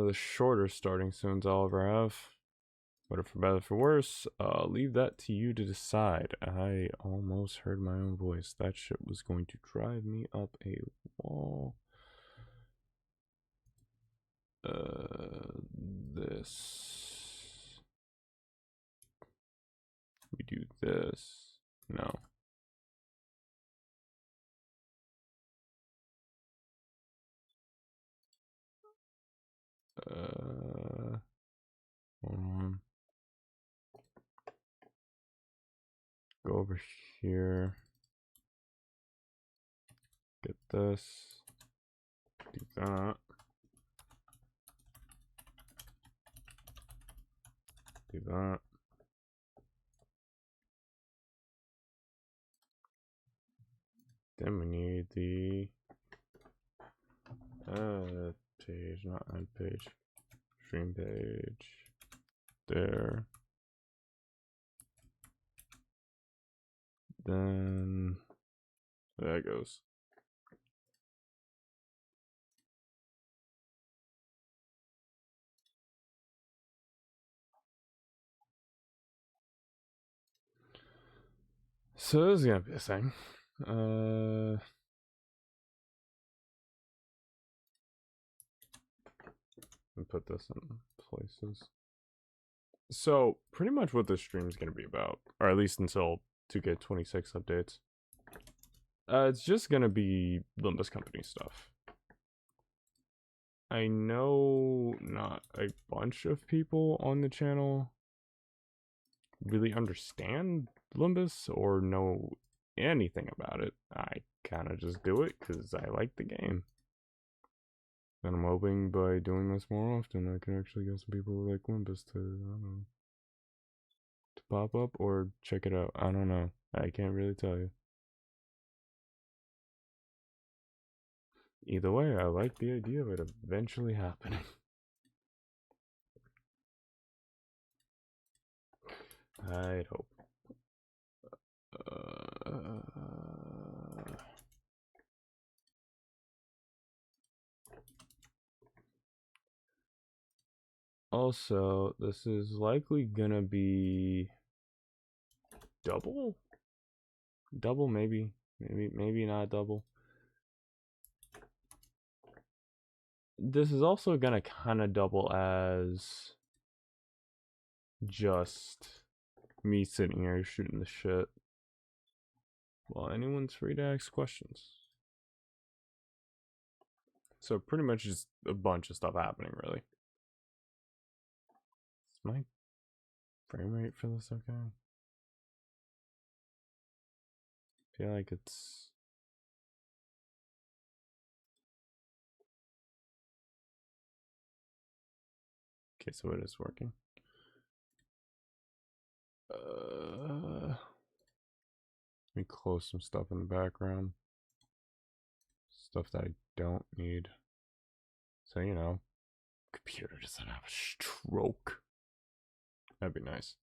the shorter starting soons I'll ever have. But for better for worse, leave that to you to decide. I almost heard my own voice. That shit was going to drive me up a wall. This. We do this. No. Hold on. Go over here. Get this. Do that. Do that. Then we need the page, not end page. Stream page. There. Then there it goes. So this is gonna be a thing. And put this in places. So pretty much what this stream is gonna be about, or at least until 2K26 updates. It's just gonna be Limbus Company stuff. I know not a bunch of people on the channel really understand Limbus or know anything about it. I kind of just do it because I like the game. And I'm hoping by doing this more often, I can actually get some people who like Limbus to, I don't know, to pop up or check it out. I don't know. I can't really tell you. Either way, I like the idea of it eventually happening. I'd hope. Also, this is likely gonna be double? Double, maybe not double. This is also gonna kind of double as just me sitting here shooting the shit while anyone's free to ask questions. So pretty much just a bunch of stuff happening, really. Is my frame rate for this okay? I feel like it's... Okay, so it is working. Let me close some stuff in the background. Stuff that I don't need. So, you know, computer doesn't have a stroke. That'd be nice.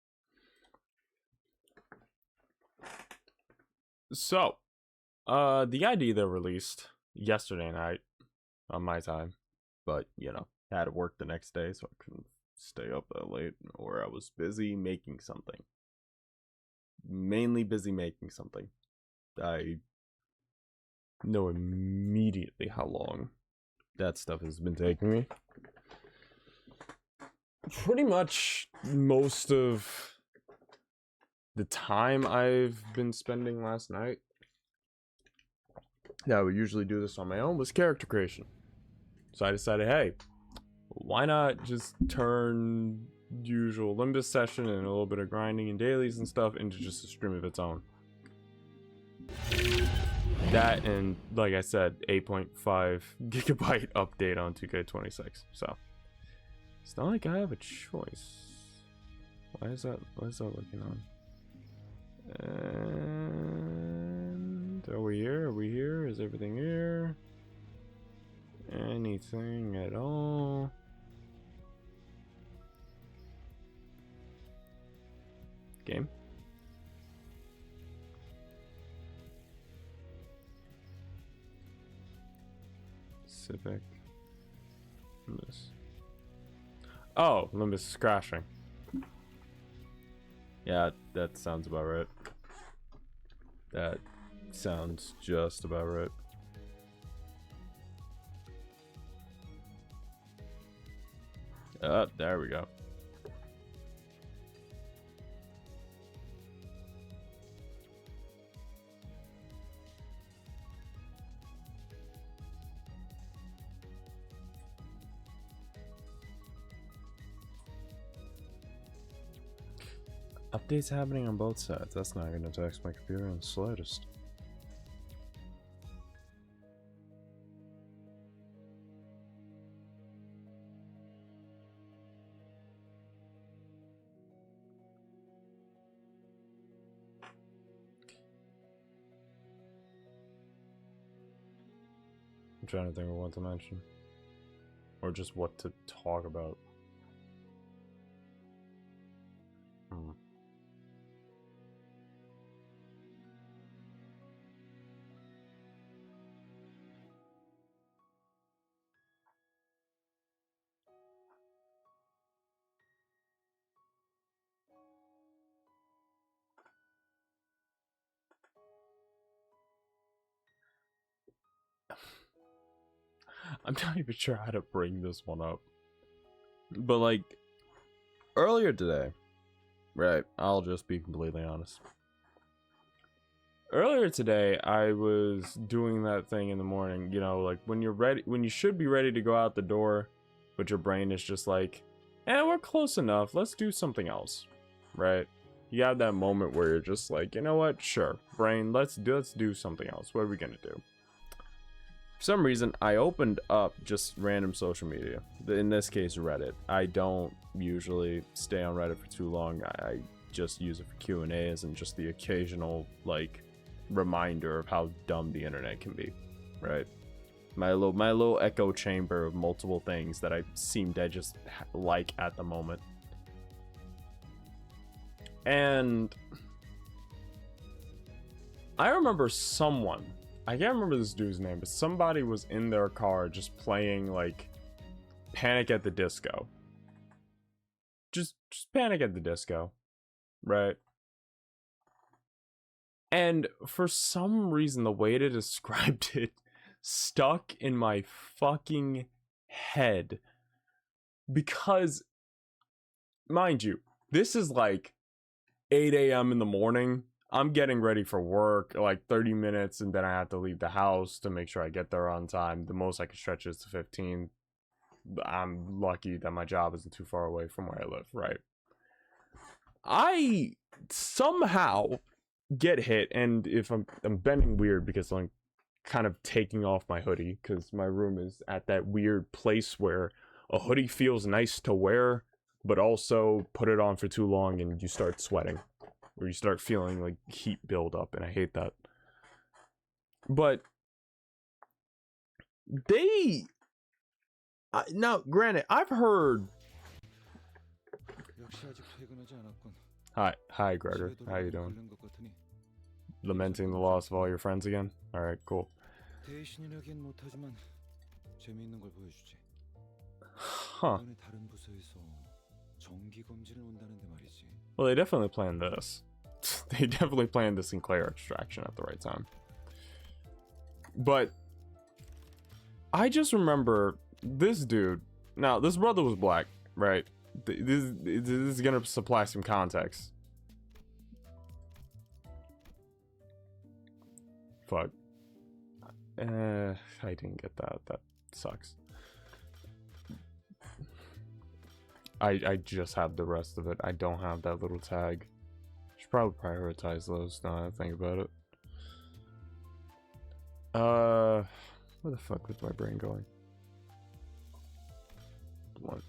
So, the ID they released yesterday night on my time, but, you know, I had to work the next day, so I couldn't stay up that late, or I was busy making something. Mainly busy making something. I know immediately how long that stuff has been taking me. Pretty much most of the time I've been spending last night that I would usually do this on my own was character creation. So I decided, hey, why not just turn usual Limbus session and a little bit of grinding and dailies and stuff into just a stream of its own. That and, like I said, 8.5 gigabyte update on 2K26. So it's not like I have a choice. Why is that looking on? And are we here? Are we here? Is everything here? Anything at all? Game. Civic. This. Oh, Limbus is crashing. Yeah, that sounds about right. That sounds just about right. There we go. Updates happening on both sides. That's not going to tax my computer in the slightest. I'm trying to think of what to mention. Or just what to talk about. I'm not even sure how to bring this one up. But like, earlier today, right, I'll just be completely honest. Earlier today, I was doing that thing in the morning, you know, like when you're ready, when you should be ready to go out the door, but your brain is just like, we're close enough, let's do something else, right? You have that moment where you're just like, you know what, sure, brain, let's do something else. What are we gonna do? For some reason, I opened up just random social media. In this case, Reddit. I don't usually stay on Reddit for too long. I just use it for Q&As and just the occasional, like, reminder of how dumb the internet can be, right? My little echo chamber of multiple things that I seem to just like at the moment. And I remember someone, I can't remember this dude's name, but somebody was in their car just playing like Panic at the Disco. Just Panic at the Disco, right? And for some reason, the way they described it stuck in my fucking head. Because, mind you, this is like 8 a.m. in the morning. I'm getting ready for work, like 30 minutes, and then I have to leave the house to make sure I get there on time. The most I can stretch is to 15. I'm lucky that my job isn't too far away from where I live, right? I somehow get hit, and if I'm bending weird because I'm kind of taking off my hoodie, because my room is at that weird place where a hoodie feels nice to wear, but also put it on for too long and you start sweating. Or you start feeling like heat build up, and I hate that. But they now, granted, I've heard. Hi, Gregor. How you doing? Lamenting the loss of all your friends again? All right, cool. Huh. Well, they definitely planned this. They definitely planned the Sinclair extraction at the right time. But I just remember this dude. Now, this brother was black, right? This is gonna supply some context. Fuck. I didn't get that. That sucks. I just have the rest of it. I don't have that little tag. Should probably prioritize those now that I think about it. Where the fuck was my brain going? What?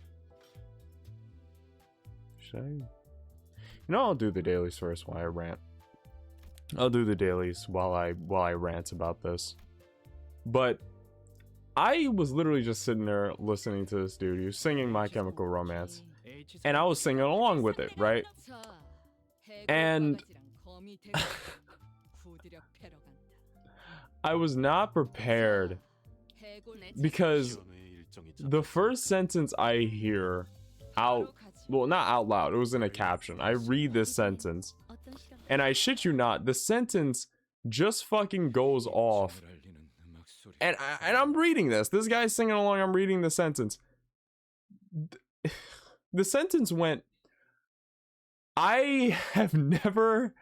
Should I? You know, I'll do the dailies first while I rant. I'll do the dailies while I rant about this. But I was literally just sitting there listening to this dude. He was singing My Chemical Romance, and I was singing along with it, right? And I was not prepared because the first sentence I hear out, well, not out loud, it was in a caption. I read this sentence, and I shit you not, the sentence just fucking goes off. And I'm reading this. This guy's singing along, I'm reading the sentence. The sentence went, I have never,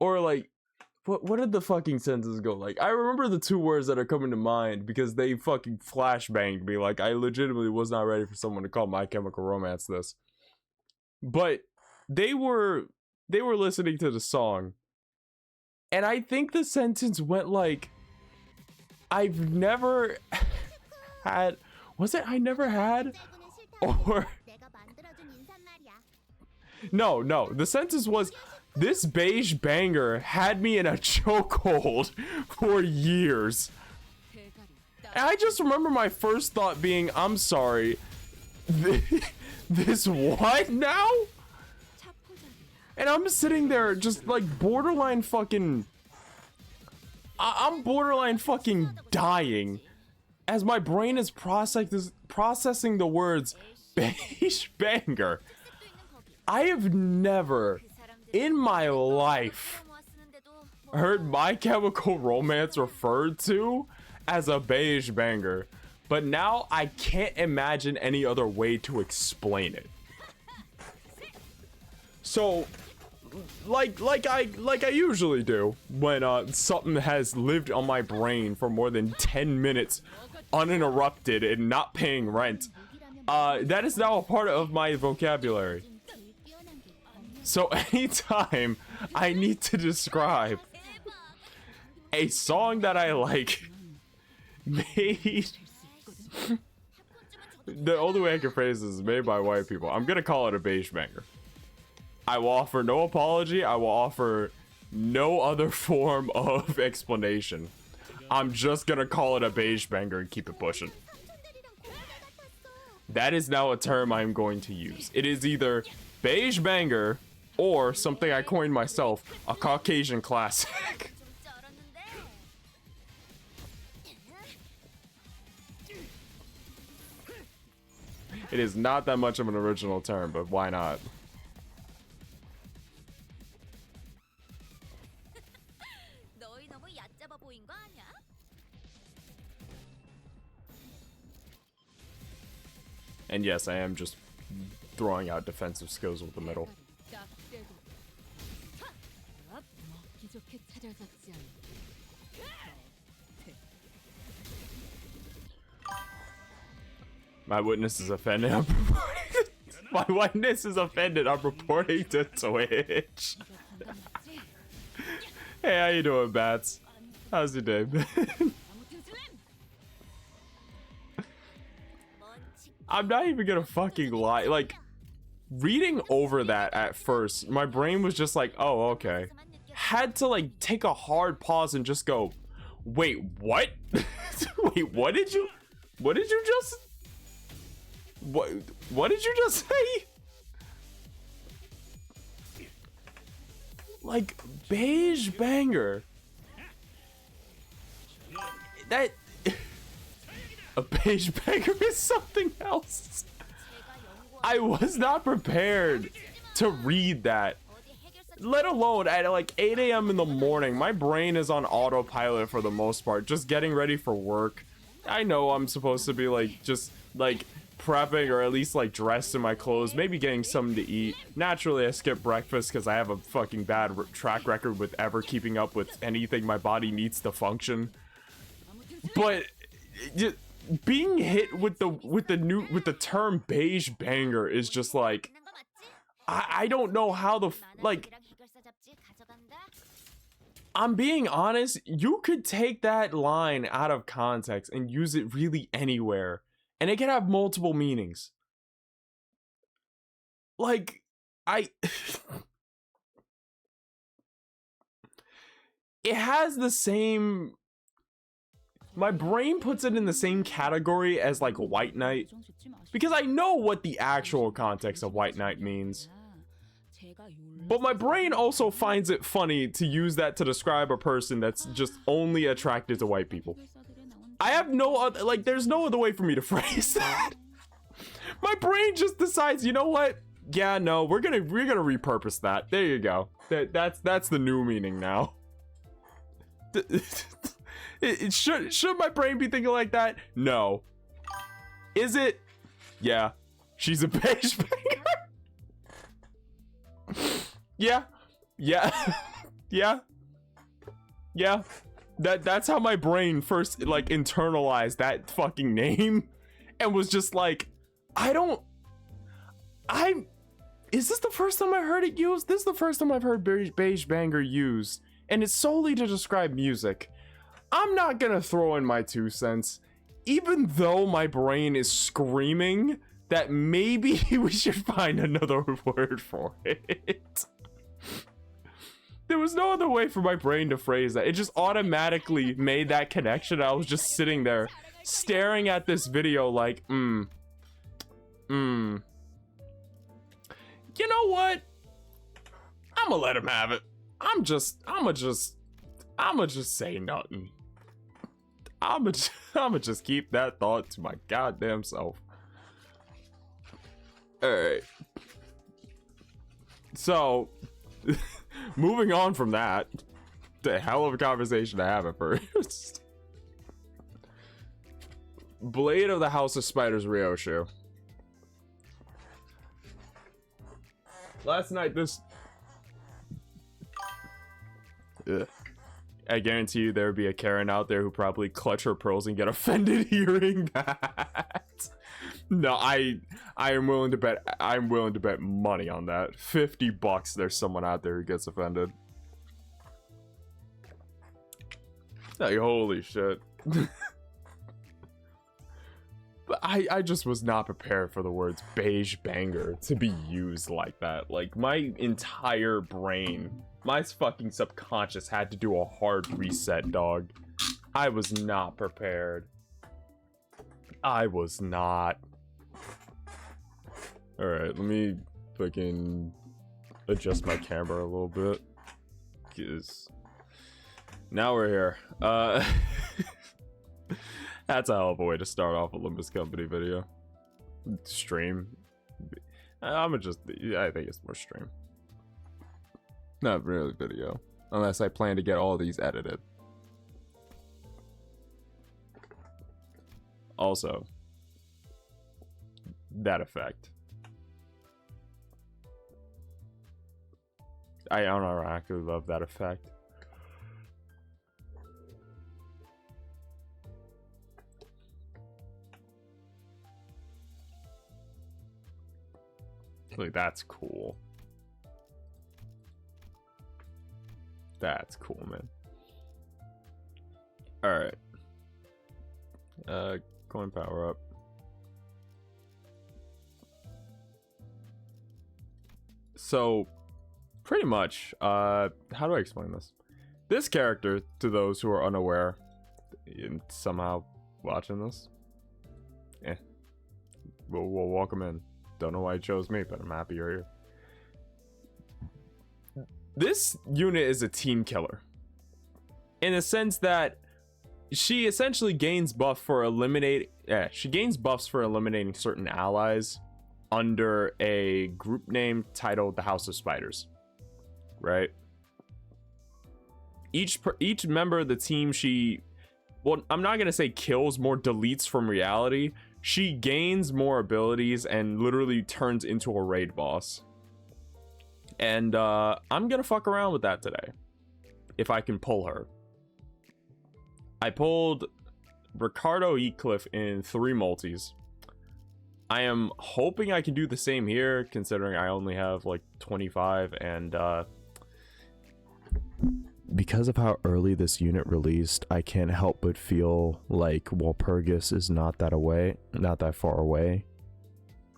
or like, what did the fucking sentence go like? I remember the two words that are coming to mind because they fucking flashbanged me. Like, I legitimately was not ready for someone to call My Chemical Romance this. But they were listening to the song, and I think the sentence went like, I've never had, was it I never had? Or no, the sentence was, this beige banger had me in a chokehold for years. And I just remember my first thought being, I'm sorry, this what now? And I'm sitting there just like borderline fucking, I'm borderline fucking dying as my brain is processing the words beige banger. I have never in my life heard My Chemical Romance referred to as a beige banger, but now I can't imagine any other way to explain it. So like I usually do when something has lived on my brain for more than 10 minutes uninterrupted and not paying rent, that is now a part of my vocabulary. So anytime I need to describe a song that I like made, the only way I can phrase this is made by white people, I'm gonna call it a beige banger. I will offer no apology. I will offer no other form of explanation. I'm just gonna call it a beige banger and keep it pushing. That is now a term I'm going to use. It is either beige banger or something I coined myself, a Caucasian classic. It is not that much of an original term, but why not? And yes, I am just throwing out defensive skills with the middle. My witness is offended. I'm reporting. My witness is offended. I'm reporting to Twitch. Hey, how you doing, Bats? How's your day, man? I'm not even gonna fucking lie. Like, reading over that at first, my brain was just like, oh, okay. Had to, like, take a hard pause and just go, wait, what? Wait, what did you just... What did you just say? Like, beige banger. That... A beige banger is something else. I was not prepared to read that. Let alone at like 8 a.m. in the morning. My brain is on autopilot for the most part. Just getting ready for work. I know I'm supposed to be like, just like prepping or at least like dressed in my clothes. Maybe getting something to eat. Naturally, I skip breakfast because I have a fucking bad track record with ever keeping up with anything my body needs to function. But... being hit with the term beige banger is just like, I don't know how the like, I'm being honest, you could take that line out of context and use it really anywhere and it can have multiple meanings. Like, it has the same, my brain puts it in the same category as like White Knight, because I know what the actual context of White Knight means. But my brain also finds it funny to use that to describe a person that's just only attracted to white people. I have no other, like, there's no other way for me to phrase that. My brain just decides, you know what? Yeah, no, we're gonna repurpose that. There you go. That's the new meaning now. It should my brain be thinking like that? No. Is it? Yeah. She's a beige banger. Yeah. Yeah. Yeah. Yeah. That's how my brain first like internalized that fucking name and was just like, is this the first time I heard it used? This is the first time I've heard beige banger used, and it's solely to describe music. I'm not gonna throw in my 2 cents, even though my brain is screaming that maybe we should find another word for it. There was no other way for my brain to phrase that. It just automatically made that connection. I was just sitting there staring at this video like, You know what? I'm gonna let him have it. I'm gonna just say nothing. I'm gonna just keep that thought to my goddamn self. Alright. So, moving on from that, the hell of a conversation to have at first. Blade of the House of Spiders Ryoshu. Last night, Ugh. I guarantee you there would be a Karen out there who probably clutch her pearls and get offended hearing that. No, I am willing to bet. I'm willing to bet money on that. $50. There's someone out there who gets offended. Like, holy shit. But I just was not prepared for the words beige banger to be used like that. Like, my entire brain, my fucking subconscious had to do a hard reset, dog. I was not prepared. I was not. Alright, let me fucking adjust my camera a little bit. Cause now we're here. That's a hell of a way to start off a Olympus Company video. Stream. I think it's more stream. Not really video. Unless I plan to get all these edited. Also, that effect. I actually love that effect. Like, that's cool. That's cool, man. Alright. Coin power up. So, pretty much, how do I explain this? This character, to those who are unaware, and somehow watching this, we'll welcome in. Don't know why you chose me, but I'm happy you're here. This unit is a team killer, in the sense that she essentially gains buffs for eliminating certain allies under a group name titled the House of Spiders, right? Each member of the team, I'm not gonna say kills, more deletes from reality. She gains more abilities and literally turns into a raid boss. And I'm gonna fuck around with that today, if I can pull her. I pulled Ricardo Heathcliff in 3 multis. I am hoping I can do the same here, considering I only have like 25, and because of how early this unit released, I can't help but feel like Walpurgis is not that far away.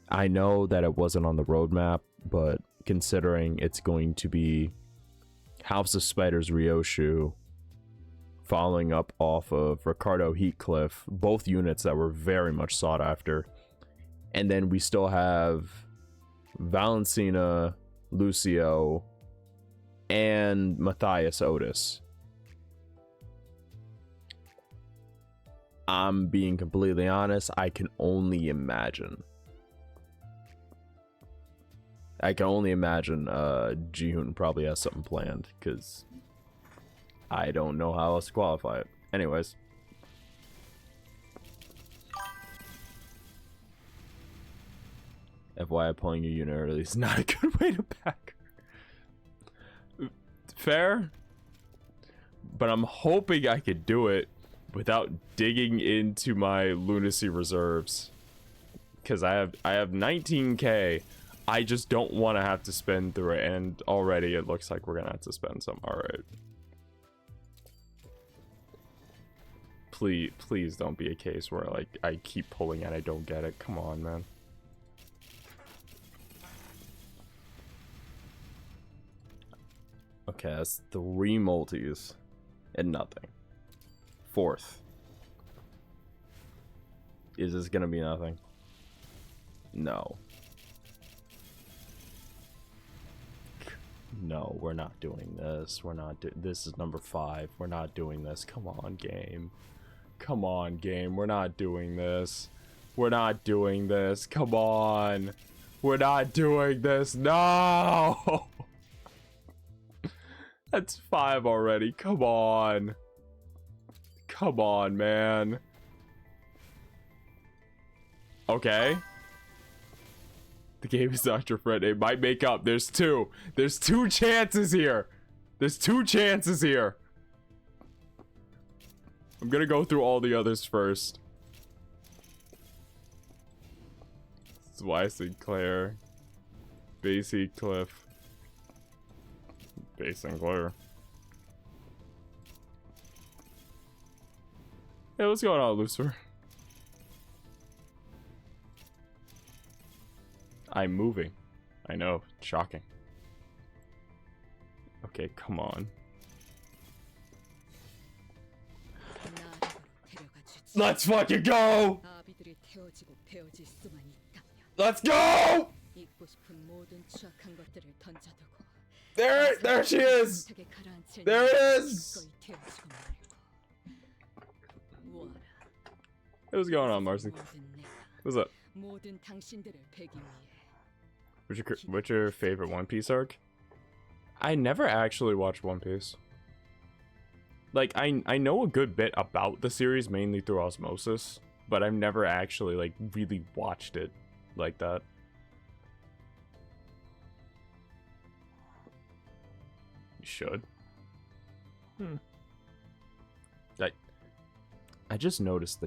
I know that it wasn't on the roadmap, but considering it's going to be House of Spiders Ryoshu, following up off of Ricardo Heathcliff, both units that were very much sought after. And then we still have Valencina, Lucio, and Matthias Otis. I'm being completely honest, I can only imagine I can only imagine Jihoon probably has something planned, because I don't know how else to qualify it. Anyways. FYI, pulling a unit early is not a good way to pack. Fair. But I'm hoping I could do it without digging into my lunacy reserves. Because I have 19k. I just don't want to have to spend through it, and already it looks like we're gonna have to spend some. Alright. Please don't be a case where like I keep pulling and I don't get it. Come on, man. Okay, that's 3 multis and nothing. 4th. Is this gonna be nothing? No. No, we're not doing this. We're not this is number 5. We're not doing this. Come on, game. Come on, game. We're not doing this. We're not doing this. Come on. We're not doing this. No! That's 5 already. Come on. Come on, man. Okay. The game is not your friend. It might make up. There's 2. There's 2 chances here. There's 2 chances here. I'm gonna go through all the others first. Swy Sinclair. Basie Cliff. Base Sinclair. Hey, what's going on, Lucifer? I'm moving. I know. Shocking. Okay, come on. Let's fucking go! Let's go! There she is! There it is! Hey, what's going on, Marcy? What's up? What's your favorite One Piece arc? I never actually watched One Piece. Like, I know a good bit about the series, mainly through osmosis, but I've never actually, like, really watched it like that. You should. I just noticed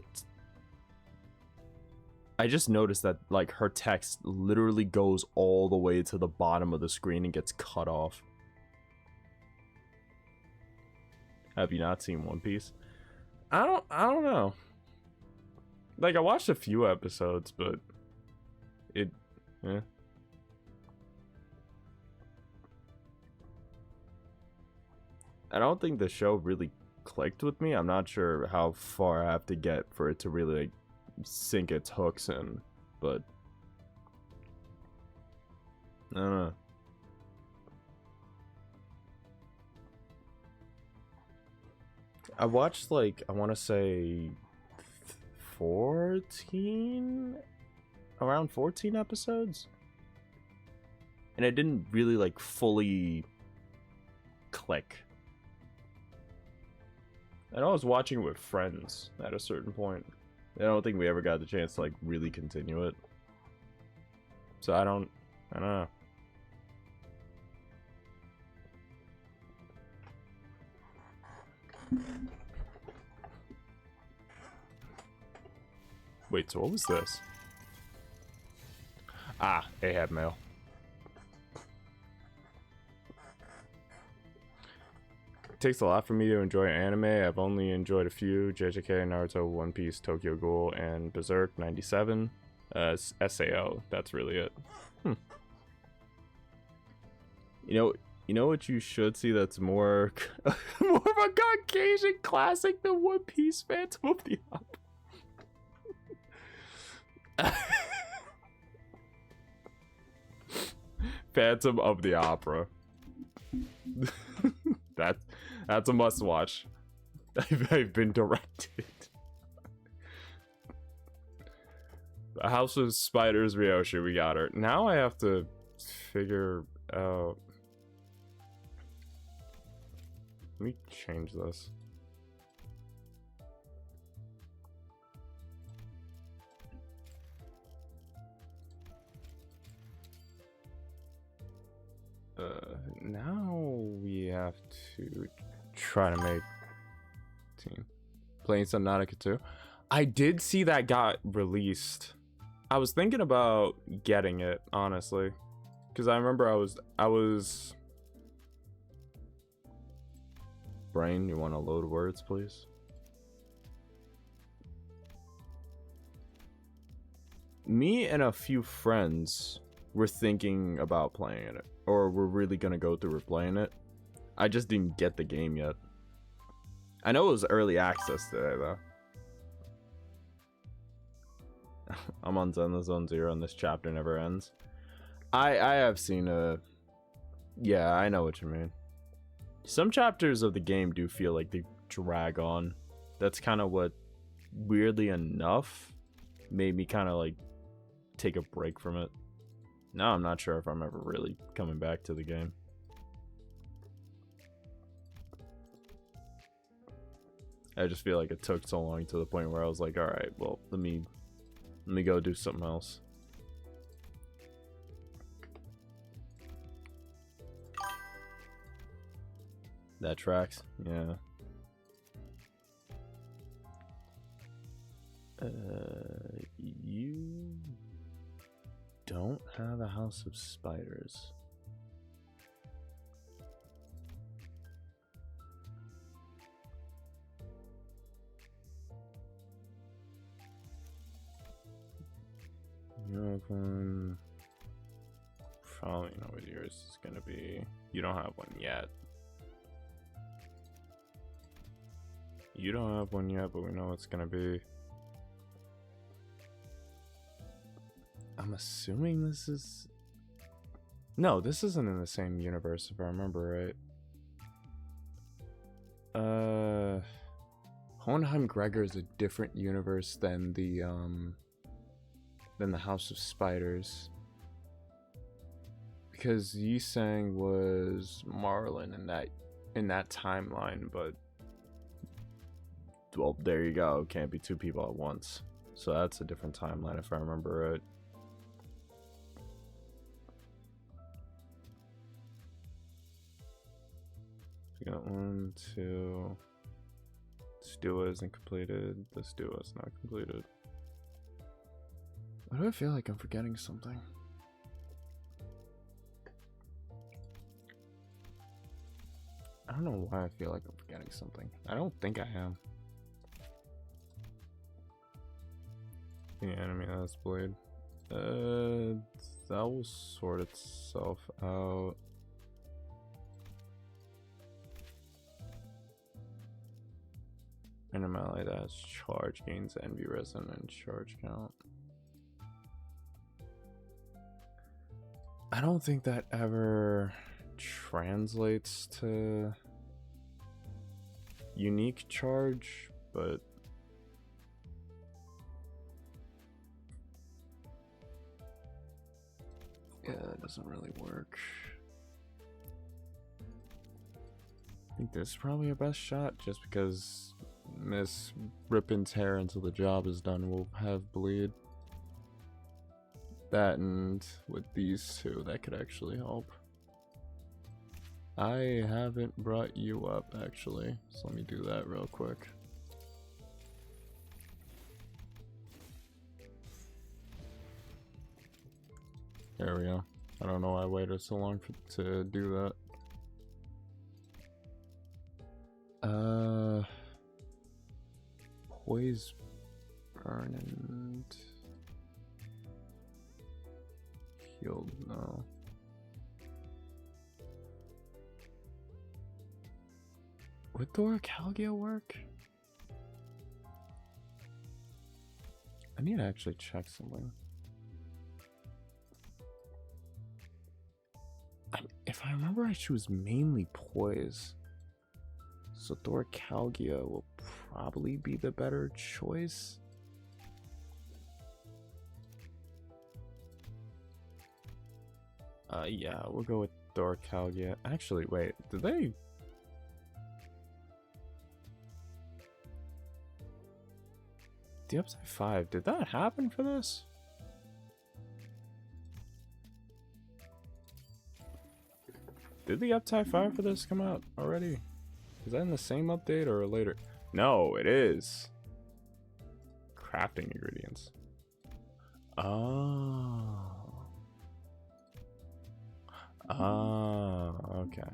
that like her text literally goes all the way to the bottom of the screen and gets cut off. Have you not seen One Piece? I don't know. Like, I watched a few episodes, but yeah. I don't think the show really clicked with me. I'm not sure how far I have to get for it to really like sink its hooks in, but I don't know. I watched like, I want to say around 14 episodes, and it didn't really like fully click. And I was watching it with friends at a certain point. I don't think we ever got the chance to like really continue it. So I don't know. Wait, so what was this? Ah, Ahab mail. It takes a lot for me to enjoy anime. I've only enjoyed a few: JJK, Naruto, One Piece, Tokyo Ghoul, and Berserk 97. SAO, that's really it. You know what you should see that's more more of a Caucasian classic than One Piece: Phantom of the Opera. Phantom of the Opera. That's a must watch. I've been directed. The House of Spiders, Ryoshu, we got her. Now I have to figure out. Let me change this. Now we have to try to make team playing Subnautica 2. I did see that got released. I was thinking about getting it, honestly, because I remember I was Brain, you want to load words, please? Me and a few friends were thinking about playing it, or we're really gonna go through replaying it. I just didn't get the game yet. I know it was early access today, though. I'm on Zone 0 and this chapter never ends. I have seen a... Yeah, I know what you mean. Some chapters of the game do feel like they drag on. That's kind of what, weirdly enough, made me kind of like take a break from it. Now I'm not sure if I'm ever really coming back to the game. I just feel like it took so long to the point where I was like, all right, well, let me go do something else. That tracks, yeah. You don't have a house of spiders. You have one. Probably know what yours is gonna be. You don't have one yet. You don't have one yet, but we know it's gonna be. I'm assuming this is... No, this isn't in the same universe, if I remember right. Hohenheim Gregor is a different universe than the House of Spiders. Because Yisang was Marlin in that timeline, but... Well, there you go. Can't be two people at once. So that's a different timeline, if I remember right. We got 1, 2. This duo isn't completed. This duo is not completed. Why do I feel like I'm forgetting something? I don't know why I feel like I'm forgetting something. I don't think I am. The enemy has blade. That will sort itself out. Enemy ally that has charge gains envy resin and charge count. I don't think that ever translates to unique charge, but yeah, it doesn't really work. I think this is probably our best shot, just because Miss Rippon's hair until the job is done will have bleed. That, and with these two, that could actually help. I haven't brought you up, actually, so let me do that real quick. There we go. I don't know why I waited so long to do that. Poise, burn, and healed. No. Would Thoracalgia work? I need to actually check something. If I remember right, she was mainly poise. So Thoracalgia will probably be the better choice. Yeah, we'll go with Thorcalgia. Actually, wait, did they... The upside 5, did that happen for this? Did the upside 5 for this come out already? Is that in the same update or later? No, it is. Crafting ingredients. Oh. Oh, okay.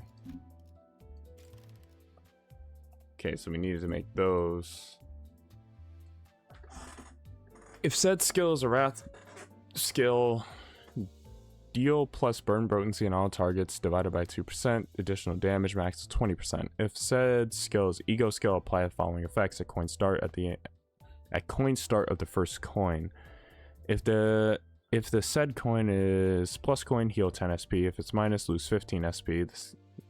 Okay, so we needed to make those. If said skill is a wrath skill, deal plus burn potency on all targets divided by 2%, additional damage max 20%. If said skill is ego skill, apply the following effects at coin start at coin start of the first coin. If the said coin is plus coin, heal 10 SP. If it's minus, lose 15 SP.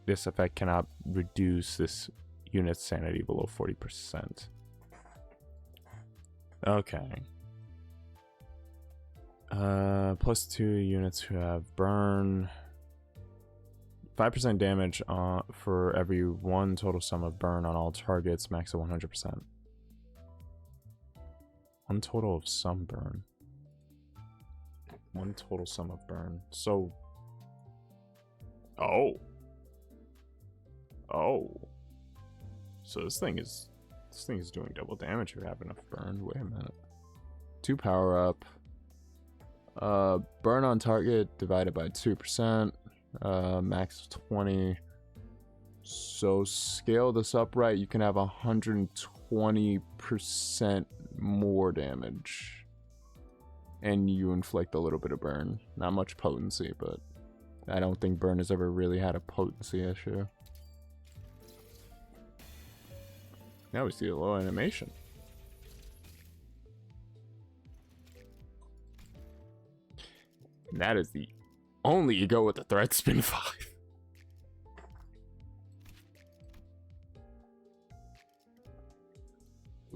This effect cannot reduce this unit's sanity below 40%. Okay. Plus 2 units who have burn. 5% damage for every 1 total sum of burn on all targets, max of 100%. 1 total of some burn. 1 total sum of burn. So... Oh. So this thing is doing double damage if you have enough burn. Wait a minute. 2 power up. Burn on target divided by 2%. Max of 20. So scale this up right, you can have 120% more damage. And you inflict a little bit of burn. Not much potency, but I don't think burn has ever really had a potency issue. Now we see a low animation. And that is the only you go with the threat spin 5.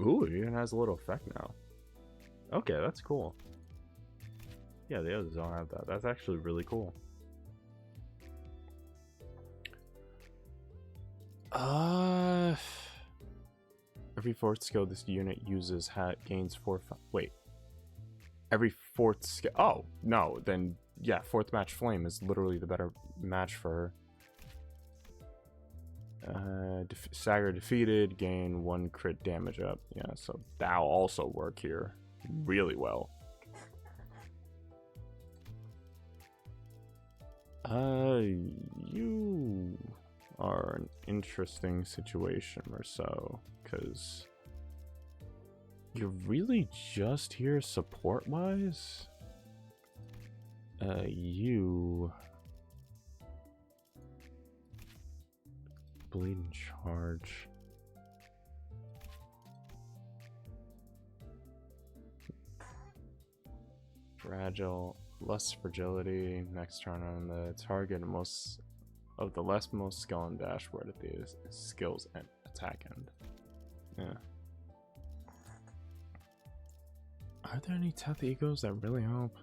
Ooh, it even has a little effect now. Okay, that's cool. Yeah, the others don't have that. That's actually really cool. Every 4th skill this unit uses gains 4... Wait. Every 4th skill... Oh, no. Then, yeah, 4th match flame is literally the better match for her. Stagger defeated, gain 1 crit damage up. Yeah, so that'll also work here really well. You are an interesting situation, Marceau, because you're really just here support-wise. You bleed and charge. Fragile. Less fragility next turn on the target, and most of the leftmost skill and dashboard at the skills and attack end. Yeah. Are there any tough egos that really help?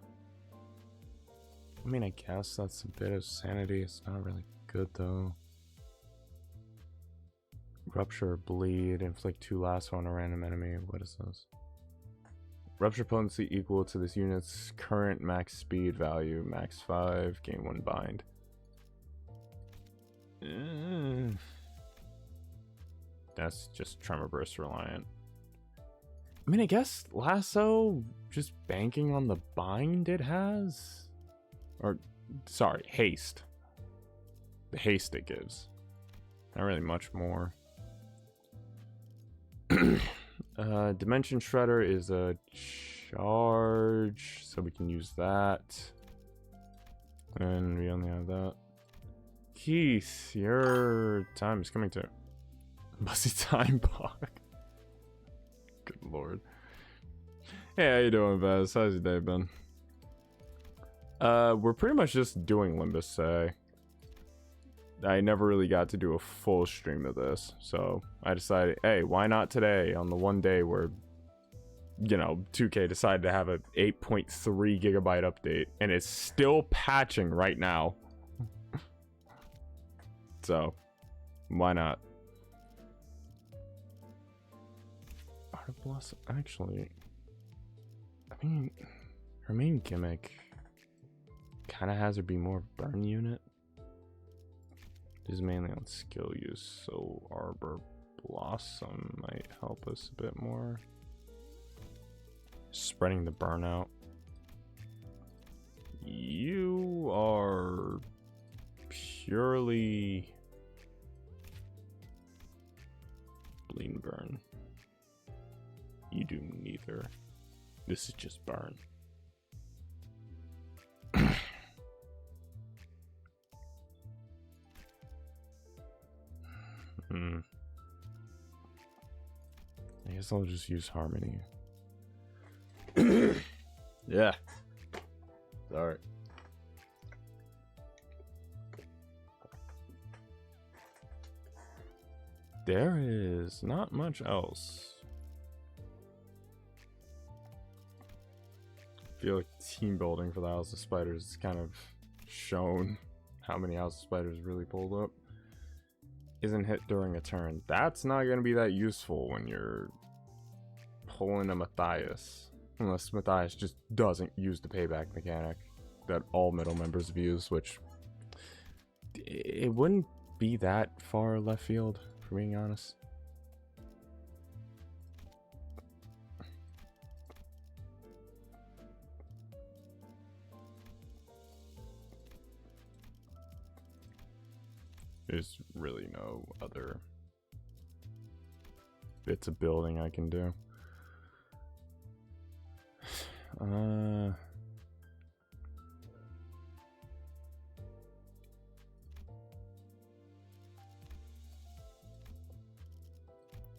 I mean, I guess that's a bit of sanity. It's not really good though. Rupture or bleed, inflict 2 lasso on a random enemy. What is this? Rupture potency equal to this unit's current max speed value, max 5, gain 1 bind. That's just Tremor Burst reliant. I mean, I guess Lasso just banking on the bind it has? Or, sorry, haste. The haste it gives. Not really much more. Dimension Shredder is a charge, so we can use that. And we only have that. Keith, your time is coming to. Bussy time block. Good lord. Hey, how you doing, Vaz? How's your day been? We're pretty much just doing Limbus today. I never really got to do a full stream of this, so I decided, hey, why not today on the one day where you know, 2K decided to have a 8.3 gigabyte update, and it's still patching right now. So, why not? Art of Blossom, actually, I mean, her main gimmick kind of has her be more burn unit. This is mainly on skill use, so Arbor Blossom might help us a bit more. Spreading the burnout. You are purely bleed and burn. You do neither. This is just burn. I guess I'll just use Harmony. Yeah. Sorry. There is not much else. I feel like team building for the House of Spiders is kind of shown how many House of Spiders really pulled up. Isn't hit during a turn. That's not going to be that useful when you're pulling a Matthias. Unless Matthias just doesn't use the payback mechanic that all middle members have used, which it wouldn't be that far left field, for being honest. There's really no other bits of building I can do.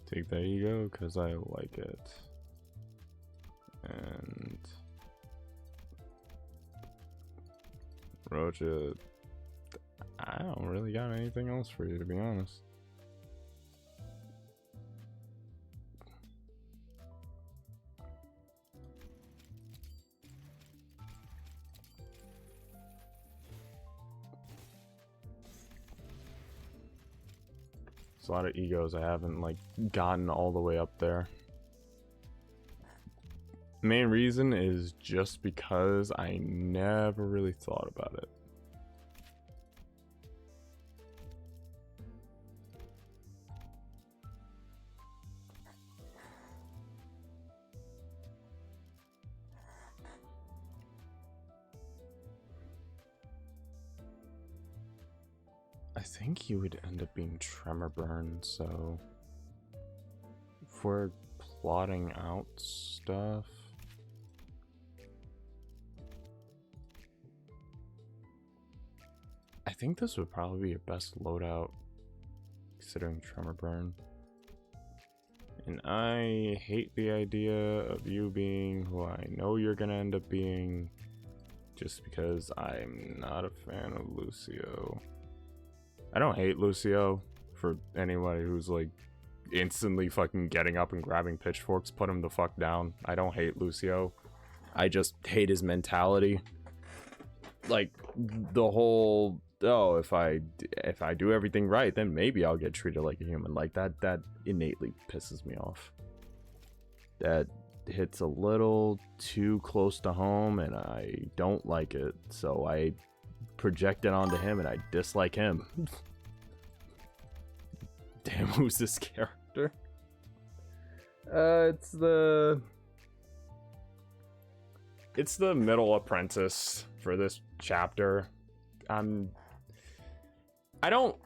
Take the ego because I like it. And Roja, I don't really got anything else for you, to be honest. There's a lot of egos I haven't like gotten all the way up there. Main reason is just because I never really thought about it. I think he would end up being Tremor Burn, so if we're plotting out stuff, I think this would probably be your best loadout considering Tremor Burn. And I hate the idea of you being who I know you're gonna end up being, just because I'm not a fan of Lucio. I don't hate Lucio. For anybody who's like instantly fucking getting up and grabbing pitchforks, put him the fuck down. I don't hate Lucio. I just hate his mentality. Like the whole, oh, if I do everything right, then maybe I'll get treated like a human. Like that innately pisses me off. That hits a little too close to home and I don't like it. So I project it onto him and I dislike him. Damn, who's this character? It's the middle apprentice for this chapter. I don't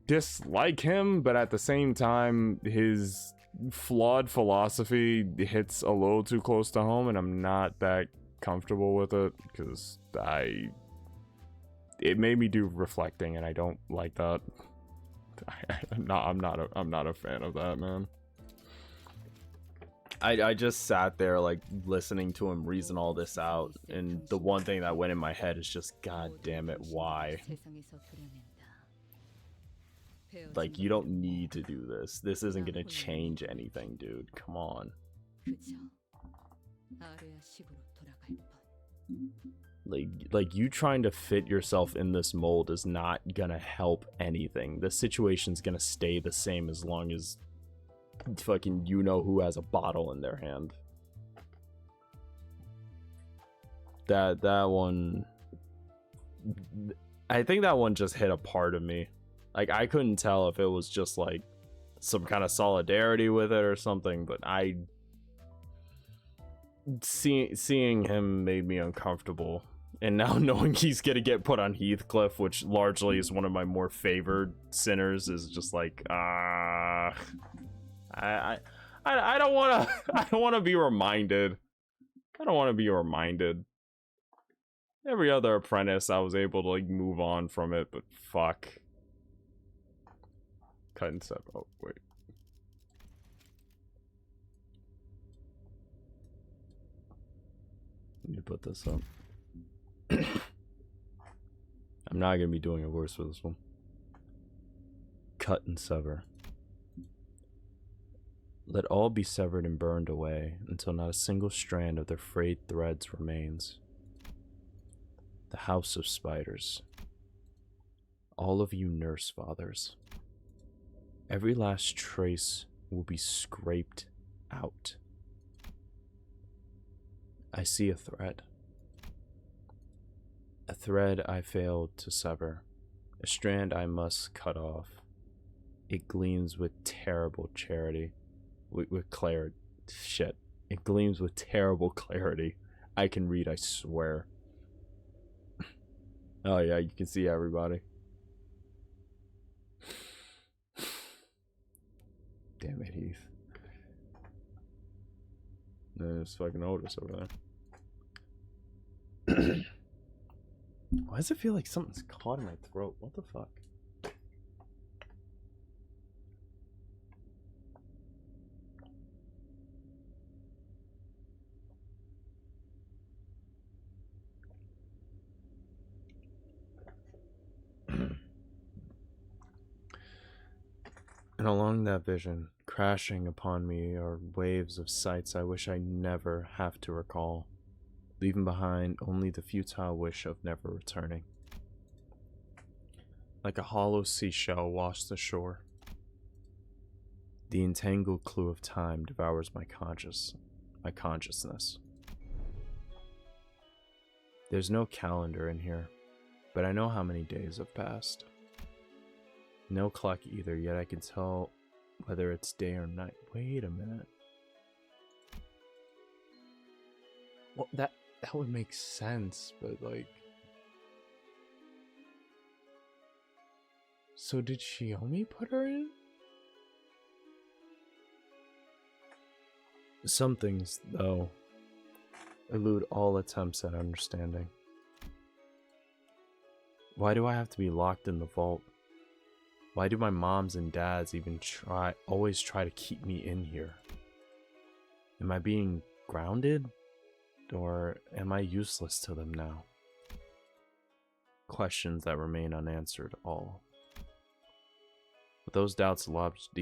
dislike him, but at the same time, his flawed philosophy hits a little too close to home, and I'm not that comfortable with it because it made me do reflecting, and I don't like that. I'm not a fan of that, man. I just sat there like listening to him reason all this out, and the one thing that went in my head is just, god damn it, why? Like, you don't need to do this. This isn't gonna change anything, dude. Come on. Like you trying to fit yourself in this mold is not gonna help anything. The situation's gonna stay the same as long as fucking you know who has a bottle in their hand. That one, I think that one just hit a part of me. Like I couldn't tell if it was just like some kind of solidarity with it or something, but seeing him made me uncomfortable. And now knowing he's gonna get put on Heathcliff, which largely is one of my more favored sinners, is just like I don't want to be reminded. I don't want to be reminded. Every other apprentice I was able to like move on from it, but fuck. Cut and step. Oh wait. Let me put this up. I'm not gonna be doing it worse for this one. Cut and sever. Let all be severed and burned away until not a single strand of their frayed threads remains. The house of spiders. All of you nurse fathers. Every last trace will be scraped out. I see a thread. A thread I failed to sever. A strand I must cut off. It gleams with terrible charity. With clarity. Shit. It gleams with terrible clarity. I can read, I swear. Oh yeah, you can see everybody. Damn it, Heath. There's fucking Otis over there. Why does it feel like something's caught in my throat? What the fuck? And along that vision, crashing upon me are waves of sights I wish I never have to recall, leaving behind only the futile wish of never returning. Like a hollow seashell washed ashore, the entangled clue of time devours my consciousness. There's no calendar in here, but I know how many days have passed. No clock either, yet I can tell whether it's day or night. Wait a minute. Well, that would make sense, but like... So did Shiomi put her in? Some things, though, elude all attempts at understanding. Why do I have to be locked in the vault? Why do my moms and dads even always try to keep me in here? Am I being grounded? Or am I useless to them now? Questions that remain unanswered all. With those doubts lodged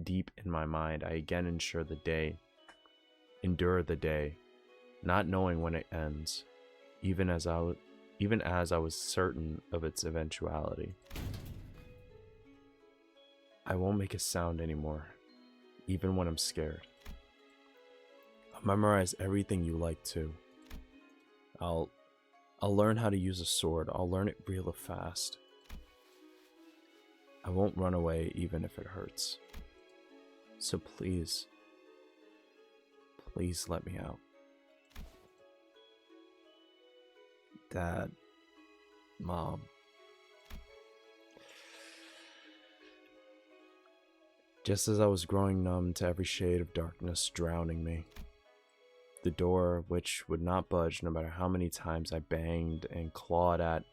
deep in my mind, I again endure the day, not knowing when it ends, even as I was certain of its eventuality. I won't make a sound anymore, even when I'm scared. I'll memorize everything you like too. I'll learn how to use a sword. I'll learn it real fast. I won't run away even if it hurts. So please let me out. Dad, Mom. Just as I was growing numb to every shade of darkness drowning me, the door, which would not budge no matter how many times I banged and clawed at,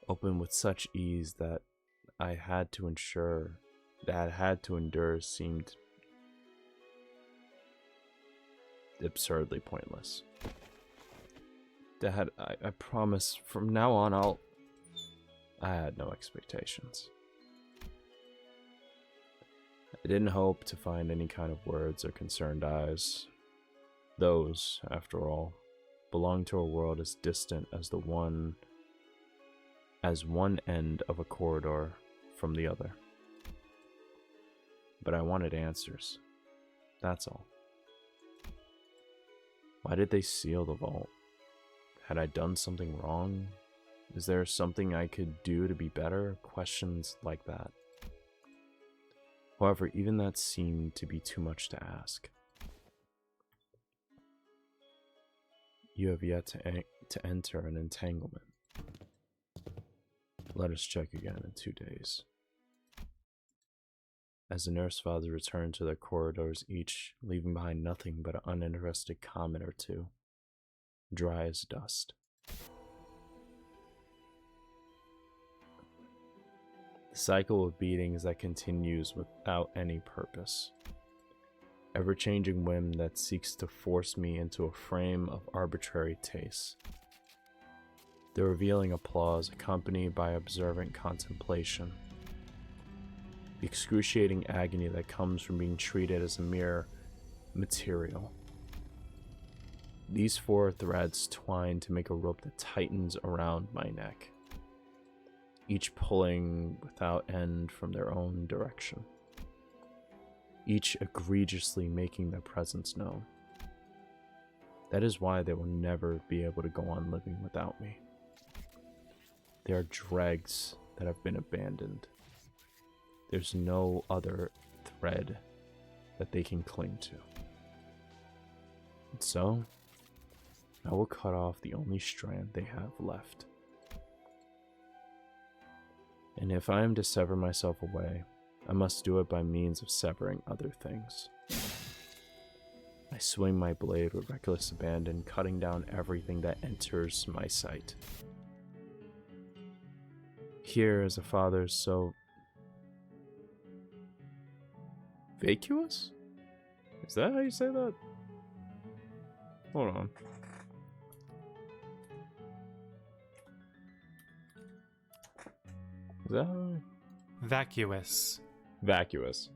opened with such ease that I had to endure seemed absurdly pointless. Dad, I promise from now on I had no expectations. I didn't hope to find any kind of words or concerned eyes. Those, after all, belong to a world as distant as one end of a corridor from the other. But I wanted answers. That's all. Why did they seal the vault? Had I done something wrong? Is there something I could do to be better? Questions like that. However, even that seemed to be too much to ask. You have yet to enter an entanglement. Let us check again in 2 days. As the nurse father returned to their corridors, each leaving behind nothing but an uninterested comment or two, dry as dust. The cycle of beatings that continues without any purpose. Ever-changing whim that seeks to force me into a frame of arbitrary tastes. The revealing applause accompanied by observant contemplation. The excruciating agony that comes from being treated as a mere material. These 4 threads twine to make a rope that tightens around my neck, each pulling without end from their own direction, each egregiously making their presence known. That is why they will never be able to go on living without me. They are dregs that have been abandoned. There's no other thread that they can cling to. And so, I will cut off the only strand they have left. And if I am to sever myself away, I must do it by means of severing other things. I swing my blade with reckless abandon, cutting down everything that enters my sight. Here is a father so vacuous? Is that how you say that? Hold on. Is that how Vacuous. Vacuous.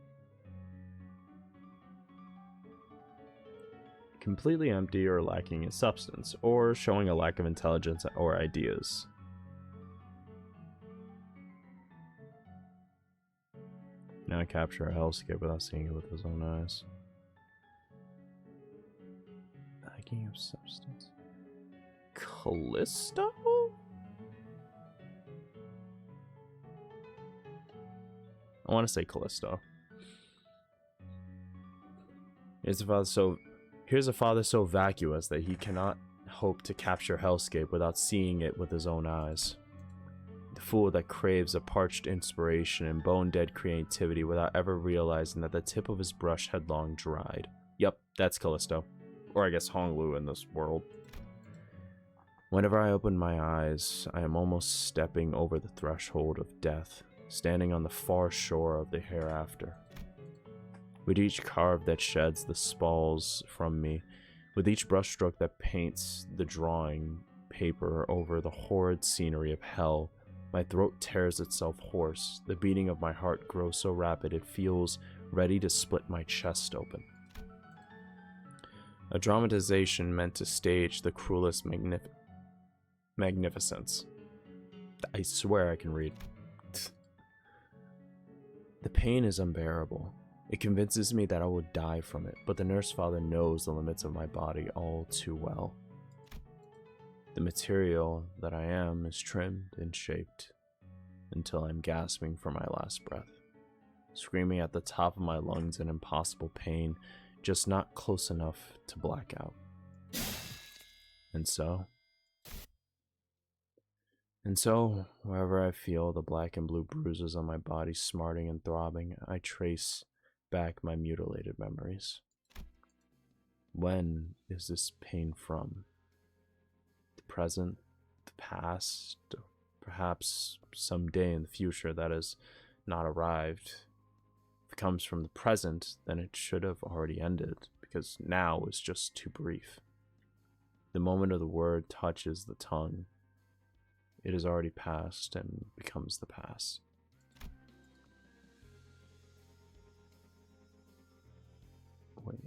Completely empty or lacking in substance, or showing a lack of intelligence or ideas. Now I capture a hellscape without seeing it with his own eyes. Lacking of substance. Callisto? I want to say Callisto. Here's a father so vacuous that he cannot hope to capture hellscape without seeing it with his own eyes. The fool that craves a parched inspiration and bone-dead creativity without ever realizing that the tip of his brush had long dried. Yup, that's Callisto. Or I guess Honglu in this world. Whenever I open my eyes, I am almost stepping over the threshold of death, standing on the far shore of the hereafter. With each carve that sheds the spalls from me, with each brushstroke that paints the drawing paper over the horrid scenery of hell, my throat tears itself hoarse, the beating of my heart grows so rapid it feels ready to split my chest open. A dramatization meant to stage the cruelest magnificence. I swear I can read. The pain is unbearable. It convinces me that I will die from it, but the nurse father knows the limits of my body all too well. The material that I am is trimmed and shaped until I'm gasping for my last breath, screaming at the top of my lungs in impossible pain, just not close enough to black out. And so, wherever I feel the black and blue bruises on my body smarting and throbbing, I trace back my mutilated memories. When is this pain from? The present? The past? Perhaps some day in the future that has not arrived? If it comes from the present, then it should have already ended, because now is just too brief. The moment of the word touches the tongue, it is already past and becomes the past. Wait.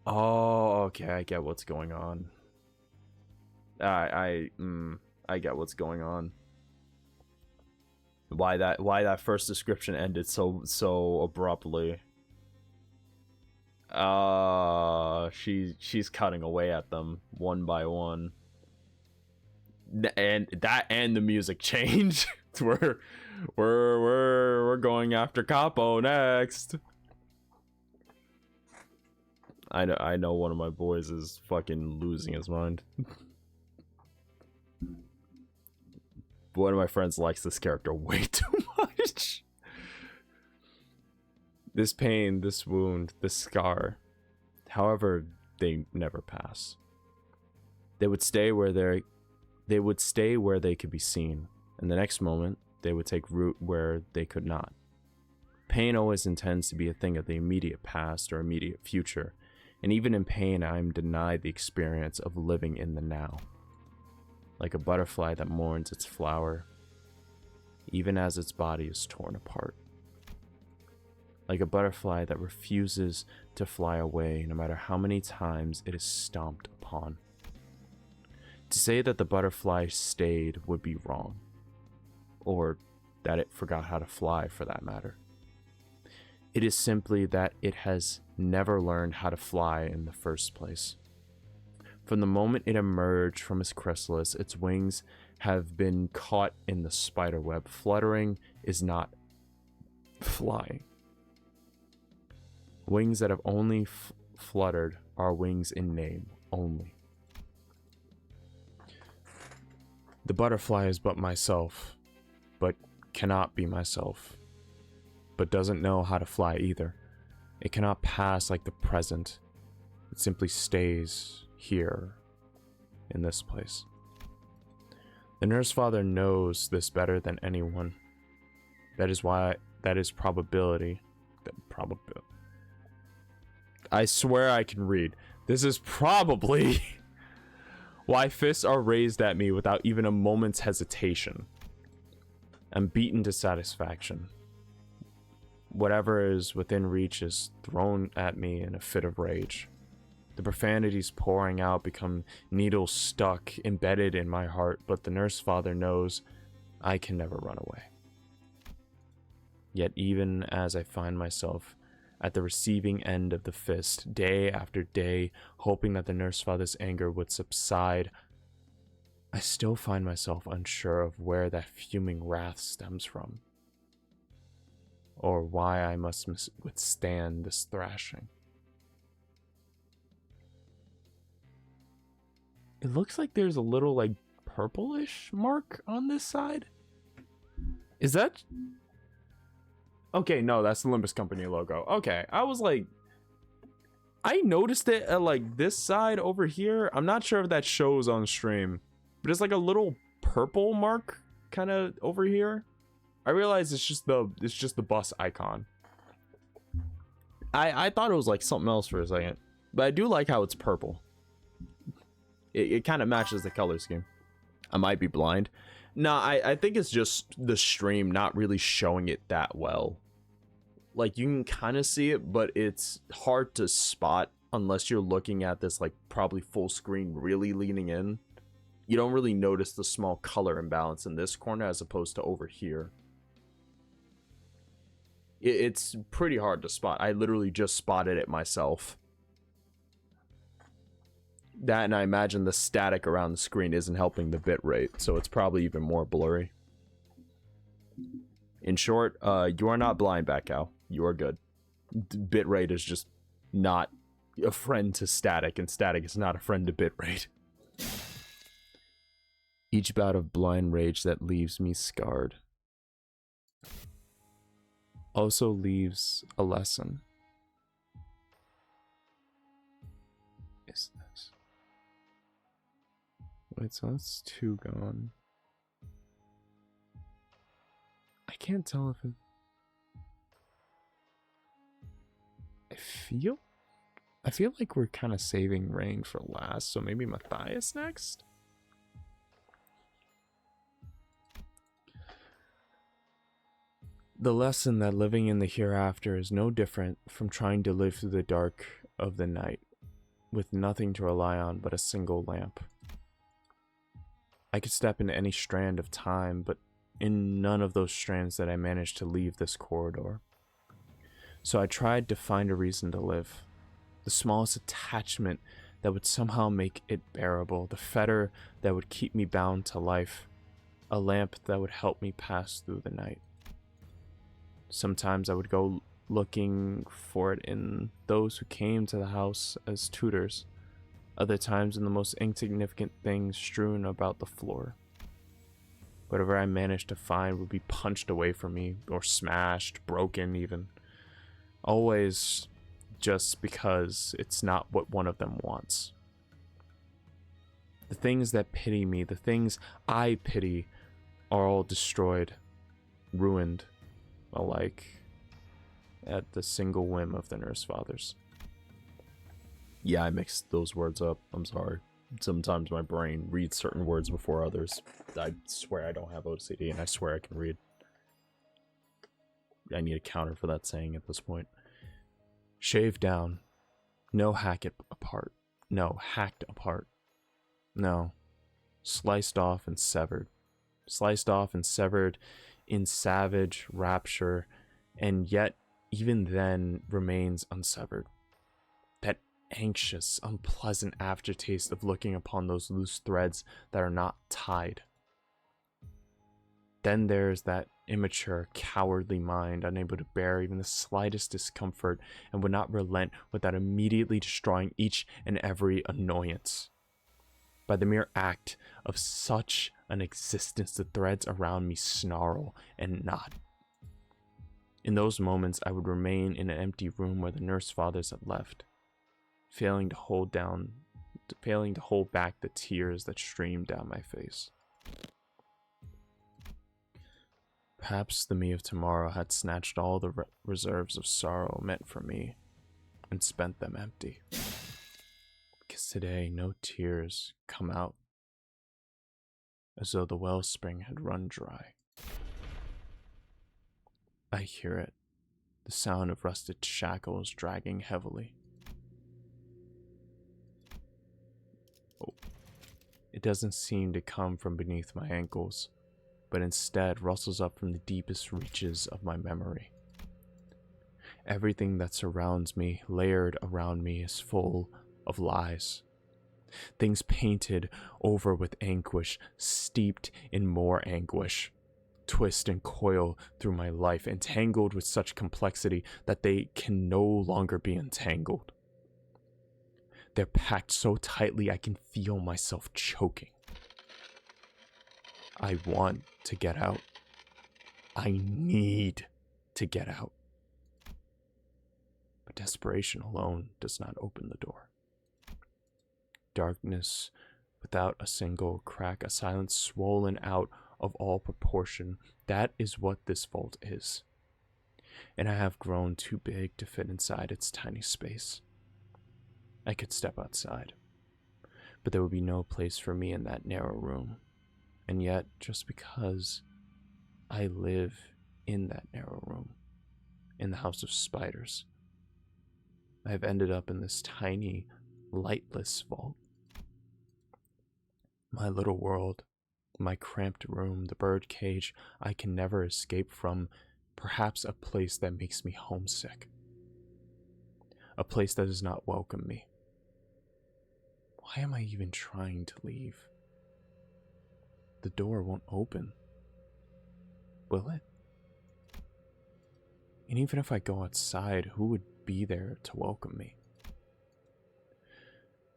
Oh, okay, I get what's going on. I get what's going on. Why that first description ended so abruptly. She's cutting away at them one by one. And the music change. we're going after Capo next. I know one of my boys is fucking losing his mind. One of my friends likes this character way too much. This pain, this wound, this scar, however, they never pass. They would stay where they could be seen, and the next moment they would take root where they could not. Pain always intends to be a thing of the immediate past or immediate future, and even in pain I am denied the experience of living in the now. Like a butterfly that mourns its flower, even as its body is torn apart. Like a butterfly that refuses to fly away no matter how many times it is stomped upon. To say that the butterfly stayed would be wrong, or that it forgot how to fly for that matter. It is simply that it has never learned how to fly in the first place. From the moment it emerged from its chrysalis, its wings have been caught in the spider web. Fluttering is not flying. Wings that have only fluttered are wings in name only. The butterfly is but myself, but cannot be myself, but doesn't know how to fly either. It cannot pass like the present. It simply stays here, in this place. The nurse father knows this better than anyone. That is probability. I swear I can read. This is probably why fists are raised at me without even a moment's hesitation. I'm beaten to satisfaction. Whatever is within reach is thrown at me in a fit of rage. The profanities pouring out become needles stuck, embedded in my heart, but the nurse father knows I can never run away. Yet even as I find myself at the receiving end of the fist, day after day, hoping that the nurse father's anger would subside, I still find myself unsure of where that fuming wrath stems from, or why I must withstand this thrashing. It looks like there's a little, like, purplish mark on this side. Is that... Okay, no, that's the Limbus Company logo. Okay, I was like... I noticed it at, like, this side over here. I'm not sure if that shows on stream, but it's like a little purple mark kind of over here. I realize it's just the bus icon. I thought it was like something else for a second, but I do like how it's purple. It kind of matches the color scheme. I might be blind. No, I think it's just the stream not really showing it that well. Like, you can kind of see it, but it's hard to spot unless you're looking at this, like, probably full screen, really leaning in. You don't really notice the small color imbalance in this corner as opposed to over here. It's pretty hard to spot. I literally just spotted it myself. That, and I imagine the static around the screen isn't helping the bitrate, so it's probably even more blurry. In short, you are not blind, Batcow. You are good. Bitrate is just not a friend to static, and static is not a friend to bitrate. Each bout of blind rage that leaves me scarred also leaves a lesson. Is this? Wait, so that's 2 gone. I can't tell if it... I feel like we're kind of saving Rain for last, so maybe Matthias next? The lesson that living in the hereafter is no different from trying to live through the dark of the night. with nothing to rely on but a single lamp. I could step into any strand of time, but in none of those strands did I manage to leave this corridor. So I tried to find a reason to live, the smallest attachment that would somehow make it bearable, the fetter that would keep me bound to life, a lamp that would help me pass through the night. Sometimes I would go looking for it in those who came to the house as tutors, other times in the most insignificant things strewn about the floor. Whatever I managed to find would be punched away from me, or smashed, broken even. Always just because it's not what one of them wants. The things that pity me, the things I pity, are all destroyed, ruined, alike, at the single whim of the nurse fathers. Yeah, I mixed those words up. I'm sorry. Sometimes my brain reads certain words before others. I swear I don't have OCD, and I swear I can read. I need a counter for that saying at this point. Shaved down. No hacked apart. No, hacked apart. No. Sliced off and severed. Sliced off and severed in savage rapture, and yet even then remains unsevered. That anxious, unpleasant aftertaste of looking upon those loose threads that are not tied. Then there's that immature, cowardly mind, unable to bear even the slightest discomfort and would not relent without immediately destroying each and every annoyance. By the mere act of such an existence, the threads around me snarl and knot. In those moments, I would remain in an empty room where the nurse fathers had left, failing to hold back the tears that streamed down my face. Perhaps the me of tomorrow had snatched all the reserves of sorrow meant for me and spent them empty. Because today no tears come out, as though the wellspring had run dry. I hear it, the sound of rusted shackles dragging heavily. Oh. It doesn't seem to come from beneath my ankles, but instead rustles up from the deepest reaches of my memory. Everything that surrounds me, layered around me, is full of lies. Things painted over with anguish, steeped in more anguish, twist and coil through my life, entangled with such complexity that they can no longer be untangled. They're packed so tightly I can feel myself choking. I want to get out. I need to get out. But desperation alone does not open the door. Darkness without a single crack, a silence swollen out of all proportion. That is what this vault is. And I have grown too big to fit inside its tiny space. I could step outside, but there would be no place for me in that narrow room. And yet, just because I live in that narrow room, in the house of spiders, I have ended up in this tiny, lightless vault. My little world, my cramped room, the bird cage I can never escape from, perhaps a place that makes me homesick. A place that does not welcome me. Why am I even trying to leave? The door won't open. Will it? And even if I go outside, who would be there to welcome me?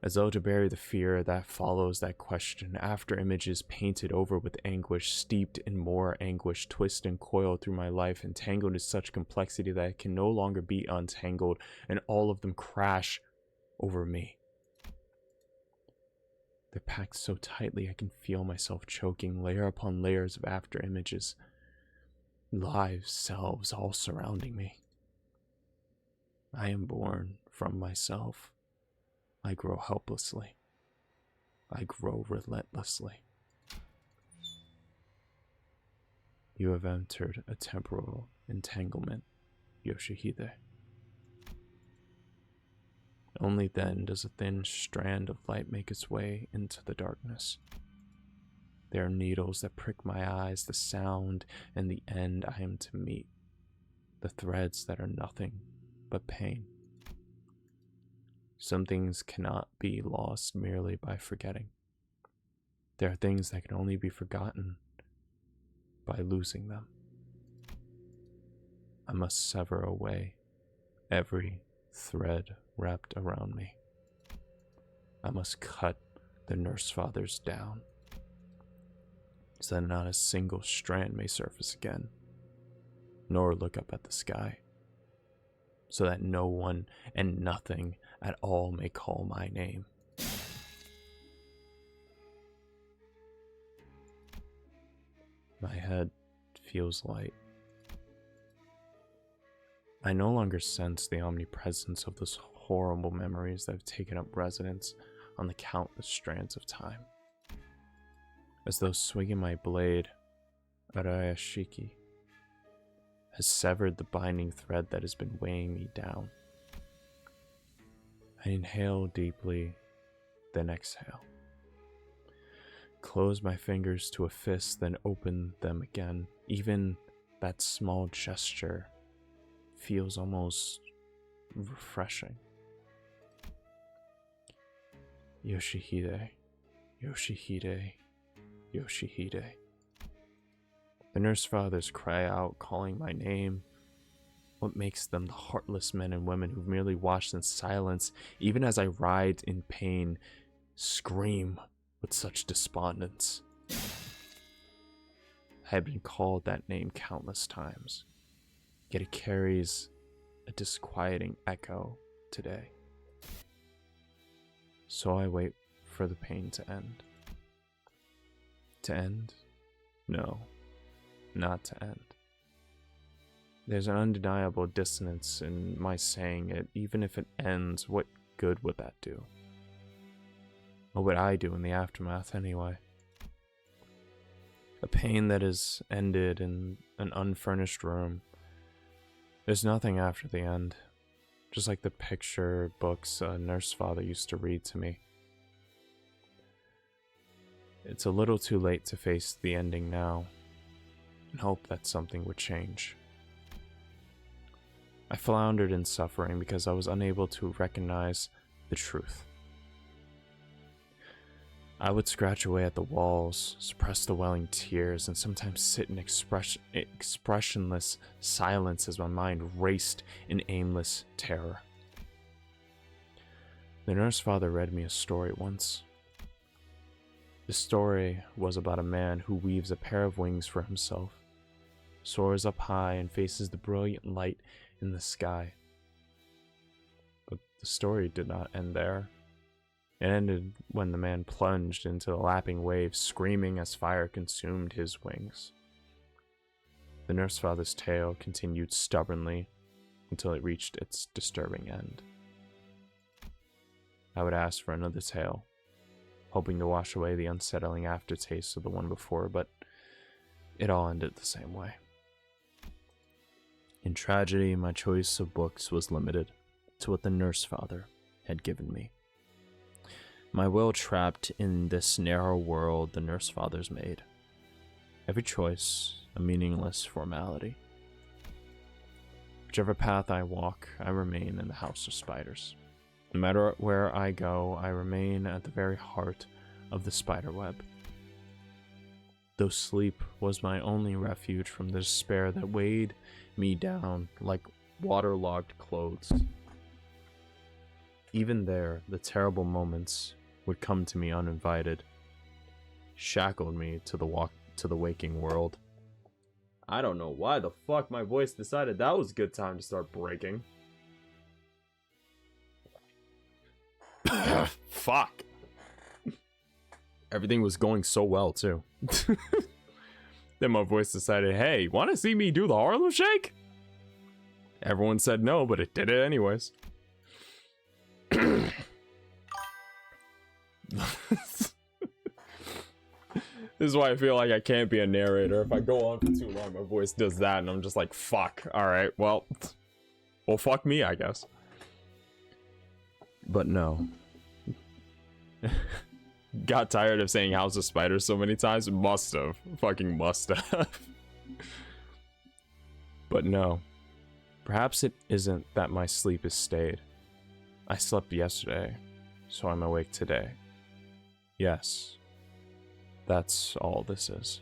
As though to bury the fear that follows that question, after images painted over with anguish, steeped in more anguish, twist and coil through my life, entangled in such complexity that it can no longer be untangled, and all of them crash over me. They're packed so tightly I can feel myself choking, layer upon layers of after images, lives, selves, all surrounding me. I am born from myself. I grow helplessly. I grow relentlessly. You have entered a temporal entanglement, Yoshihide. Only then does a thin strand of light make its way into the darkness. There are needles that prick my eyes, the sound and the end I am to meet. The threads that are nothing but pain. Some things cannot be lost merely by forgetting. There are things that can only be forgotten by losing them. I must sever away every thread wrapped around me. I must cut the nurse fathers down, so that not a single strand may surface again, nor look up at the sky, so that no one and nothing at all may call my name. My head feels light. I no longer sense the omnipresence of those horrible memories that have taken up residence on the countless strands of time. As though swinging my blade, Ryoshu has severed the binding thread that has been weighing me down. I inhale deeply, then exhale. Close my fingers to a fist, then open them again. Even that small gesture feels almost refreshing. Yoshihide, Yoshihide, Yoshihide. The nurse fathers cry out, calling my name. What makes them the heartless men and women who've merely watched in silence, even as I writhe in pain, scream with such despondence? I have been called that name countless times, yet it carries a disquieting echo today. So I wait for the pain to end. To end? No, not to end. There's an undeniable dissonance in my saying it. Even if it ends, what good would that do? What would I do in the aftermath anyway? A pain that is ended in an unfurnished room. There's nothing after the end. Just like the picture books a nurse father used to read to me. It's a little too late to face the ending now and hope that something would change. I floundered in suffering because I was unable to recognize the truth. I would scratch away at the walls, suppress the welling tears, and sometimes sit in expressionless silence as my mind raced in aimless terror. The nurse father read me a story once. The story was about a man who weaves a pair of wings for himself, soars up high, and faces the brilliant light in the sky. But the story did not end there. It ended when the man plunged into the lapping waves, screaming as fire consumed his wings. The nurse father's tale continued stubbornly until it reached its disturbing end. I would ask for another tale, hoping to wash away the unsettling aftertaste of the one before, but it all ended the same way. In tragedy, my choice of books was limited to what the nurse father had given me. My will trapped in this narrow world the nurse fathers made. Every choice a meaningless formality. Whichever path I walk, I remain in the house of spiders. No matter where I go, I remain at the very heart of the spider web. Though sleep was my only refuge from the despair that weighed me down like waterlogged clothes. Even there, the terrible moments would come to me uninvited, shackled me to the waking world. I don't know why the fuck my voice decided that was a good time to start breaking. Fuck. Everything was going so well too. Then my voice decided, hey, want to see me do the Harlem Shake? Everyone said no, but it did it anyways. This is why I feel like I can't be a narrator. If I go on for too long, my voice does that, and I'm just like, fuck. Alright, well, fuck me, I guess. But no. Got tired of saying House of Spiders so many times? Must have. Fucking must have. But no. Perhaps it isn't that my sleep has stayed. I slept yesterday, so I'm awake today. Yes. That's all this is.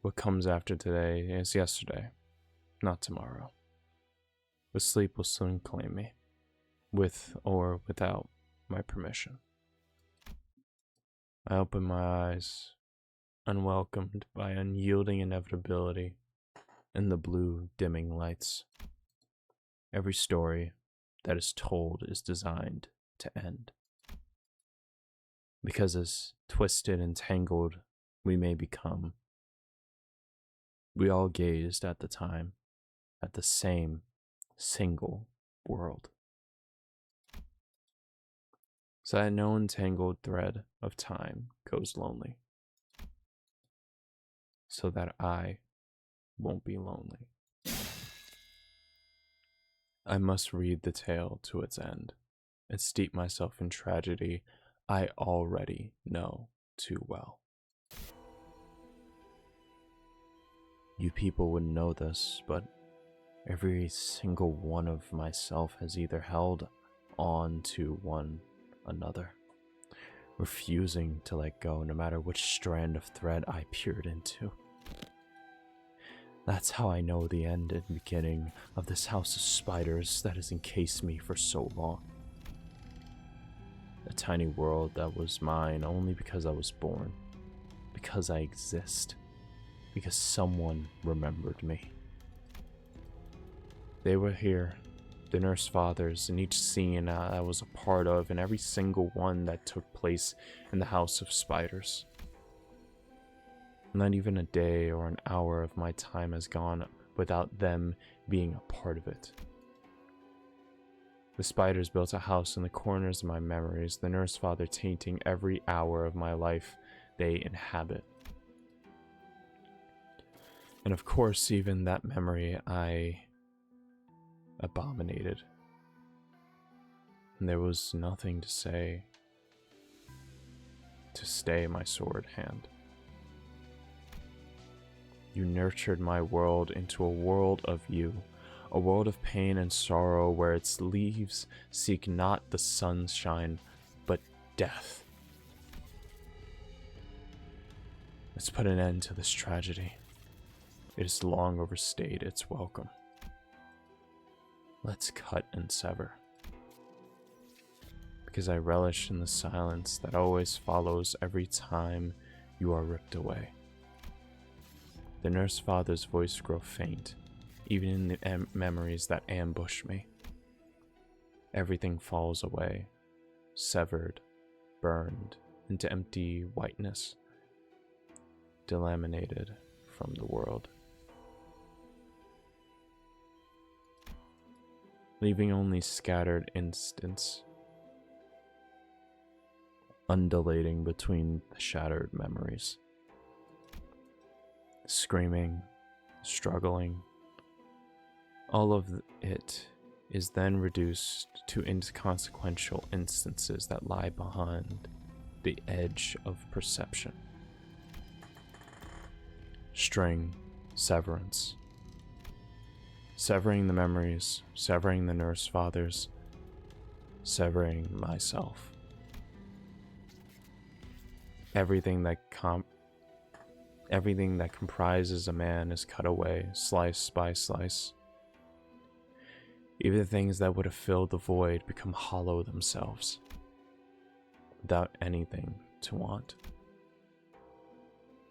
What comes after today is yesterday, not tomorrow. The sleep will soon claim me, with or without my permission. I open my eyes, unwelcomed by unyielding inevitability and the blue dimming lights. Every story that is told is designed to end. Because as twisted and tangled we may become, we all gazed at the time at the same single world. So that no entangled thread of time goes lonely. So that I won't be lonely. I must read the tale to its end and steep myself in tragedy I already know too well. You people wouldn't know this, but every single one of myself has either held on to one another, refusing to let go no matter which strand of thread I peered into. That's how I know the end and beginning of this house of spiders that has encased me for so long. A tiny world that was mine only because I was born, because I exist, because someone remembered me. They were here, the nurse fathers, in each scene I was a part of, and every single one that took place in the house of spiders. Not even a day or an hour of my time has gone without them being a part of it. The spiders built a house in the corners of my memories, the nurse father tainting every hour of my life they inhabit. And of course, even that memory I abominated. And there was nothing to say to stay my sword hand. You nurtured my world into a world of you, a world of pain and sorrow where its leaves seek not the sunshine, but death. Let's put an end to this tragedy. It has long overstayed its welcome. Let's cut and sever. Because I relish in the silence that always follows every time you are ripped away. The nurse father's voice grows faint, even in the memories that ambush me. Everything falls away, severed, burned into empty whiteness, delaminated from the world. Leaving only scattered instants, undulating between the shattered memories. Screaming, struggling, all of it is then reduced to inconsequential instances that lie behind the edge of perception. String, severance. Severing the memories, severing the nurse fathers, severing myself. Everything that comprises a man is cut away, slice by slice. Even the things that would have filled the void become hollow themselves, without anything to want,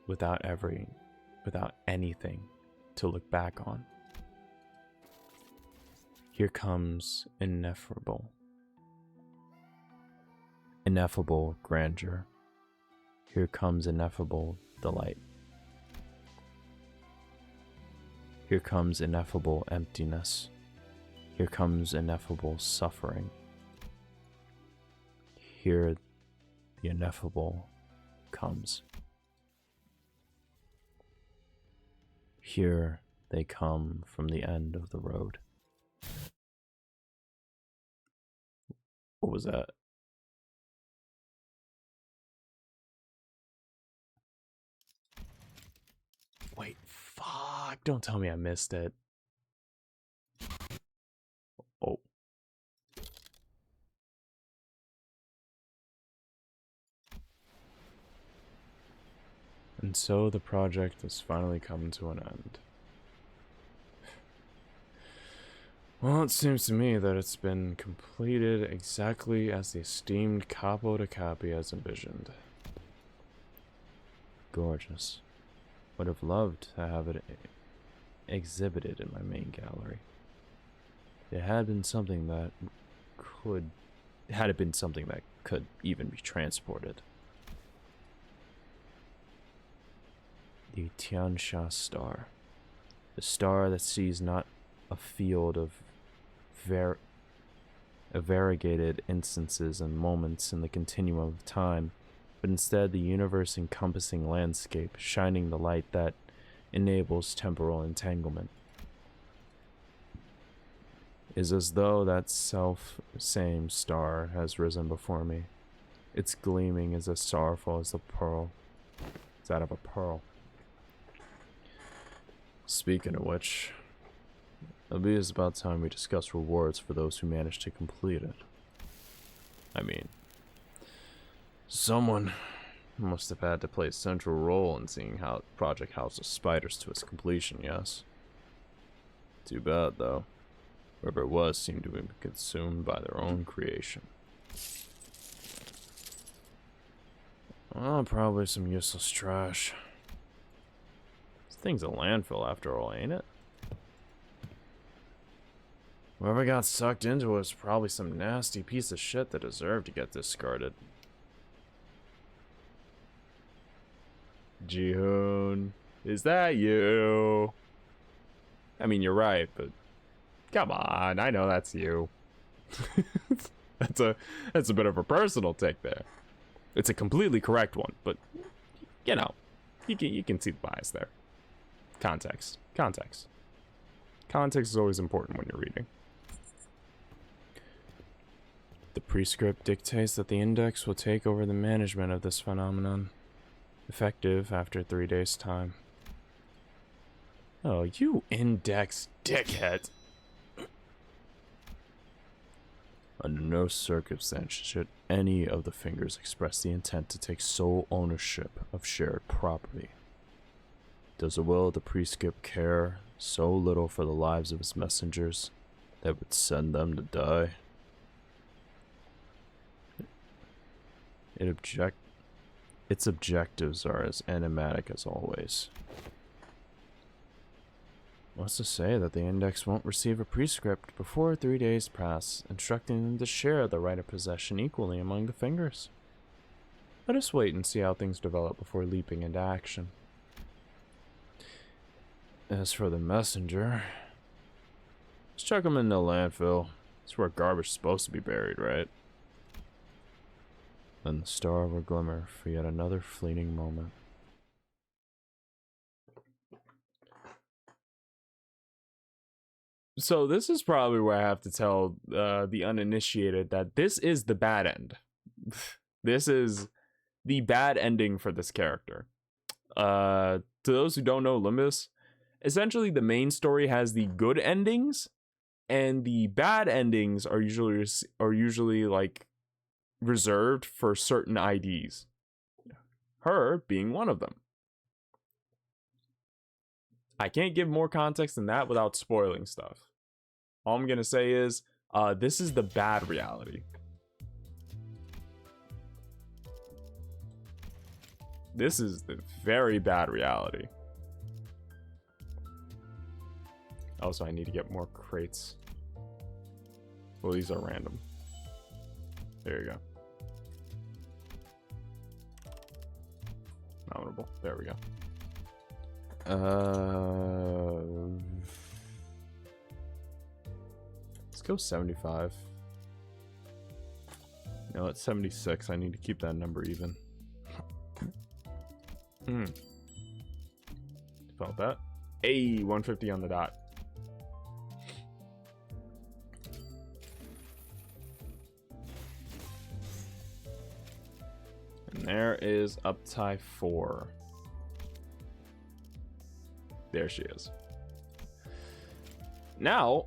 without anything to look back on. Here comes ineffable grandeur. Here comes ineffable delight. Here comes ineffable emptiness. Here comes ineffable suffering. Here the ineffable comes. Here they come from the end of the road. What was that? Wait, fuck. Don't tell me I missed it. Oh. And so the project has finally come to an end. Well, it seems to me that it's been completed exactly as the esteemed Capo de Capi has envisioned. Gorgeous. Would have loved to have it exhibited in my main gallery. It had been something that could... Had it been something that could even be transported. The Tiansha star. The star that sees not a field of variegated instances and moments in the continuum of time, but instead the universe-encompassing landscape, shining the light that enables temporal entanglement. Is as though that self-same star has risen before me. Its gleaming is as sorrowful as the pearl. It's out of a pearl. Speaking of which, it'll be about time we discuss rewards for those who manage to complete it. I mean, someone must have had to play a central role in seeing how Project houses spiders to its completion, yes? Too bad, though. Whoever it was seemed to have been consumed by their own creation. Oh, probably some useless trash. This thing's a landfill after all, ain't it? Whoever got sucked into it was probably some nasty piece of shit that deserved to get discarded. Jihoon, is that you? I mean, you're right, but come on, I know that's you. that's a bit of a personal take there. It's a completely correct one, but you know, you can see the bias there. Context. Context is always important when you're reading. The prescript dictates that the index will take over the management of this phenomenon, effective after 3 days' time. Oh, you index dickhead! Under no circumstances should any of the fingers express the intent to take sole ownership of shared property. Does the will of the prescript care so little for the lives of its messengers that it would send them to die? Its objectives are as enigmatic as always. What's to say that the index won't receive a prescript before 3 days pass, instructing them to share the right of possession equally among the fingers? Let us wait and see how things develop before leaping into action. As for the messenger, let's chuck him in the landfill. It's where garbage is supposed to be buried, right? Then the star will glimmer for yet another fleeting moment. So this is probably where I have to tell the uninitiated that this is the bad end. This is the bad ending for this character. To those who don't know Limbus, essentially the main story has the good endings, and the bad endings are usually like reserved for certain IDs. Her being one of them. I can't give more context than that without spoiling stuff. All I'm gonna say is, this is the bad reality. This is the very bad reality. Also, I need to get more crates. Well, these are random. There you go. Mountable. There we go. Let's go 75. No, it's 76. I need to keep that number even. Felt that. Hey, 150 on the dot. There is Uptie 4. There she is. Now,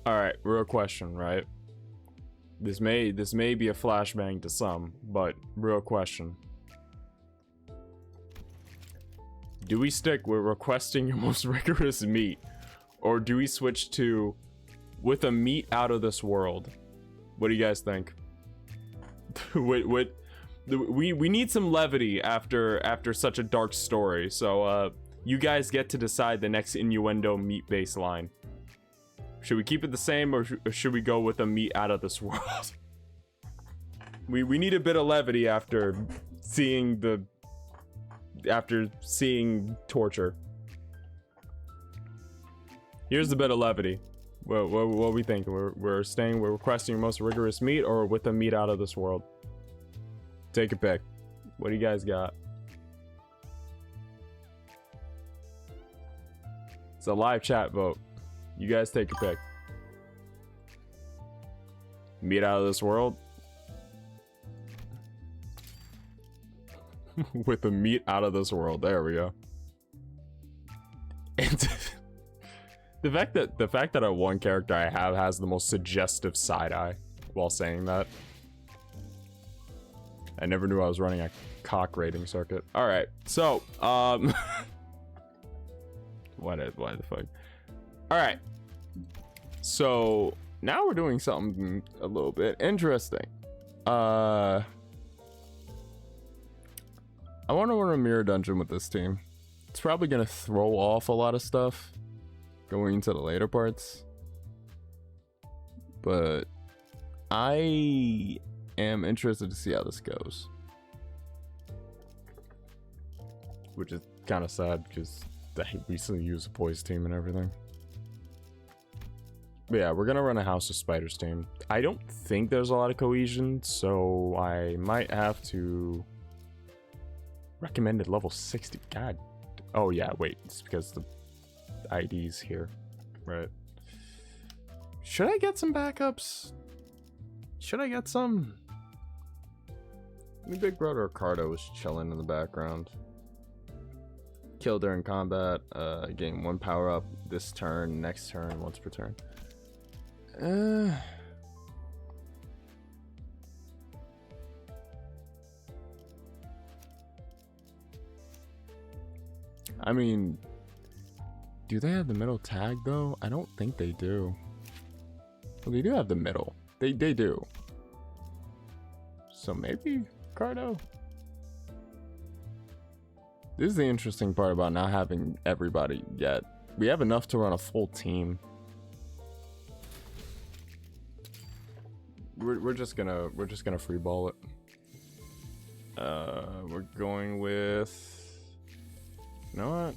all right, real question, right? This may be a flashbang to some, but real question. Do we stick with requesting your most rigorous meat, or do we switch to with a meat out of this world? What do you guys think? We need some levity after such a dark story, so you guys get to decide the next innuendo meat baseline. Should we keep it the same, or should we go with a meat out of this world? We need a bit of levity after seeing torture. Here's the bit of levity. What we think? We're requesting most rigorous meat, or with a meat out of this world. Take a pick. What do you guys got? It's a live chat vote. You guys take a pick. Meat out of this world. With the meat out of this world. There we go. And the fact that one character I have has the most suggestive side eye while saying that. I never knew I was running a cock rating circuit. All right, so why the fuck? All right, so now we're doing something a little bit interesting. I want to run a mirror dungeon with this team. It's probably gonna throw off a lot of stuff going into the later parts, but I am interested to see how this goes, which is kind of sad because I recently used a poise team and everything. But yeah, we're gonna run a House of Spiders team. I don't think there's a lot of cohesion, so I might have to recommended level 60. God. Oh yeah, wait, it's because the ID's here, right? Should I get some backups? Should I get some? My big brother Ricardo was chilling in the background. Kill during combat, gain 1 power up this turn, next turn, once per turn. I mean, do they have the middle tag though? I don't think they do. Well, they do have the middle. They do. So maybe Cardo. This is the interesting part about not having everybody yet. We have enough to run a full team. We're just gonna free ball it. We're going with. You know what?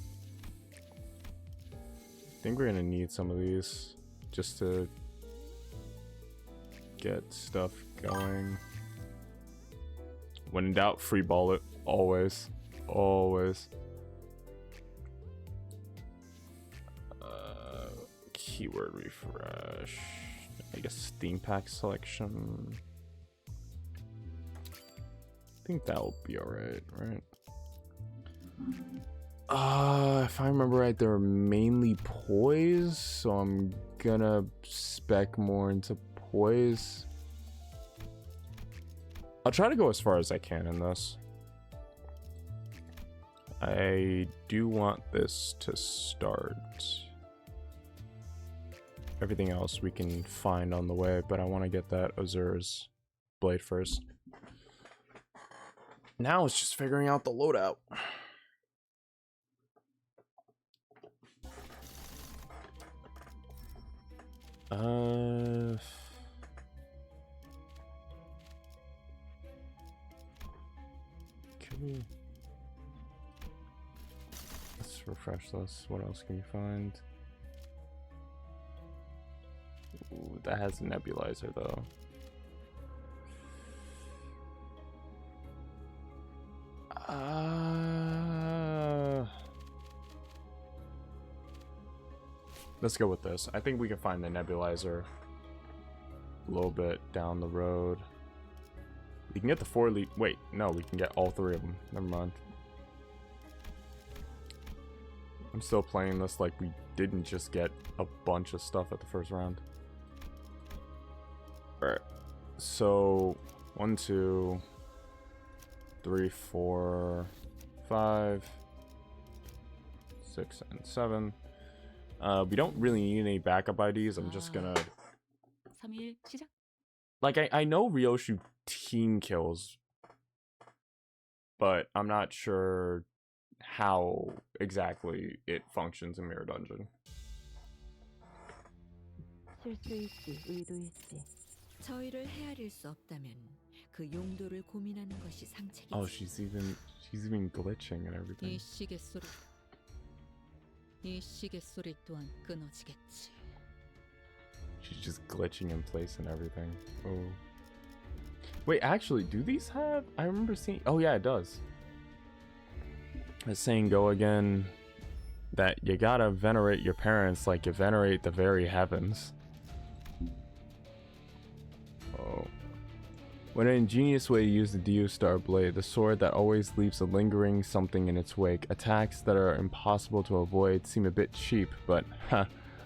I think we're gonna need some of these just to get stuff going. When in doubt, free ball it. Always. Always. Keyword refresh. I guess Steam Pack selection. I think that will be alright, right? If I remember right, they're mainly poise, so I'm gonna spec more into poise. I'll try to go as far as I can in this. I do want this to start. Everything else we can find on the way, but I want to get that Azur's blade first. Now it's just figuring out the loadout. Let's refresh this. What else can we find? that has a nebulizer though. Let's go with this. I think we can find the nebulizer a little bit down the road. We can get the 4 lead. Wait, no, we can get all 3 of them. Never mind. I'm still playing this like we didn't just get a bunch of stuff at the first round. Alright. So 1, 2, 3, 4, 5, 6, and 7. We don't really need any backup IDs. I'm just gonna... 3일 시작. Like, I know Ryoshu team kills, but I'm not sure how exactly it functions in Mirror Dungeon. 실수일지 의도일지. 저희를 헤아릴 수 없다면 그 용도를 고민하는 것이 상책이지. Oh, she's even glitching and everything. 이 시계 소리 또한 끊어지겠지. She's just glitching in place and everything. Oh. Wait, actually, do these have... I remember seeing... Oh, yeah, it does. It's saying go again that you gotta venerate your parents like you venerate the very heavens. Oh. What an ingenious way to use the Deustar blade, the sword that always leaves a lingering something in its wake. Attacks that are impossible to avoid seem a bit cheap, but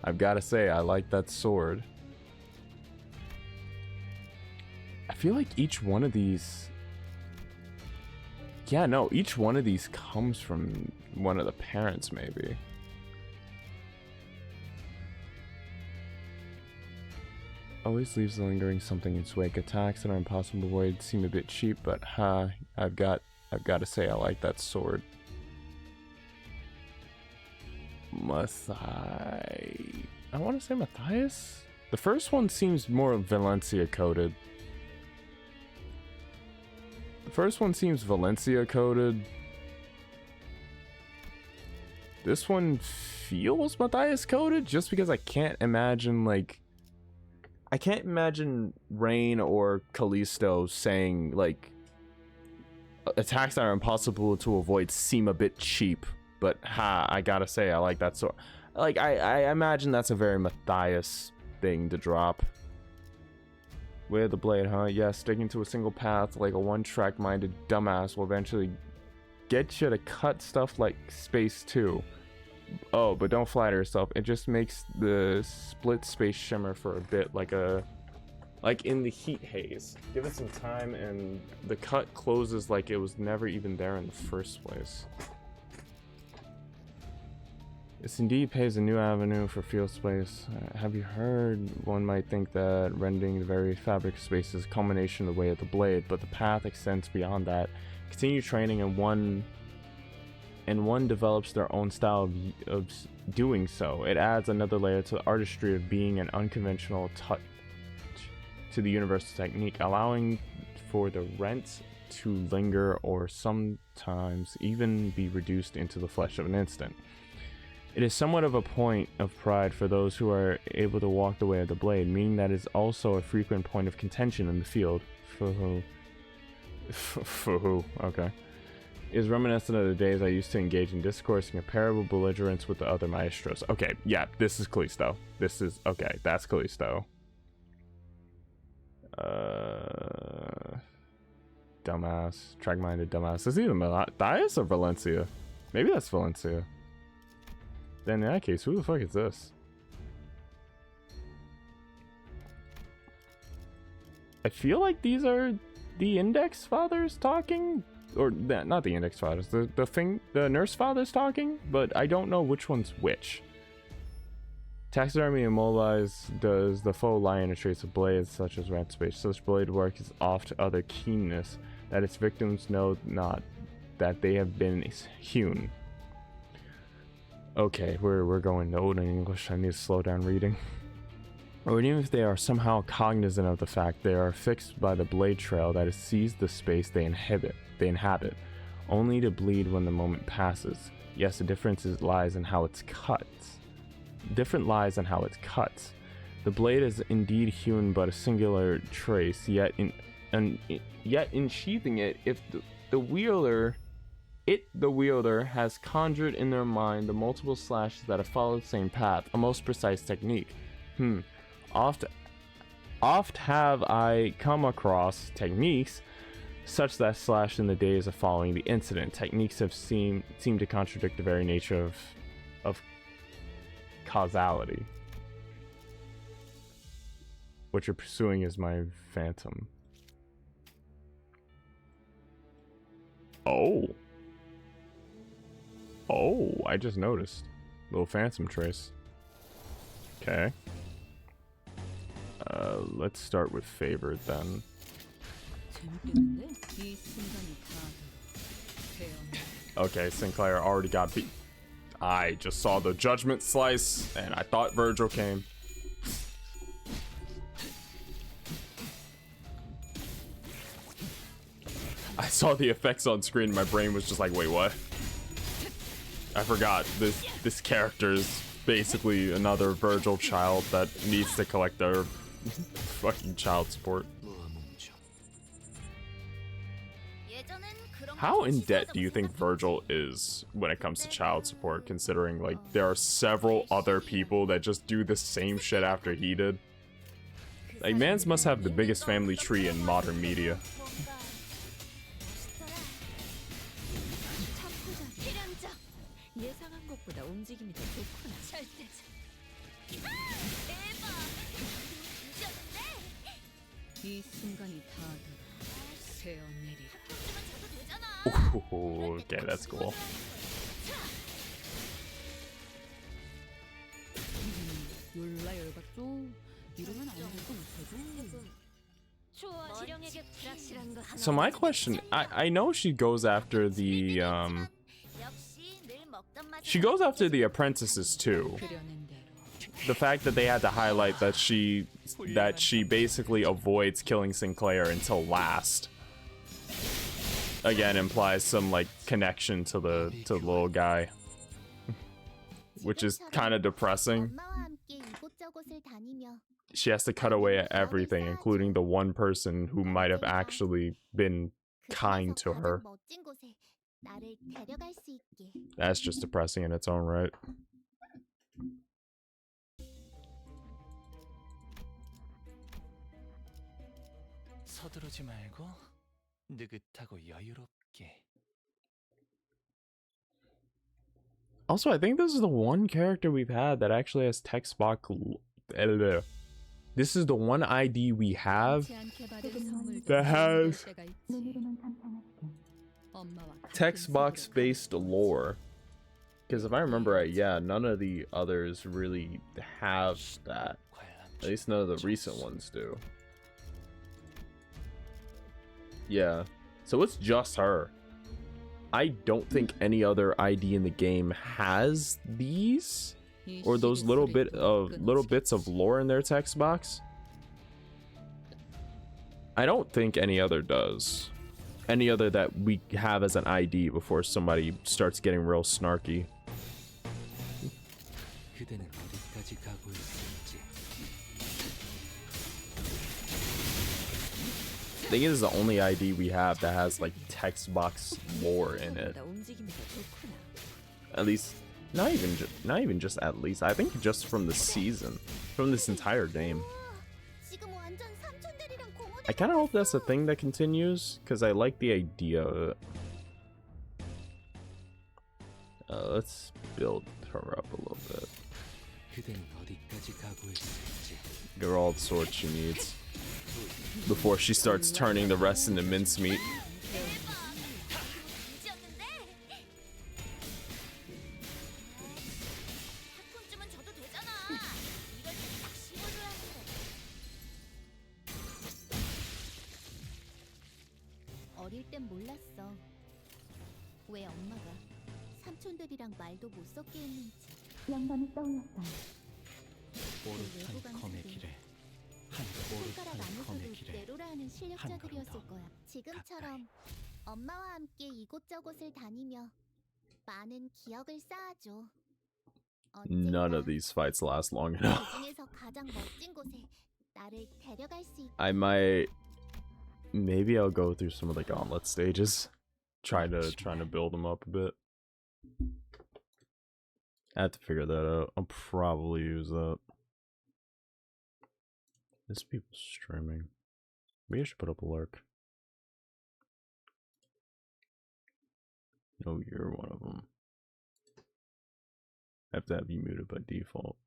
I've gotta say, I like that sword. I feel like each one of these... Yeah, no, each one of these comes from one of the parents, maybe. Always leaves a lingering something in its wake. Attacks that are impossible to avoid seem a bit cheap, but I've got to say I like that sword. I want to say Matthias? The first one seems more Valencia coded. This one feels Matthias coded just because I can't imagine, like... I can't imagine Rain or Callisto saying, like, attacks that are impossible to avoid seem a bit cheap, but I gotta say, I like that sword. Like, I imagine that's a very Matthias thing to drop. Way of the blade, huh? Yeah, sticking to a single path like a one-track minded dumbass will eventually get you to cut stuff like space too. Oh, but don't flatter yourself. It just makes the split space shimmer for a bit like in the heat haze. Give it some time and the cut closes like it was never even there in the first place. This indeed paves a new avenue for field space. Have you heard? One might think that rendering the very fabric of space is a culmination of the way of the blade, but the path extends beyond that. Continue training and one develops their own style of doing so. It adds another layer to the artistry of being an unconventional touch to the universal technique, allowing for the rent to linger or sometimes even be reduced into the flesh of an instant. It is somewhat of a point of pride for those who are able to walk the way of the blade, meaning that it is also a frequent point of contention in the field. For who? Okay. It is reminiscent of the days I used to engage in discourse and comparable belligerence with the other maestros. Okay, yeah, this is Callisto. Okay, that's Callisto. Dumbass. Track-minded dumbass. Is it even Matthias or Valencia? Maybe that's Valencia. Then in that case, who the fuck is this? I feel like these are the Index Fathers talking, or not the Index Fathers, the Nurse Fathers talking, but I don't know which one's which. Taxidermy immobilize does the foe lie in a trace of blades such as rat space. Such blade work is oft other keenness that its victims know not that they have been hewn. Okay, we're going to old English. I need to slow down reading. Or even if they are somehow cognizant of the fact they are fixed by the blade trail that has seized the space they inhabit, only to bleed when the moment passes. Yes, the difference lies in how it's cut. The blade is indeed hewn but a singular trace, yet in sheathing it, if the wielder has conjured in their mind the multiple slashes that have followed the same path, a most precise technique. Oft have I come across techniques such that slash in the days of following the incident. Techniques have seem to contradict the very nature of causality. What you're pursuing is my phantom. Oh, I just noticed. Little phantom trace. Okay. Let's start with favorite then. Okay, Sinclair already got beat. I just saw the judgment slice and I thought Virgil came. I saw the effects on screen, my brain was just like, wait, what? I forgot this character is basically another Virgil child that needs to collect their fucking child support. How in debt do you think Virgil is when it comes to child support, considering like there are several other people that just do the same shit after he did? Like, mans must have the biggest family tree in modern media. Ooh, okay, that's cool. So my question, I know she goes after the apprentices too. The fact that they had to highlight that she basically avoids killing Sinclair until last, again, implies some like connection to the little guy, which is kind of depressing. She has to cut away at everything, including the one person who might have actually been kind to her. That's just depressing in its own right. 서두르지 말고 느긋하고 여유롭게. Also, I think this is the one character we've had that actually has text box. This is the one ID we have that has text box based lore. Because if I remember right, yeah, none of the others really have that. At least none of the recent ones do. Yeah, so it's just her. I don't think any other ID in the game has these or those little bits of lore in their text box. I don't think any other does. Any other that we have as an ID before somebody starts getting real snarky. I think it is the only ID we have that has like text box lore in it. At least, not even just at least. I think just from the season, from this entire game. I kind of hope that's a thing that continues because I like the idea of it. Let's build her up a little bit. Give her all the swords she needs before she starts turning the rest into mincemeat. 어릴 땐 몰랐어. 왜 엄마가 삼촌들이랑 말도 못 섞게 했는지. 영감이 떠올랐다. 오르탄 검의 길에 한 손가락 오르탄 안에서도 검의 길에 내로라 하는 실력자들이었을 거야. 지금처럼 엄마와 함께 이곳저곳을 다니며 많은 기억을 쌓아줘. None 언젠가 of these fights last long enough. 그 중에서 가장 멋진 곳에 나를 데려갈 수 있게. I might, maybe I'll go through some of the gauntlet stages, trying to build them up a bit. I have to figure that out. I'll probably use that. There's people streaming. Maybe I should put up a lurk. No, you're one of them. I have to have you muted by default.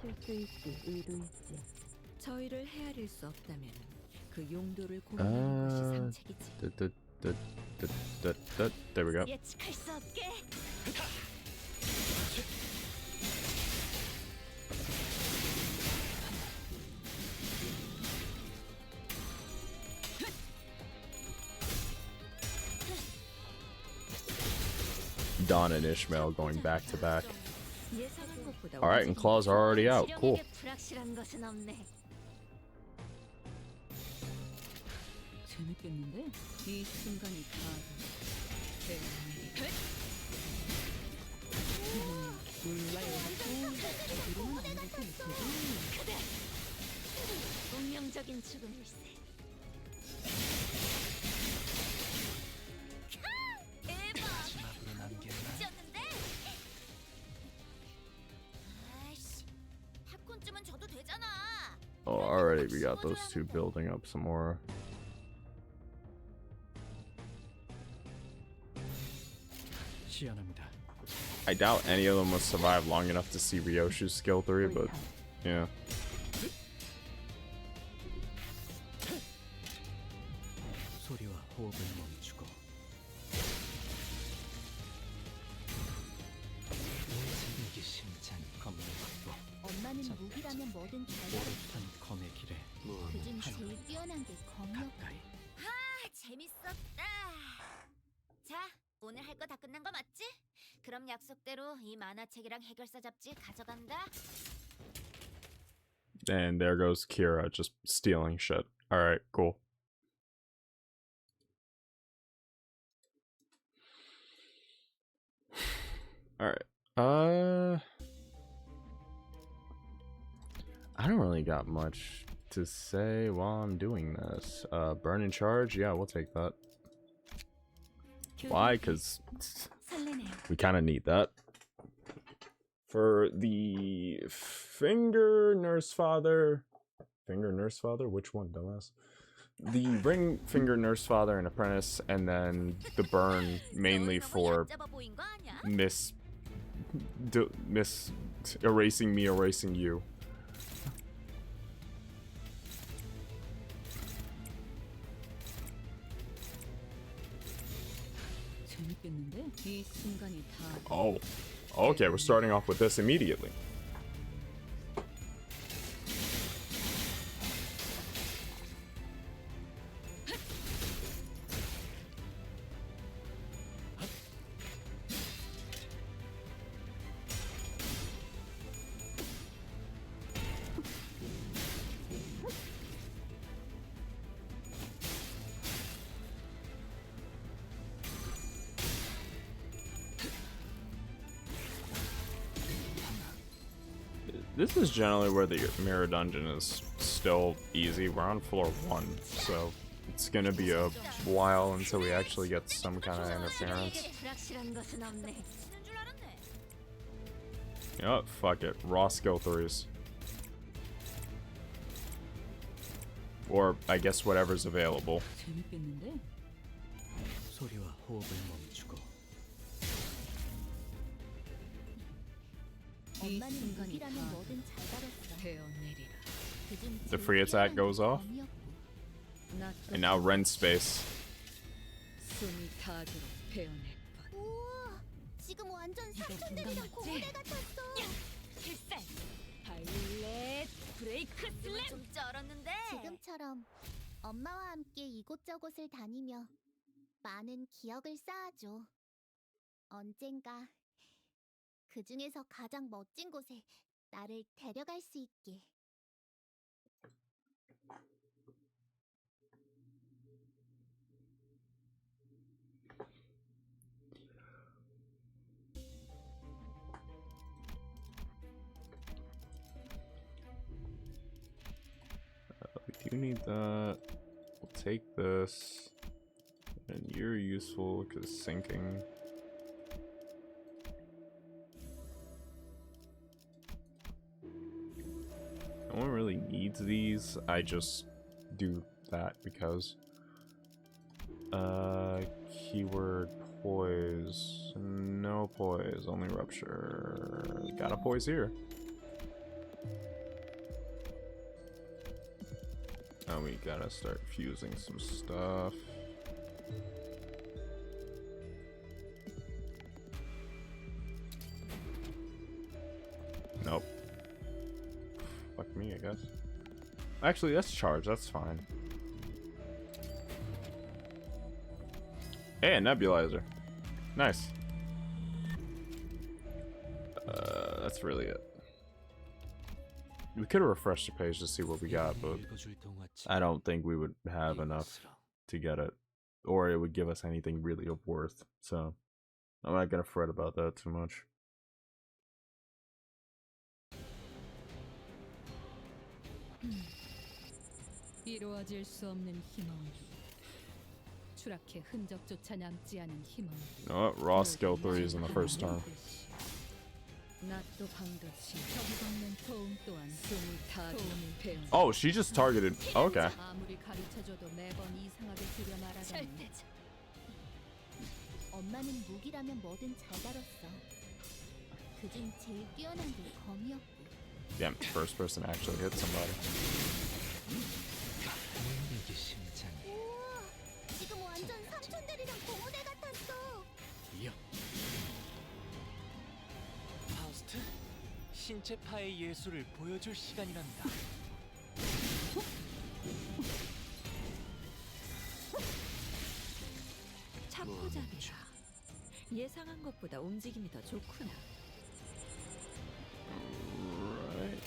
실수일지 의도일지 저희를 헤아릴 수 없다면 그 용도를 고민하는 것이 상책이지. There we go. 예측할 수 없게. Dawn and Ishmael going back to back. 예상한 것보다 Alright, and claws are already out. Cool. 불확실한 것은 없네. 재밌겠는데? 이 순간이 다 운명적인 죽음일세. 마지막으로 남겼나? 찢었는데? 아이씨, 팝콘쯤은 줘도 되잖아. Oh, already we got those two building up some more. 시연합니다. I doubt any of them will survive long enough to see Ryoshu's skill 3, but yeah. 소리와 호흡을 멈추고 오지르기 심장 검문 확보 엄마는 무기라면 뭐든 잘 다뤘어. 오랫한 검의 길에 그중 제일 뛰어난 게 검역. 가까이 아, 재밌었다. 자, 오늘 할 거 다 끝난 거 맞지? 그럼 약속대로 이 만화책이랑 해결사 잡지 가져간다. And there goes Kira just stealing shit. Alright, cool. Alright. I don't really got much to say while I'm doing this. Burn and charge? Yeah, we'll take that. Why? Because we kind of need that. For the finger nurse father. Finger nurse father? Which one, dumbass? The ring finger nurse father and apprentice, and then the burn mainly for miss erasing me, erasing you. 재밌겠는데? 이 순간이 다 Oh. Okay, we're starting off with this immediately. This is generally where the mirror dungeon is still easy. We're on floor 1, so it's gonna be a while until we actually get some kind of interference. You know what? Fuck it. Raw skill 3s. Or, I guess whatever's available. 재밌겠는데? 소리와 호흡을 멈추고 이 엄마는 순간이 무기라면 다 뭐든 잘 다뤘어. 되어내리라. 그중 The 제일 free attack 뛰어난 goes 게 off. 검이었고. And now rent space. 숨이 닿도록 베어낼 것. 우와, 지금 완전 사촌들이랑 공감 고대 맞지? 같았어. 필살! 바이올렛 브레이크 슬램! 좀 쩔었는데. 지금처럼 엄마와 함께 이곳저곳을 다니며 많은 기억을 쌓아줘. 언젠가 그 중에서 가장 멋진 곳에 나를 데려갈 수 있게. You need that. We'll take this. And you're useful because sinking. No one really needs these. I just do that because. Keyword poise. No poise, only rupture. Got a poise here. Oh, we gotta start fusing some stuff. Nope. Fuck me, I guess. Actually, that's charged. That's fine. Hey, a nebulizer. Nice. That's really it. We could have refreshed the page to see what we got, but I don't think we would have enough to get it. Or it would give us anything really of worth. So, I'm not gonna fret about that too much. 이루어질 수 없는 희망. 추락해 흔적조차 남지 않은 희망. No, raw skill 3 is in the first turn. 낫도 방도치 적이없는 도움 또한 숨을 다 도움을 Oh, she just targeted. Okay. 아무리 가르쳐줘도 매번 이상하게 들여 말하다니. 엄마는 무기라면 뭐든 잘 다뤘어. 그중 제일 뛰어난 게 검이었고. Damn, first person actually hit somebody. 내게 심장이 우와, 지금 완전 삼촌들이랑 고모대 같았어. 이어 파우스트 신체파의 예술을 보여줄 시간이란다. 차포잡이야. 예상한 것보다 움직임이 더 좋구나. Right.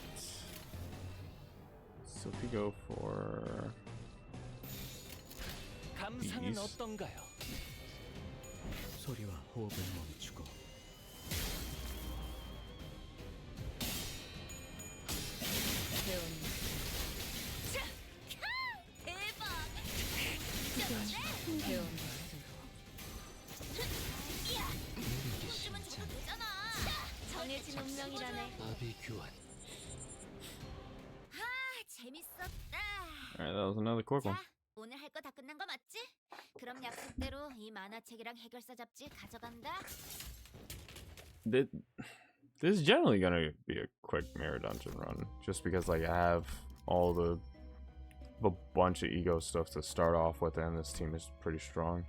So if we go for 감상은 these. 어떤가요? 소리와 호흡을 멈추고 대박. 내게 주면 심장이 줘도 되잖아. 정해진 운명이라네. 마비 교환 재밌었다. Alright, that was another quick one. 자, 오늘 할 거 다 끝난 거 맞지? 그럼 약속대로 이 만화책이랑 해결사 잡지 가져간다. This is generally gonna be a quick mirror dungeon run, just because like I have all a bunch of ego stuff to start off with, and this team is pretty strong.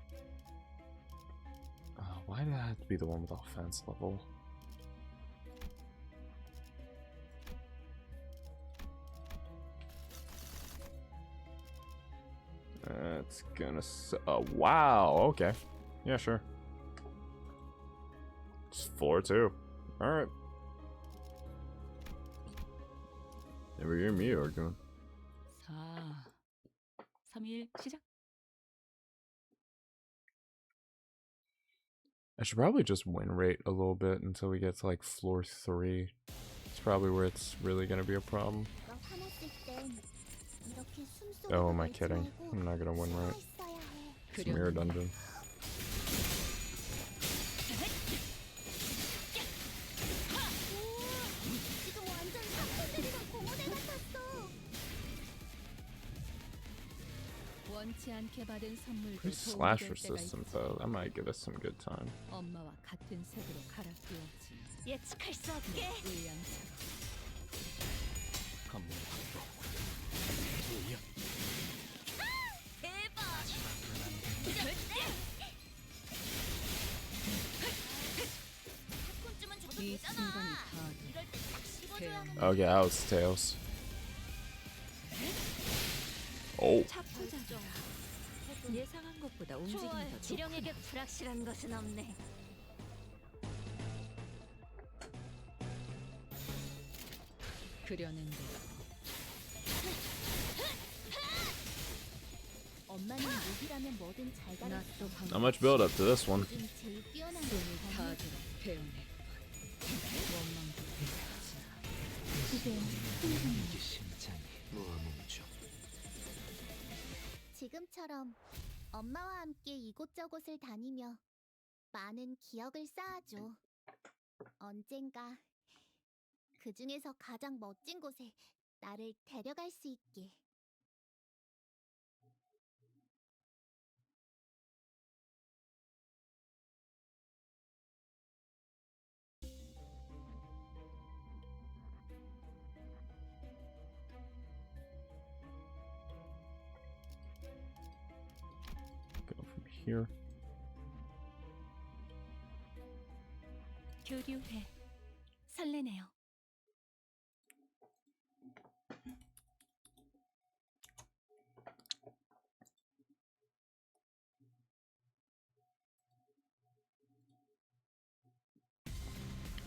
Why did I have to be the one with offense level? That's gonna. Wow. Okay. Yeah, sure. It's 4-2. All right. Never hear me arguing. 4, 3, 1, 시작. I should probably just win rate a little bit until we get to like floor 3. It's probably where it's really gonna be a problem. 너 화났을 땐 이렇게 숨속에 Oh, am I kidding? I'm not gonna win rate. It's a mirror dungeon. 지금 완전 삼촌들이랑 고모대 같았어. 원치 않게 받은 선물도 Pretty 도움이 slash 될 때가 resistant 있지. though. That might give us some good time. 엄마와 같은 색으로 갈아끼웠지. 예측할 수 없게. 의향처럼. 검문 확보 이어 대박. 팝콘쯤은 줘도 이 되잖아. 순간이 다 이럴 때딱 씹어줘야 하는. Okay, that was tails. Oh. 차포잡이야. 예상한 것보다 움직임이 더 좋구나. 지령에게 불확실한 것은 없네. 그려낸 대로. 엄마는 무기라면 뭐든 잘 다뤘어. 낫도 방. Not much build up to this one. 요즘 제일 뛰어난 게 손을 다 검이었고. 들어 배워내. 원망도 되지. 내게 심장이 멈춰 지금처럼 엄마와 함께 이곳저곳을 다니며 많은 기억을 쌓아줘. 언젠가 그 중에서 가장 멋진 곳에 나를 데려갈 수 있게. Go from here. 교류해. 설레네요.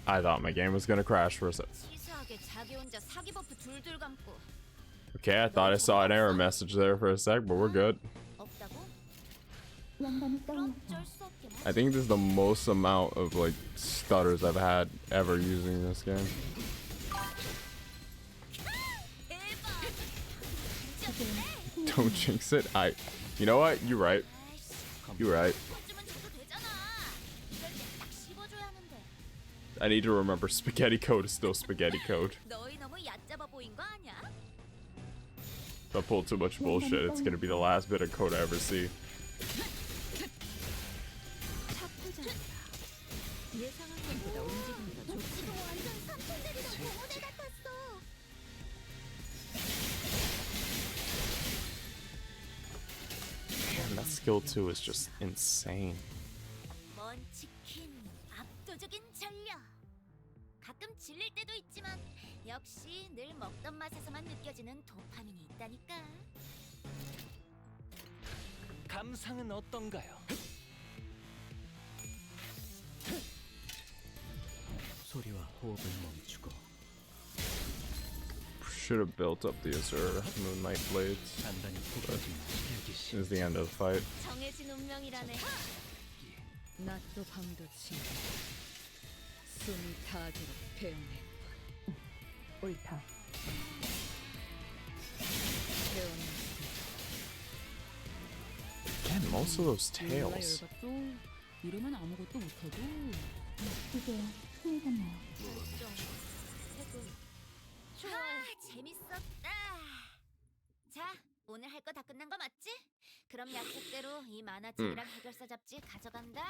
I thought my game was gonna crash for a sec. 치사하게 자기 혼자 사기 버프 둘둘 감고. Okay, I thought I saw an error message there for a sec, but we're good. 없다고? 영감이 그럼 떠올랐어. 어쩔 수 없게 뭐. I think this is the most amount of like stutters I've had ever using this game. 대박. Don't jinx it. You know what? You're right. 아이씨, You're right. 한 줘도 되잖아. 이럴 땐딱 씹어줘야 하는데. I need to remember spaghetti code is still spaghetti code. 너희 너무 얕잡아 보인 거 아니야? If I pull too much bullshit, it's gonna be the last bit of code I ever see. 차포자. 예상한 것보다 움직임이 더 좋고. 지금 완전 삼촌 데리던 고모네 같았어. Man, that skill 2 is just insane. 먼치킨 압도적인 전력. 가끔 질릴 때도 있지만 역시 늘 먹던 맛에서만 느껴지는 도파민이 있다니까. 감상은 어떤가요? 소리와 호흡을 멈추고 Should have built up the Azure Moonlight Blades. 단단히 포기하지 This is the end of the fight. 정해진 운명이라네. 낮도 밤도 지나. 숨이 닿도록 배우네. 옳다. 배우는 Again, most of those tails. 이러면 아무것도 못하고. 이제 후회했나요? 좋아, 재밌었다. 자, 오늘 할 거 다 끝난 거 맞지? 그럼 약속대로 이 만화책이랑 해결사 잡지 가져간다.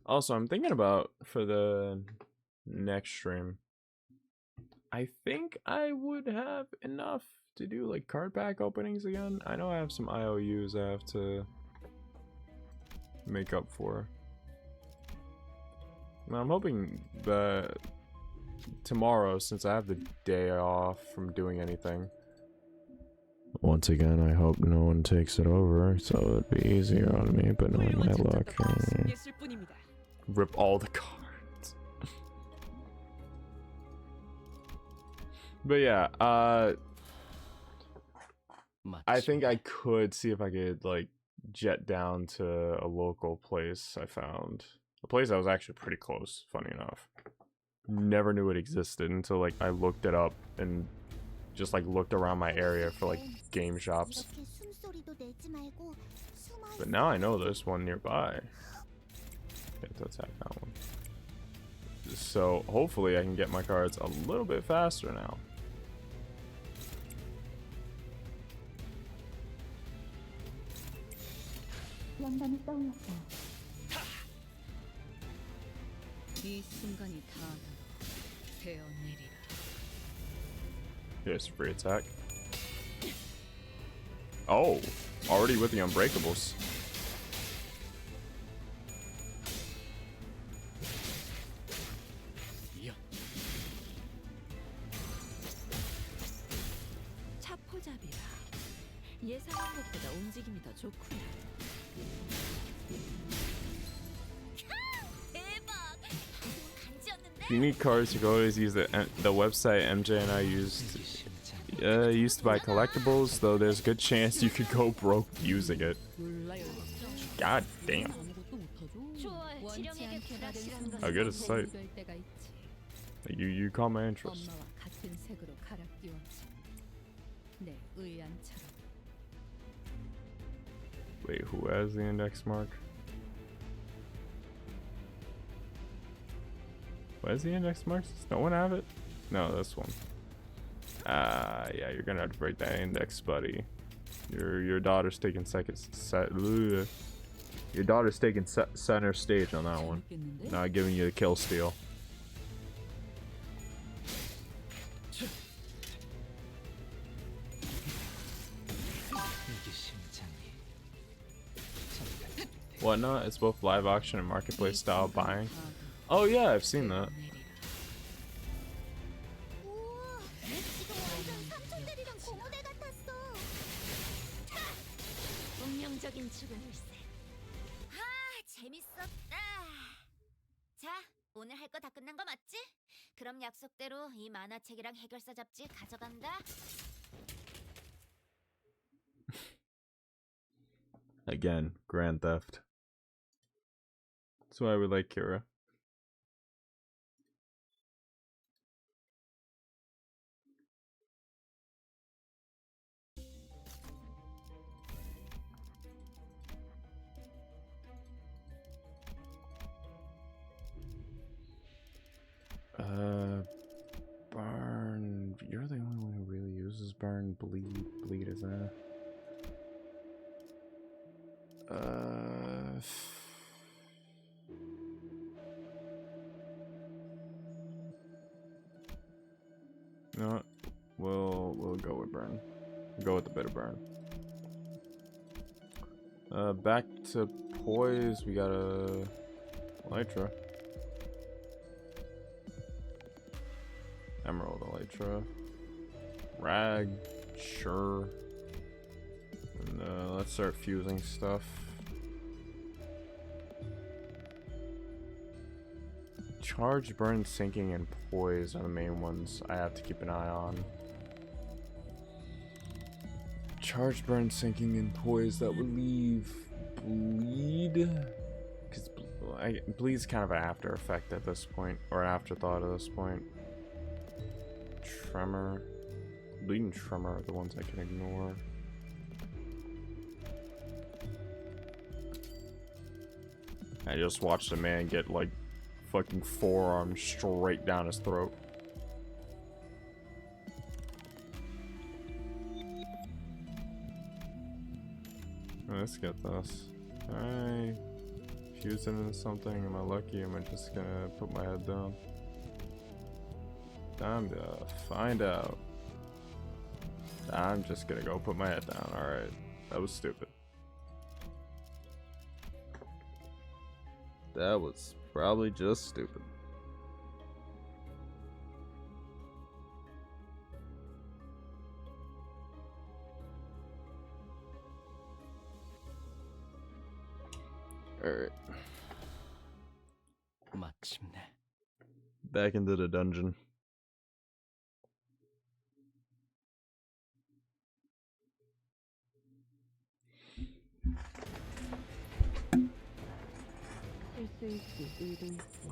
Also, I'm thinking about for the next stream. I think I would have enough to do like card pack openings again. I know I have some IOUs I have to make up for. Now, I'm hoping that tomorrow, since I have the day off from doing anything. Once again, I hope no one takes it over, so it'd be easier on me, but knowing my luck, rip all the cards. But yeah, I think I could see if I could like jet down to a local place I found. A place that was actually pretty close, funny enough. Never knew it existed until like I looked it up and just like looked around my area for like game shops. 이렇게 숨소리도 내지 말고 숨어 But now I know there's one nearby. Okay, let's attack that one. So hopefully I can get my cards a little bit faster now. 영감이 떠올랐어. 이 순간이 다 되어내리라. Here's free attack. Oh, already with the unbreakables. 이어 차포잡이라. 예상한 것보다 움직임이 더 좋구나. 대박. 간지였는데? If you need cards, you can always use the website MJ and I used to buy collectibles, though there's a good chance you could go broke using it. God damn. 좋아, 지령에게 불확실한 건 How good is sight? You caught my interest. 엄마와 같은 색으로 갈아 끼웠지. 내 의안처럼. Wait, who has the index mark? What is the index mark? Does no one have it? No, this one. Yeah, you're gonna have to break that index, buddy. Your daughter's taking your daughter's taking center stage on that one. 재밌겠는데? Not giving you the kill steal. 이게 심장이 Whatnot, it's both live auction and marketplace style buying. Oh yeah, I've seen that. 우와, 지금 완전 삼촌들이랑 고무대 같았어. 운명적인 죽음일세. 재밌었다. 자, 오늘 할 거 다 끝난 거 맞지? 그럼 약속대로 이 만화책이랑 해결사 잡지 가져간다. Again, Grand Theft. That's why we like Kira. Burn. You're the only one who really uses burn. Bleed is that? You know what? We'll go with burn. Go with the bit of burn. Back to poise. We got a Elytra. Emerald Elytra. Rag. Sure. And let's start fusing stuff. Charge, burn, sinking, and poise are the main ones I have to keep an eye on. Charge, burn, sinking, and poise. That would leave bleed. Because bleed's kind of an after effect at this point, or an afterthought at this point. Tremor. Bleed and tremor are the ones I can ignore. I just watched a man get like fucking forearm straight down his throat. Let's get this. Alright. Fuse it into something. Am I lucky? Am I just gonna put my head down? Time to find out. I'm just gonna go put my head down. Alright. That was stupid. That was probably just stupid. Alright. 마침내 Back into the dungeon. 실수일지 의도일지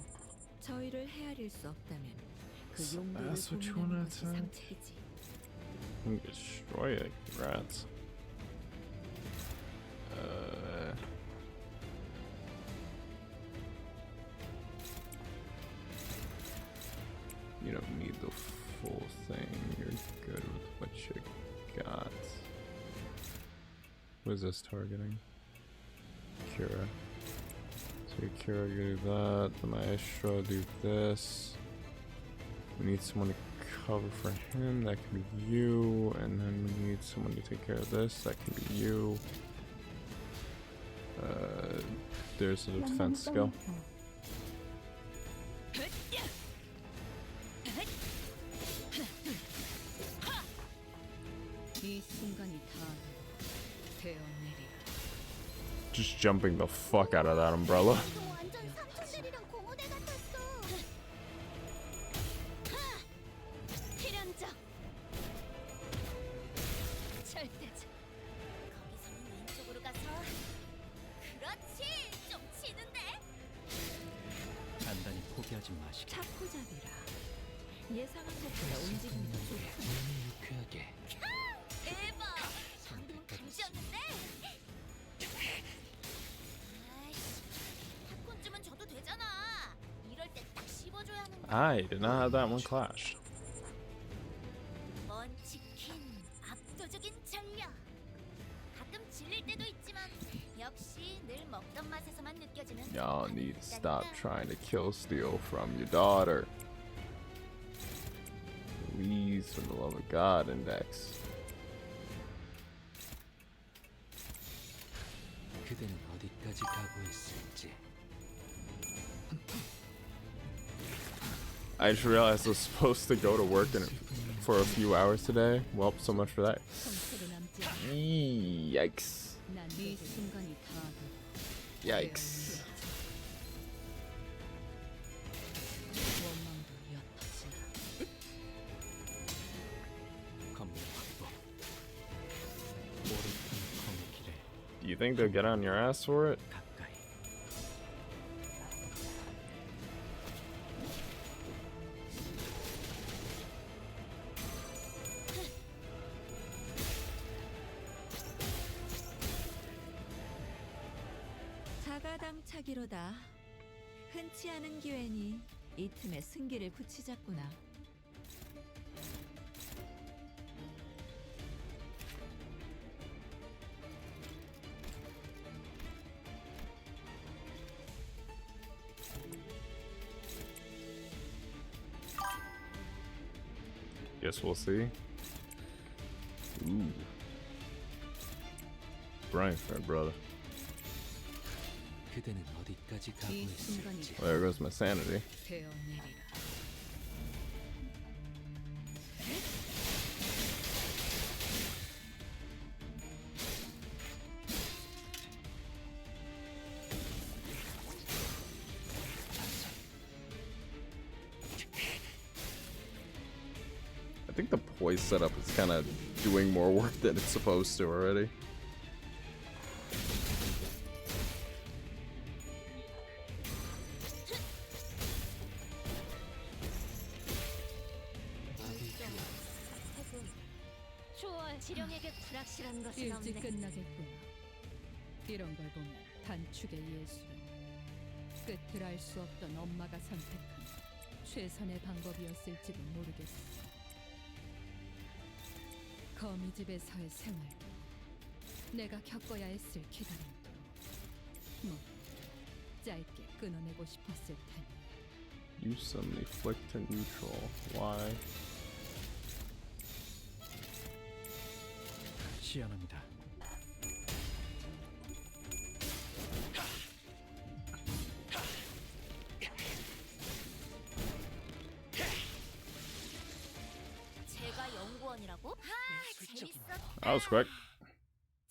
저희를 헤아릴 수 없다면 그 용도를 That's what you 고민하는 wanna 것이 say? 상책이지. You can destroy it, rats. You don't need the full thing. You're good with what you got. What is this targeting? Kira. So Kira, you do that. The Maestro do this. We need someone to cover for him. That can be you. And then we need someone to take care of this. That can be you. There's a defense skill. 이 순간이 다 되어내리라. Just jumping the fuck out of that umbrella. 지금 완전 삼촌들이랑 고무대 같았어. 필연적. 절대적. 거기서는 왼쪽으로 가서. 그렇지. 좀 치는데. 단단히 포기하지 마시게. 차코잡이라. 예상한 것보다 움직임이 더 좋군. 몸이 유쾌하게 대박! 방금 감지였는데? 아이씨, 팝콘쯤은 줘도 되잖아. 이럴 때 딱 씹어줘야 하는 거야. I did not have that one clashed. 먼치킨, 압도적인 전력. 가끔 질릴 때도 있지만 역시 늘 먹던 맛에서만 느껴지는. Y'all need to stop trying to kill steal from your daughter. Please, for the love of God, Index. 그대는 어디까지 각오했을지. I just realized I was supposed to go to work for a few hours today. Well, so much for that. Yikes. Yikes. 검문 확보. 모래탄 검의 길에 You think they'll get on your ass for it? 가까이. 자가당차기로다. 흔치 않은 기회니 이 틈에 승기를 붙이자꾸나. Guess we'll see. Ooh. Brain fart, brother. 그대는 어디까지 이 순간이 각오했을지. Well, there goes my sanity. 되어내리라. I think the poise setup is kind of doing more work than it's supposed to already. 초월 지령에게 불확실한 것은 일찍 없네. 끝나겠구나. 이런 걸 보면 단축의 예술은 끝을 알 수 없던 엄마가 선택한 최선의 방법이었을지도 모르겠어. 거미집에서의 생활도 내가 겪어야 했을 기다림도 뭐 짧게 끊어내고 싶었을 테니. You suddenly flick to neutral. Why? 시연합니다. 제가 연구원이라고? 아, 재밌었다. That was quick.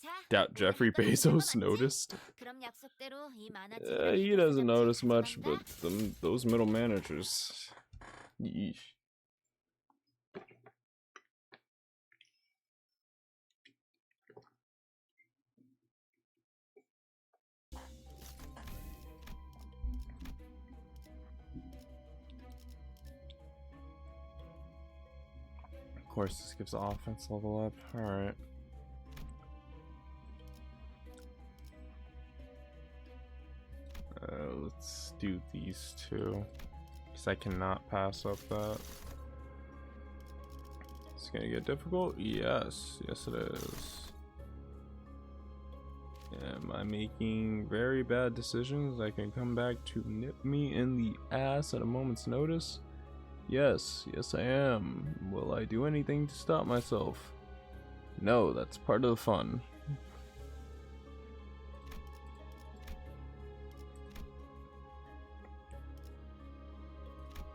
자, Doubt 오늘 Jeffrey 할 거다 Bezos 끝난 거 맞지? noticed. 그럼 약속대로 이 만화 He doesn't notice much, but those middle managers. Yeesh. Of course, this gives the offense level up. Alright. Let's do these two. Because I cannot pass up that. It's gonna get difficult? Yes. Yes, it is. Am I making very bad decisions that can come back to nip me in the ass at a moment's notice? Yes. Yes, I am. Will I do anything to stop myself? No, that's part of the fun.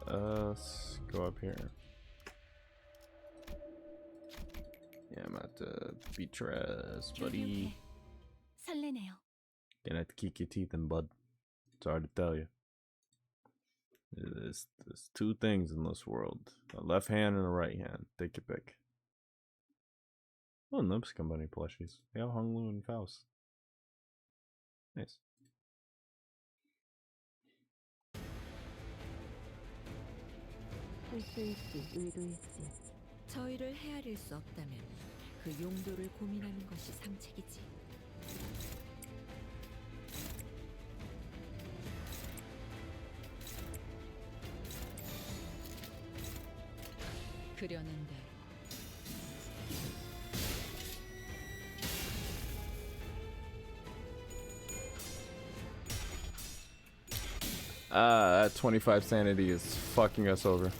Let's go up here. Yeah, I'm at the beach res, buddy. 설레네요. Gonna have to kick your teeth in, bud. Sorry to tell you. There's two things in this world: a left hand and a right hand. Take your pick. Oh, Lips Company plushies. They have Hung Lu and Faust. Nice. 실수일지 의도일지 저희를 헤아릴 수 없다면 그 용도를 고민하는 것이 상책이지. 그려낸데 That 25 sanity is fucking us over.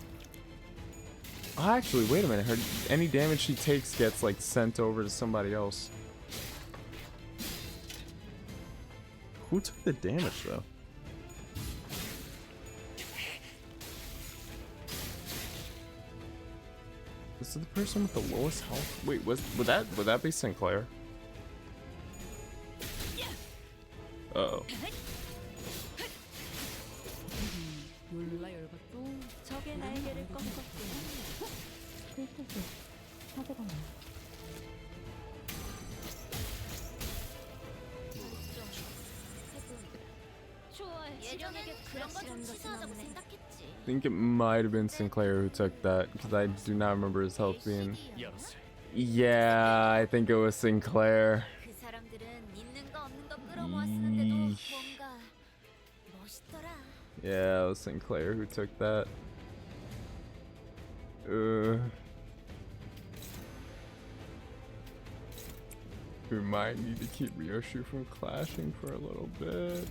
Oh, actually, wait a minute. Any damage she takes gets, like, sent over to somebody else. Who took the damage, though? Is it the person with the lowest health? Wait, would that be Sinclair? Uh-oh. 몰라 열받도 적의 날개를 꺾었구나. 실수지. 사고가 나. 예전에 그런 거좀 치사하다고 생각했지. I think it might have been Sinclair who took that, because I do not remember his health being... Yeah, I think it was Sinclair. 그 사람들은 있는 거 없는 거 끌어모아 쓰는데도 뭔가 멋있더라. Yeah, it was Sinclair who took that. We might need to keep Ryoshu from clashing for a little bit.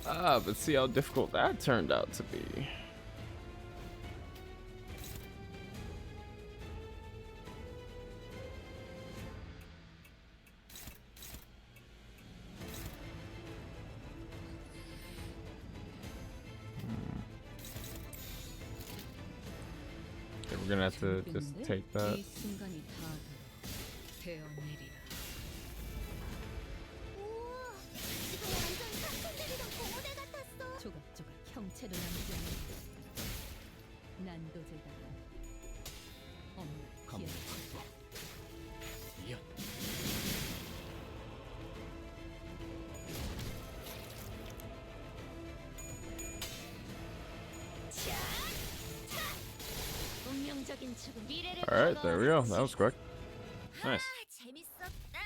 But see how difficult that turned out to be. Okay, we're gonna have to just take that. 이 순간이 다 되어내리라. 우와, 지금 완전 삼촌들이랑 공호대 같았어. 조각조각 형체를 남지 않는 난도제다. 엄마 피해. 운명적인 죽음. 미래를 Alright, there we go. That was quick. Nice. 재밌었다.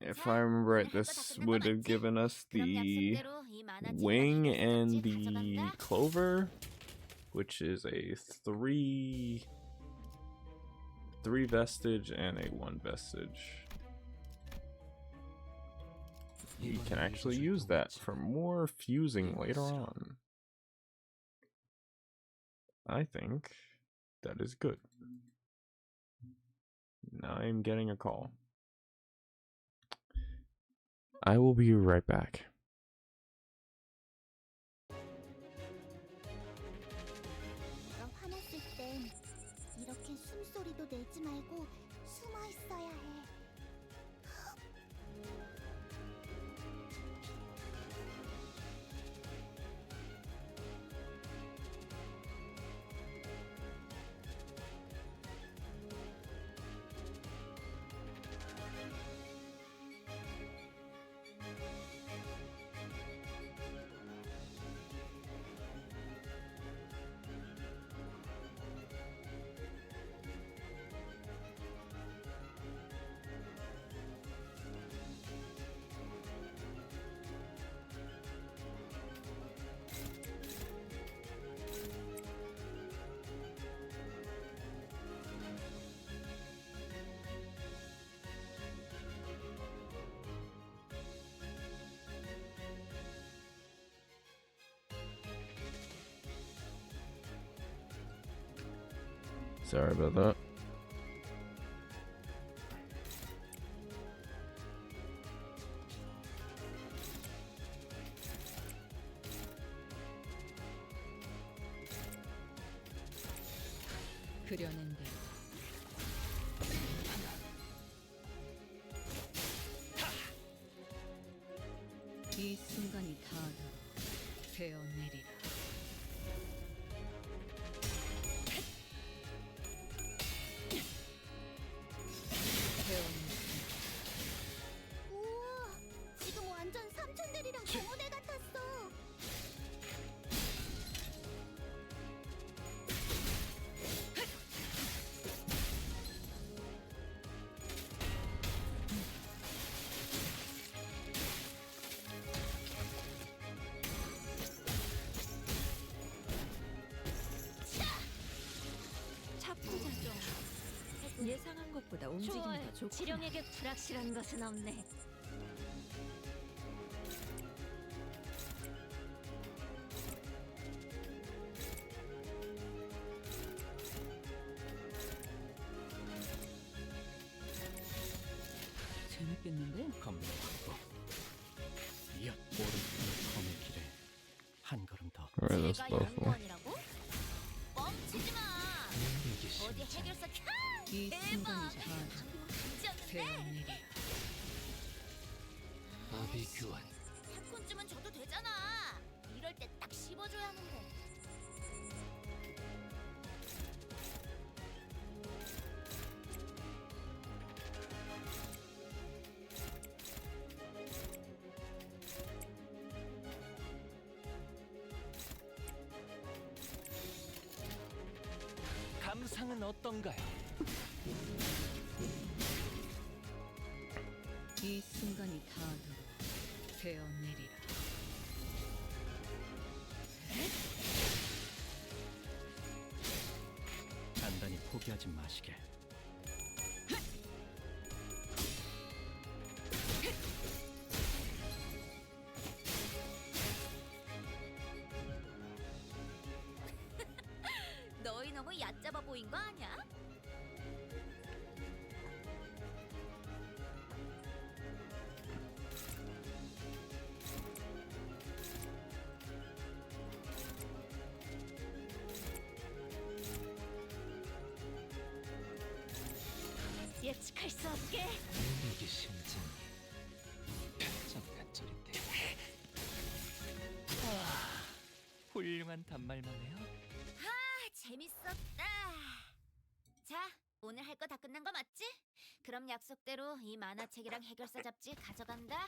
If I remember right, this would have given us 그럼 the 약속대로 이 만화책이랑 wing 해결사지 and the 가져간다. clover, which is a three vestige and a 1 vestige. You can actually use that for more fusing later on. I think that is good. Now I'm getting a call. I will be right back. 내가 화났을 땐 이렇게 숨소리도 내지 말고 숨어 있어야 해. Sorry about that. 그려낸데 이 순간이 다 되어내리라. 우와, 지금 완전 삼촌들이랑 공호대 같았어. 것보다 움직임이 더 좋고. 지령에게 불확실한 것은 없네. 재밌겠는데? 검문 확보. 이어 오른쪽 검의 길에 한 걸음 더. Alright, that's 제가 both of them. 연구원이라고? 뻥치지 마. 이기 어디 심장. 해결사 이 대박. 순간이 다 감지였는데. 배운 일이야. 아비규환. 100콘쯤은 줘도 되잖아. 이럴 때 딱 씹어줘야 하는데. 감상은 어떤가요? 이 순간이 다도 배운 일이라. 단단히 포기하지 마시게. 너희 너무 얕잡아 보인 거 아니야? 예측할 수 없게. 이기 심장이 깜짝깜짝인데. 훌륭한 단말만해요. 재밌었다. 자, 오늘 할 거 다 끝난 거 맞지? 그럼 약속대로 이 만화책이랑 해결사 잡지 가져간다.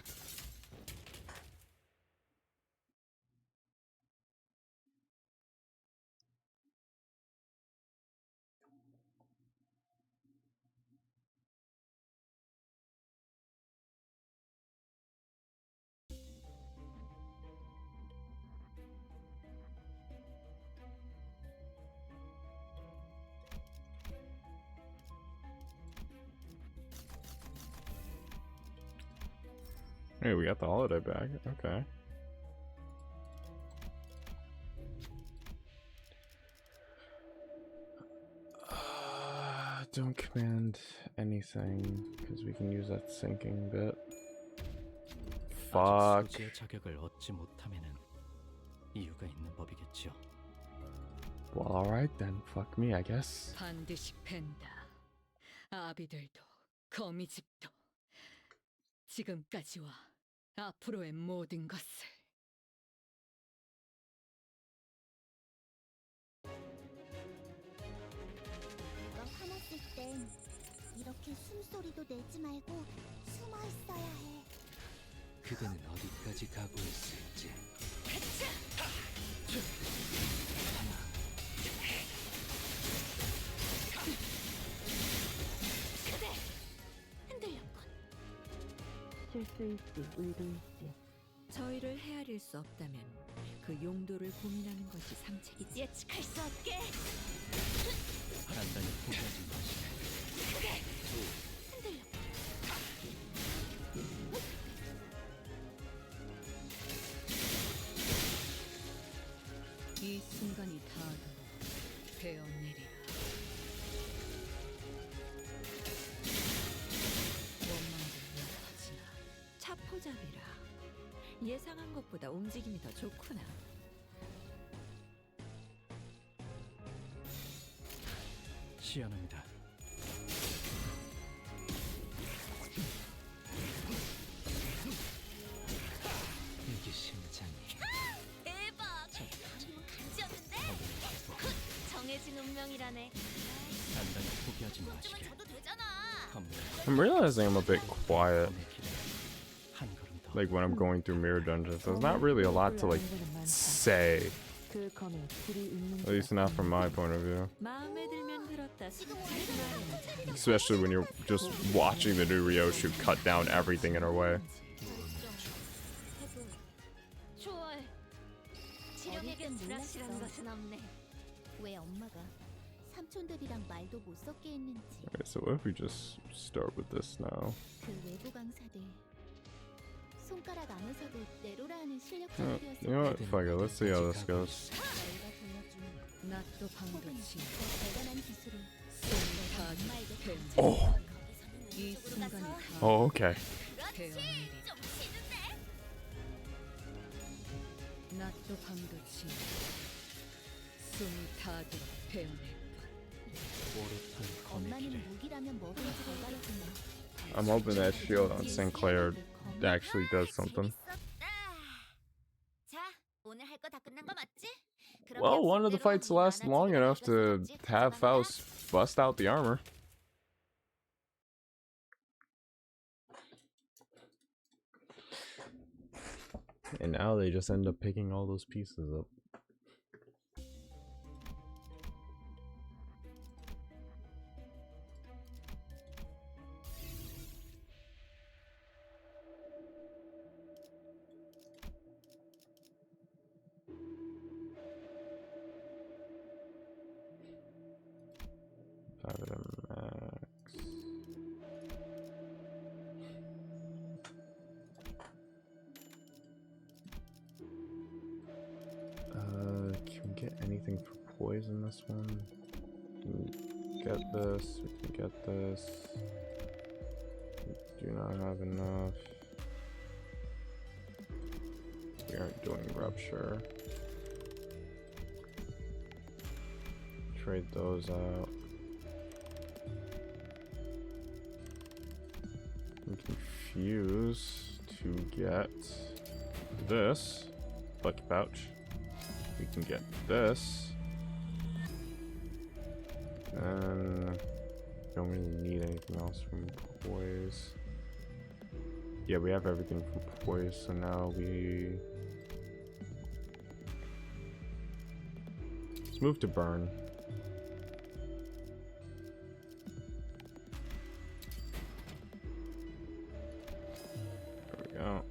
Hey, we got the holiday bag. Okay. Don't command anything because we can use that sinking bit. Fuck. 아직 소지의 자격을 얻지 못하면은 이유가 있는 법이겠죠. Well, alright then. Fuck me, I guess. 반드시 팬다. 아비들도 거미집도 지금까지와 앞으로의 모든 것을. 내가 화났을 땐 이렇게 숨소리도 내지 말고 숨어 있어야 해. 그대는 어디까지 각오했을지. 흔들렸군. 실수일지 의도일지 저희를 헤아릴 수 없다면 그 용도를 고민하는 것이 상책이지. 예측할 수 없게. 단단히 포기하지 마시게. 흔들렸군. 이 순간이 다도 배운 일이라. 원망도 못하지나. 차포잡이라. 예상한 것보다 움직임이 더 좋구나. 시연합니다. 이기 심장이. 대박. 방금은 간지였는데. 정해진 운명이라네. 단단히 포기하지 100콘쯤은 마시게. 줘도 되잖아. 검문 I'm realizing I'm a bit quiet. 검의 길에 한 걸음 더. Like when I'm going through mirror dungeons. There's not really a lot to like say. 그 검에 불이 있는 At least not from my point of view. 마음에 들면 들었다. Especially when you're just watching the new Ryoshu cut down everything in her way. 좋아해. 지령에게 어릴 땐 불확실한 몰랐어. 것은 없네. 왜 엄마가 삼촌들이랑 말도 못 섞게 했는지. Alright, so what if we just start with this now? 그 외부 강사들 손가락 안에서도 내로라 하는 You 실력자들이었을 know what? Fuck it. Let's see how this goes. 내가 돌려준 낫도 혹은 방도치 더 대단한 기술을 쏜 다 엄마에게 배운 Oh. 이 순간이 다 Oh, okay. 배운 일이 좀 치는데? 낫도 방도치 숨이 닿도록 배워낼 오랫동안 검의 엄마는 길에 무기라면 뭐든지 잘 가르치며 I'm hoping that shield on Sinclair actually does something. 자, 오늘 할 거 다 끝난 거 맞지? 그럼 Well, one of the 약속대로 fights 이 lasts long 만화책이랑 enough to 해결사 잡지 have 가져가느라 Faust bust out the armor. And now they just end up picking all those pieces up. Five of them max. Can we get anything for poison this one? Can we get this? We can get this. We do not have enough. We aren't doing rupture. Trade those out. We can fuse to get this lucky pouch. We can get this. And don't really need anything else from poise. Yeah, we have everything from poise, so now let's move to burn. There we go.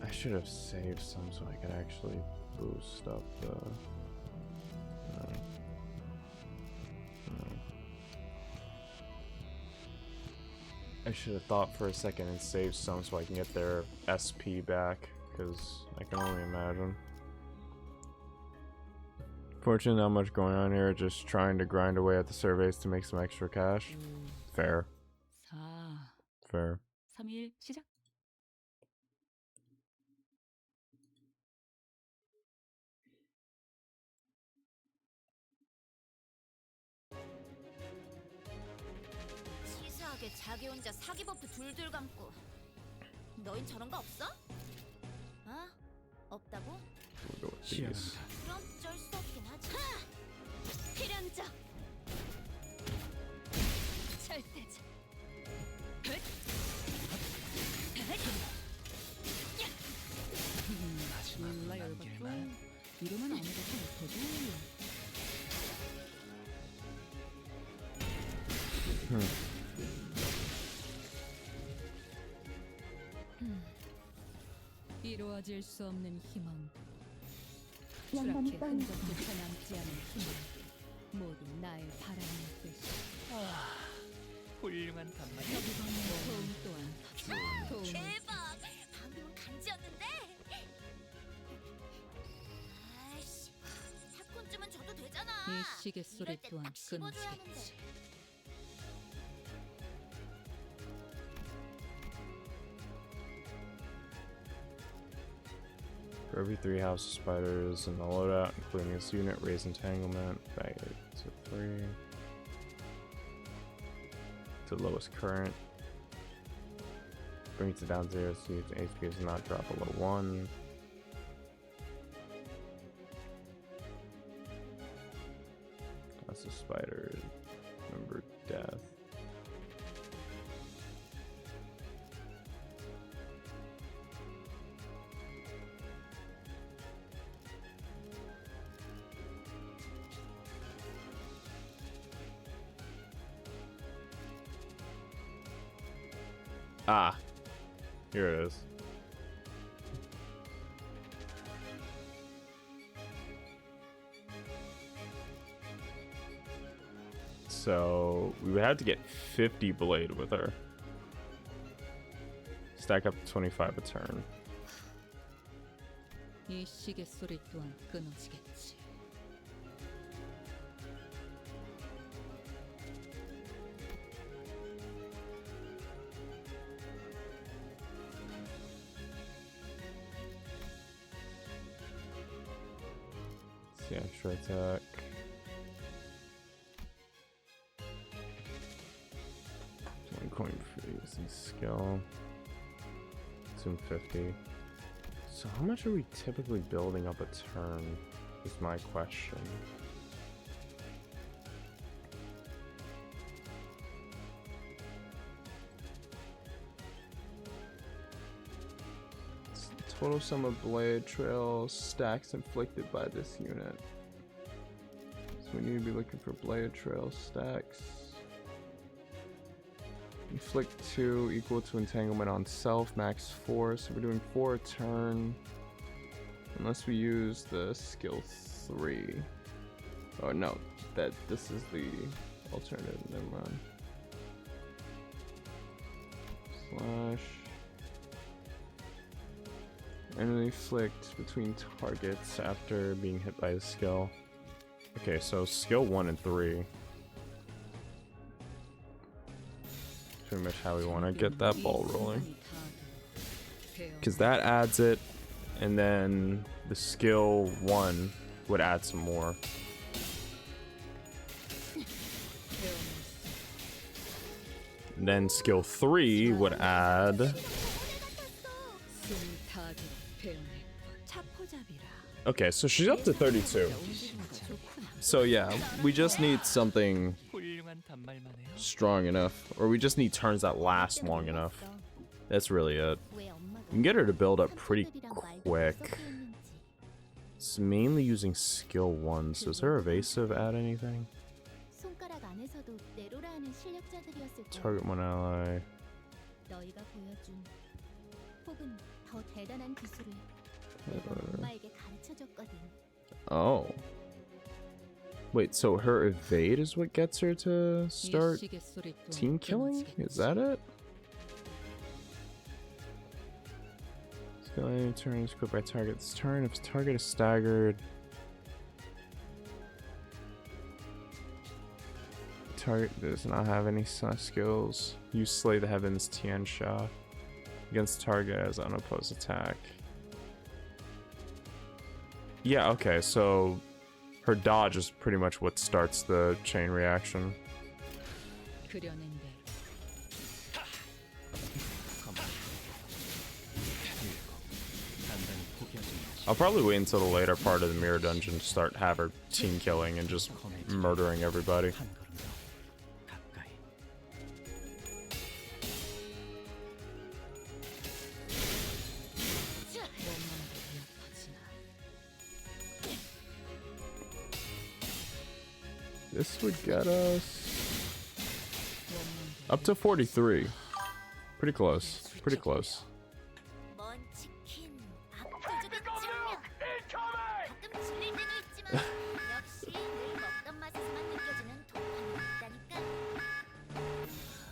I should have saved some so I could actually boost up the. No. I should have thought for a second and saved some so I can get their SP back, because I can only imagine. Fortunately, not much going on here, just trying to grind away at the surveys to make some extra cash. Fair. 4, Fair. 3, 1 시작. 치사하게 자기 혼자 사기 버프 둘둘 감고. 너흰 저런 거 없어? 어? 없다고? We'll go with these. 시원하다. 그럼 쩔 수 없긴 하지. 필연적. 절대적. 마지막 몰라 남길만 열받고 이러면 아무것도 못해도 이루어질 수 없는 희망 양반이 추락의 떠나 흔적조차 남지 않은 희망 모두 나의 바람일 것이 훌륭한 단말이 도움 또한 도움을 대박. 방금은 간지였는데. 아이씨. 팝콘쯤은 줘도 되잖아. 이 시계 소리 이럴 때 또한 딱 씹어줘야 하는데. 끊어지겠지. For every 3 house spiders in the loadout, including this unit, raise entanglement back to 3. To lowest current. Brings it down to 0 so the HP does not drop below 1. That's a spider. Remember death. Ah, here it is. So we would have to get 50 blade with her. Stack up to 25 a turn. 이 시계 소리 또한 끊어지겠지. See extra attack. One coin for using skill. Assume 50. So how much are we typically building up a turn? Is my question. Total sum of blade trail stacks inflicted by this unit. So we need to be looking for blade trail stacks. Inflict 2 equal to entanglement on self, max 4. So we're doing 4 a turn. Unless we use the skill 3. Oh no, this is the alternative. Never mind. Slash. And inflict between targets after being hit by the skill. Okay, so skill 1 and 3. Pretty much how we want to get that ball rolling. Because that adds it, and then the skill 1 would add some more. And then skill 3 would add... Okay, so she's up to 32. So yeah, we just need something strong enough, or we just need turns that last long enough. That's really it. We can get her to build up pretty quick. It's mainly using skill 1. So does her evasive add anything? Target one ally. Oh. Wait, so her evade is what gets her to start team killing? Is that it? Skill any turn is equipped by target's turn. If the target is staggered, target does not have any skills. Use Slay the Heavens Tian Sha against target as unopposed attack. Yeah, okay, so her dodge is pretty much what starts the chain reaction. I'll probably wait until the later part of the mirror dungeon to start have her team killing and just murdering everybody. This would get us up to 43. Pretty close. Pretty close.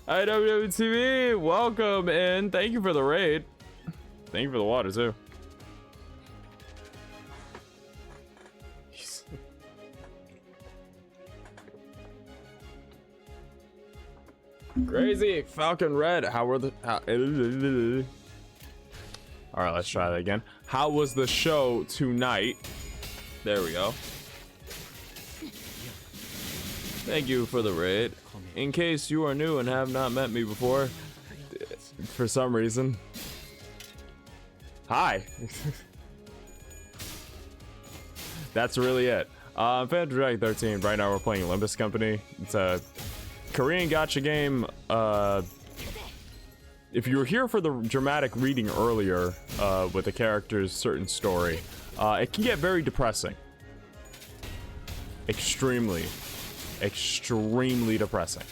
Hi WWTV, welcome and thank you for the raid. Thank you for the water too. Crazy Falcon Red. How were the? All right, let's try that again. How was the show tonight? There we go. Thank you for the raid. In case you are new and have not met me before, for some reason. Hi. That's really it. Phantom Dragon 13. Right now we're playing Olympus Company. It's a Korean gacha game. If you were here for the dramatic reading earlier with the character's certain story, it can get very depressing. Extremely depressing.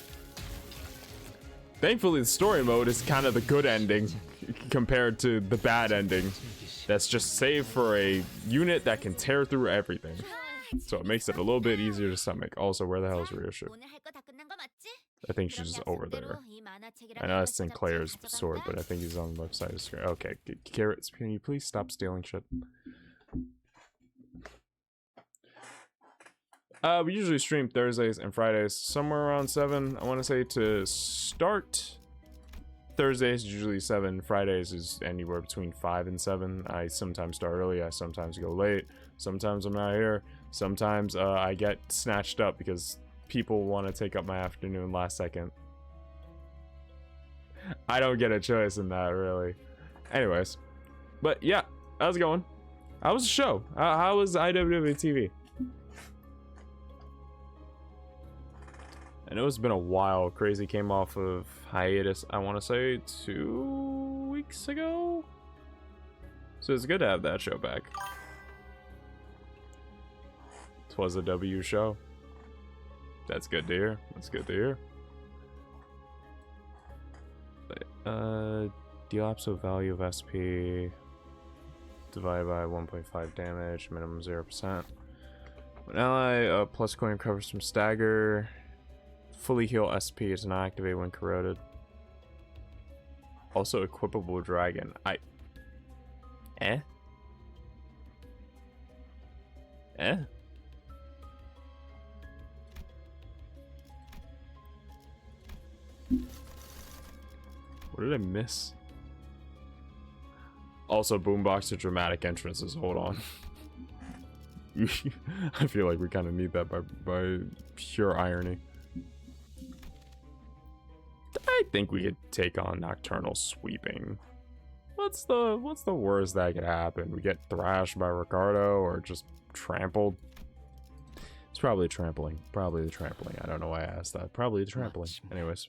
Thankfully, the story mode is kind of the good ending compared to the bad ending. That's just saved for a unit that can tear through everything. So it makes it a little bit easier to stomach. Also, where the hell is Ryoshu? I think she's over there. I know that's Sinclair's sword, but I think he's on the left side of the screen. Okay, Carrots, can you please stop stealing shit? We usually stream Thursdays and Fridays, somewhere around 7, I want to say, to start. Thursdays is usually 7, Fridays is anywhere between 5 and 7. I sometimes start early, I sometimes go late, sometimes I'm not here, sometimes I get snatched up because people want to take up my afternoon last second. I don't get a choice in that, really. Anyways, but yeah, how's it going? How was the show? How was IWW TV? I know it's been a while. Crazy came off of hiatus, I want to say 2 weeks ago. So it's good to have that show back. Twas a W show. That's good to hear. That's good to hear. Deal absolute value of SP divided by 1.5 damage, minimum 0%. When ally plus coin recovers from stagger. Fully heal SP is not activated when corroded. Also equipable dragon. Eh? What did I miss? Also, boombox to dramatic entrances. Hold on. I feel like we kind of need that by pure irony. I think we could take on Nocturnal Sweeping. What's the worst that could happen? We get thrashed by Ricardo or just trampled? It's probably trampling. Probably the trampling. I don't know why I asked that. Probably the trampling. Anyways.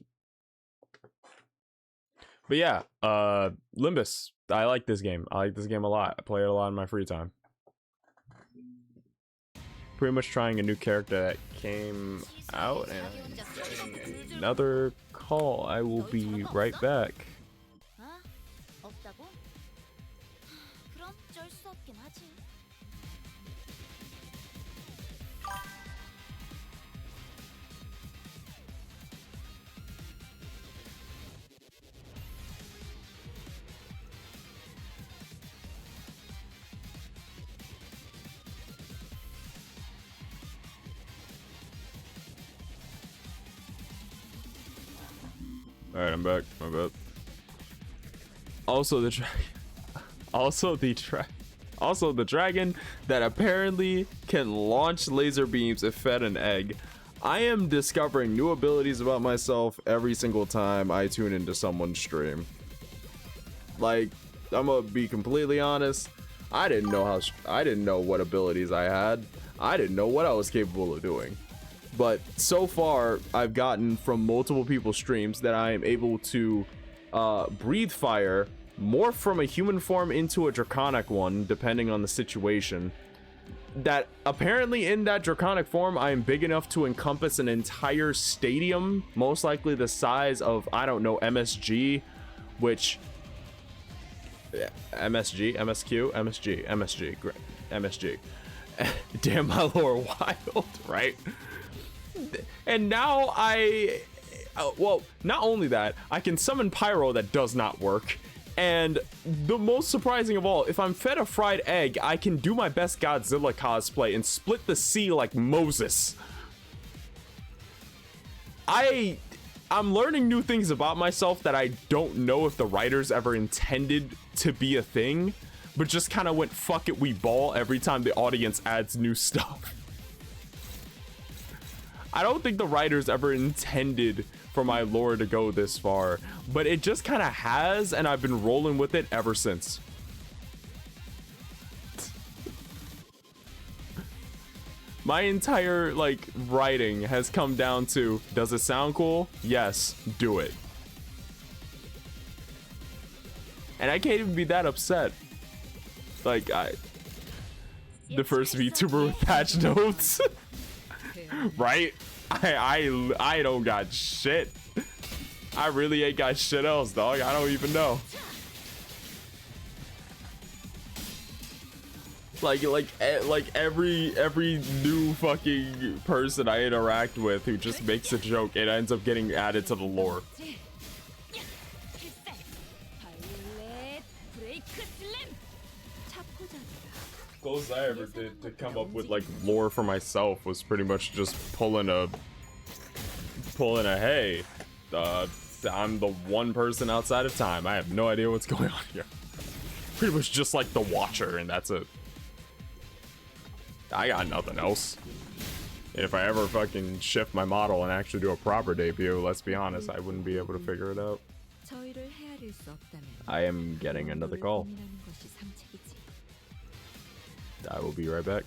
But yeah, Limbus. I like this game. I like this game a lot. I play it a lot in my free time. Pretty much trying a new character that came out, and I'm getting another call. I will be right back. Alright, I'm back. My bad. Also the dragon that apparently can launch laser beams if fed an egg. I am discovering new abilities about myself every single time I tune into someone's stream. Like, I'm gonna be completely honest. I didn't know what abilities I had. I didn't know what I was capable of doing. But so far, I've gotten from multiple people's streams that I am able to breathe fire, morph from a human form into a draconic one, depending on the situation. That apparently in that draconic form, I am big enough to encompass an entire stadium, most likely the size of, I don't know, MSG, which... MSG, MSQ, MSG, MSG, great, MSG. Damn, my lore wild, right? And now well, not only that, I can summon Pyro that does not work. And the most surprising of all, if I'm fed a fried egg, I can do my best Godzilla cosplay and split the sea like Moses. I'm learning new things about myself that I don't know if the writers ever intended to be a thing, but just kind of went fuck it, we ball every time the audience adds new stuff. I don't think the writers ever intended for my lore to go this far, but it just kind of has, and I've been rolling with it ever since. My entire, like, writing has come down to, does it sound cool? Yes, do it. And I can't even be that upset. Like, the first VTuber with patch notes. Right? I don't got shit. I really ain't got shit else, dog. I don't even know. Like every new fucking person I interact with who just makes a joke, it ends up getting added to the lore. Closest I ever did to come up with like lore for myself was pretty much just pulling a hey, I'm the one person outside of time. I have no idea what's going on here. Pretty much just like the Watcher, and that's it. I got nothing else. If I ever fucking shift my model and actually do a proper debut, let's be honest, I wouldn't be able to figure it out. I am getting another call. I will be right back.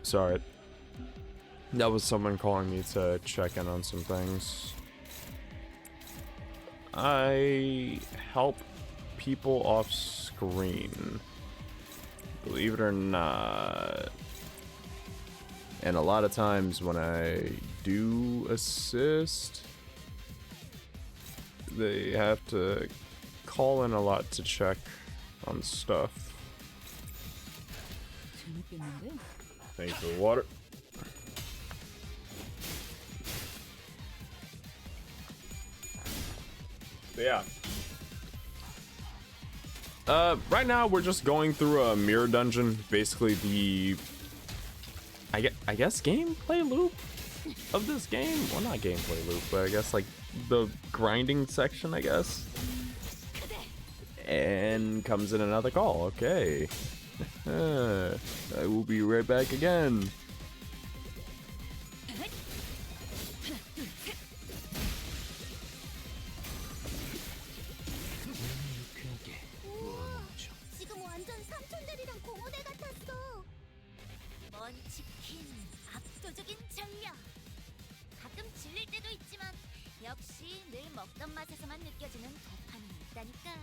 Sorry. That was someone calling me to check in on some things. I help people off screen, believe it or not. And a lot of times when I do assist, they have to call in a lot to check on stuff. Thanks for the water. Yeah. Right now we're just going through a mirror dungeon. Basically the, I guess gameplay loop of this game. Well, not gameplay loop, but I guess like the grinding section, I guess. And comes in another call. Okay. I will be right back again. 지금 완전 삼촌들이랑 공허대 같았어. 먼치킨 압도적인 전력. 가끔 질릴 때도 있지만 역시 늘 먹던 맛에서만 느껴지는 도파민이 있다니까.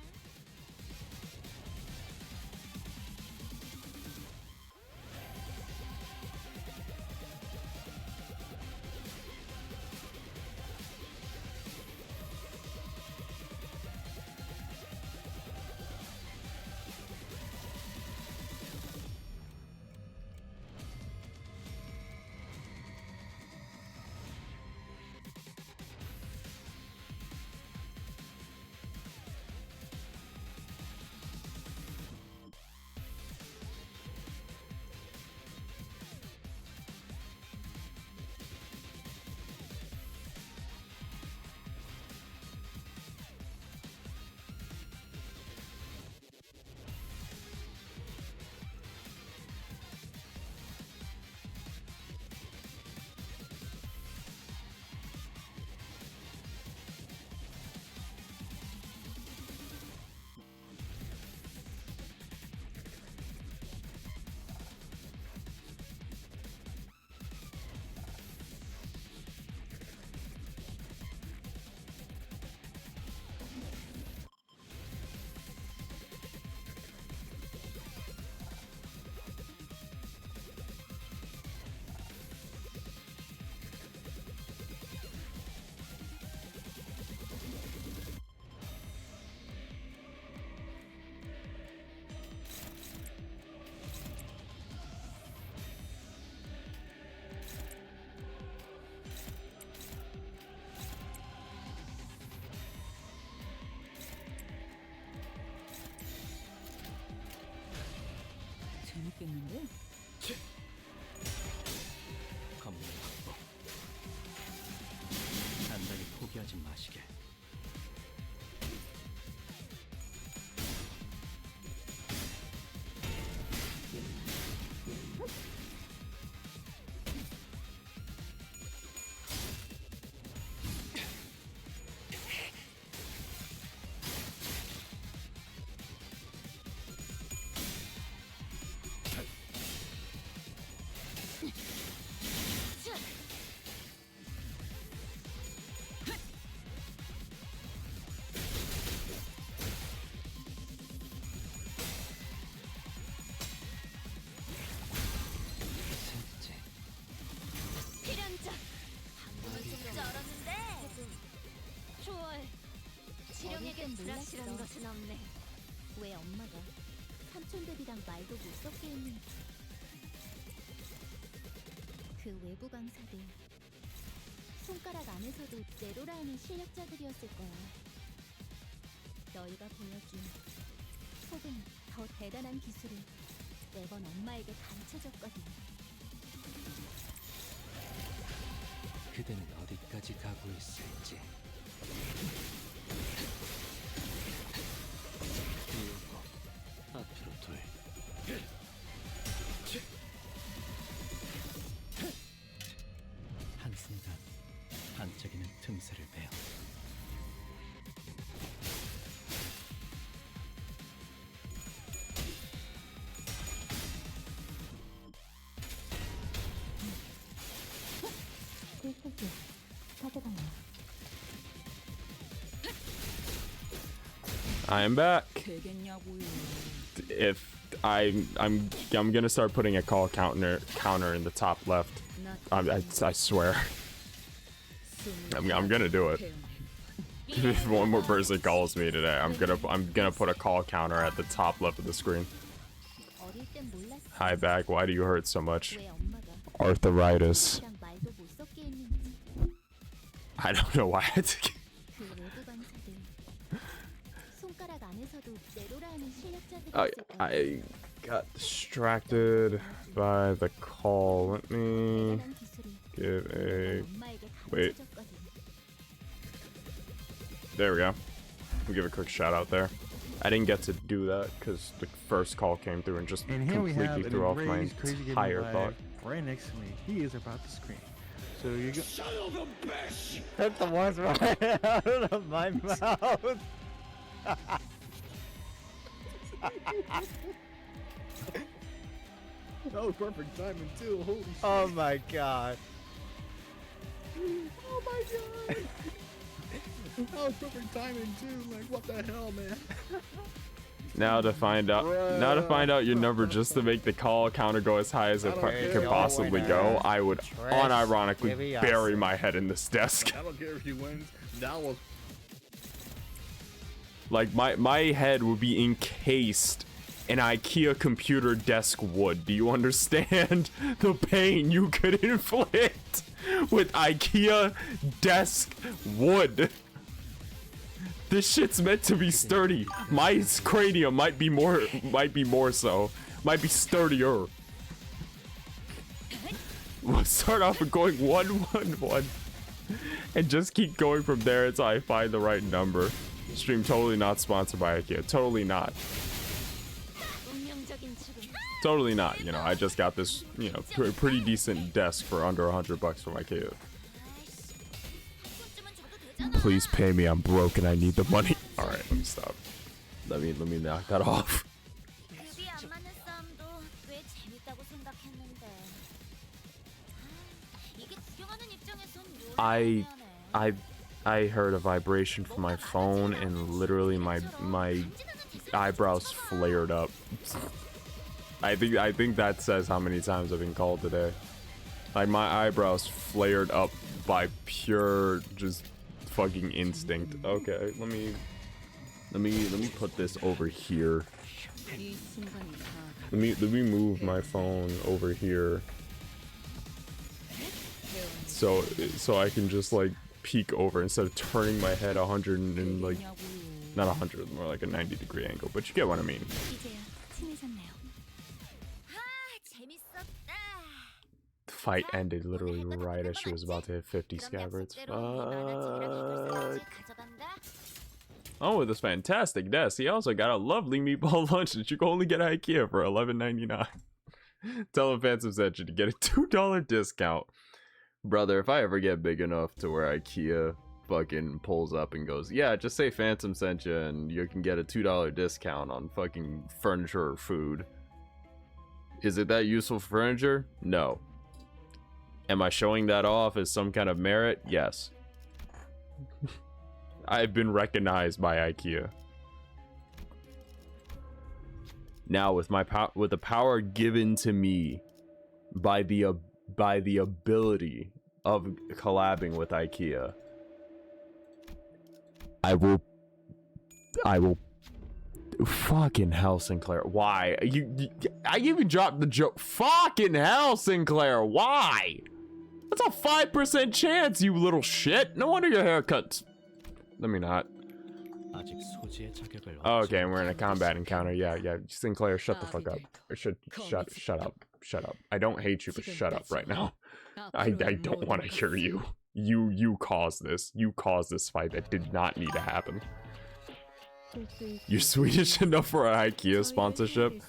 감명 확보. 땐 몰랐어. 왜 엄마가 삼촌들이랑 말도 못 섞게 했는지. 그 외부 강사들 손가락 안에서도 내로라 하는 실력자들이었을 거야. 너희가 보여준 혹은 더 대단한 기술을 매번 엄마에게 가르쳐줬거든. 그대는 어디까지 가고 있을지. 그리고 앞으로 둘. 한순간 반짝이는 틈새를 베어 필수지. 찾아가요. I'm back. 되겠냐고요. If I'm gonna start putting a call counter in the top left. I swear. I'm gonna do it. If one more person calls me today, I'm gonna put a call counter at the top left of the screen. 어릴 땐 몰랐어. Hi back. Why do you hurt so much? 왜 엄마가 Arthritis. 그랑 말도 못 섞게 했는지. I don't know why I had to. 그 외부 강사들 손가락 안에서도 내로라 하는 실력자들이었을 I 거야. I got distracted by the call. Let me 대단한 기술을 give a. 엄마에게 wait. 가르쳐줬거든. There we go. We'll give a quick shout out there. I didn't get to do that because the first call came through and just And here we have completely an threw off my enraged, crazy getting entire vibe thought. right next to me. He is about to scream. So you go. Son of a bitch! Took the words right out of my mouth. That was perfect timing too. Holy shit! Oh my god! Oh my god! That was perfect timing too. Like what the hell, man? Now to find out your number just to make the call counter go as high as it could possibly go, I would unironically bury my head in this desk. I don't care if he wins. That was Like my head would be encased in IKEA computer desk wood. Do you understand the pain you could inflict with IKEA desk wood? This shit's meant to be sturdy. My cranium might be more so. Might be sturdier. We'll start off with going 111 and just keep going from there until I find the right number. Stream totally not sponsored by IKEA. Totally not. Totally not. You know, I just got this, you know, pretty decent desk for under $100 from IKEA. Please pay me. I'm broke and I need the money. All right, let me stop. Let me knock that off. 급이 안 맞는 싸움도 꽤 재밌다고 생각했는데. 이게 구경하는 입장에선 I heard a vibration from my phone and literally my eyebrows flared up. I think that says how many times I've been called today. Like my eyebrows flared up by pure just fucking instinct. Okay, let me put this over here. Let me move my phone over here. So I can just like peek over instead of turning my head 100 and like not 100, more like a 90-degree angle, but you get what I mean. 이제야 친해졌네요. 재밌었다. The fight ended literally right as she was about to hit 50 scabbards. Oh, with this fantastic desk, he also got a lovely meatball lunch that you can only get at IKEA for $11.99. Tell him Phantom sent you to get a $2 discount. Brother, if I ever get big enough to where IKEA fucking pulls up and goes, yeah, just say Phantom sent you and you can get a $2 discount on fucking furniture or food. Is it that useful for furniture? No. Am I showing that off as some kind of merit? Yes. I've been recognized by IKEA. Now with the power given to me by the ability of collabing with IKEA, I will I will. Fucking hell, Sinclair. Why? I even dropped the joke. Fucking hell, Sinclair. Why? That's a 5% chance, you little shit. No wonder your haircut's. Let me not. Oh, okay, and we're in a combat encounter. Yeah, yeah. Sinclair, shut the fuck up. Shut up. I don't hate you, but shut up right now. I don't want to hear you. You caused this. You caused this fight that did not need to happen. You're Swedish enough for an IKEA sponsorship?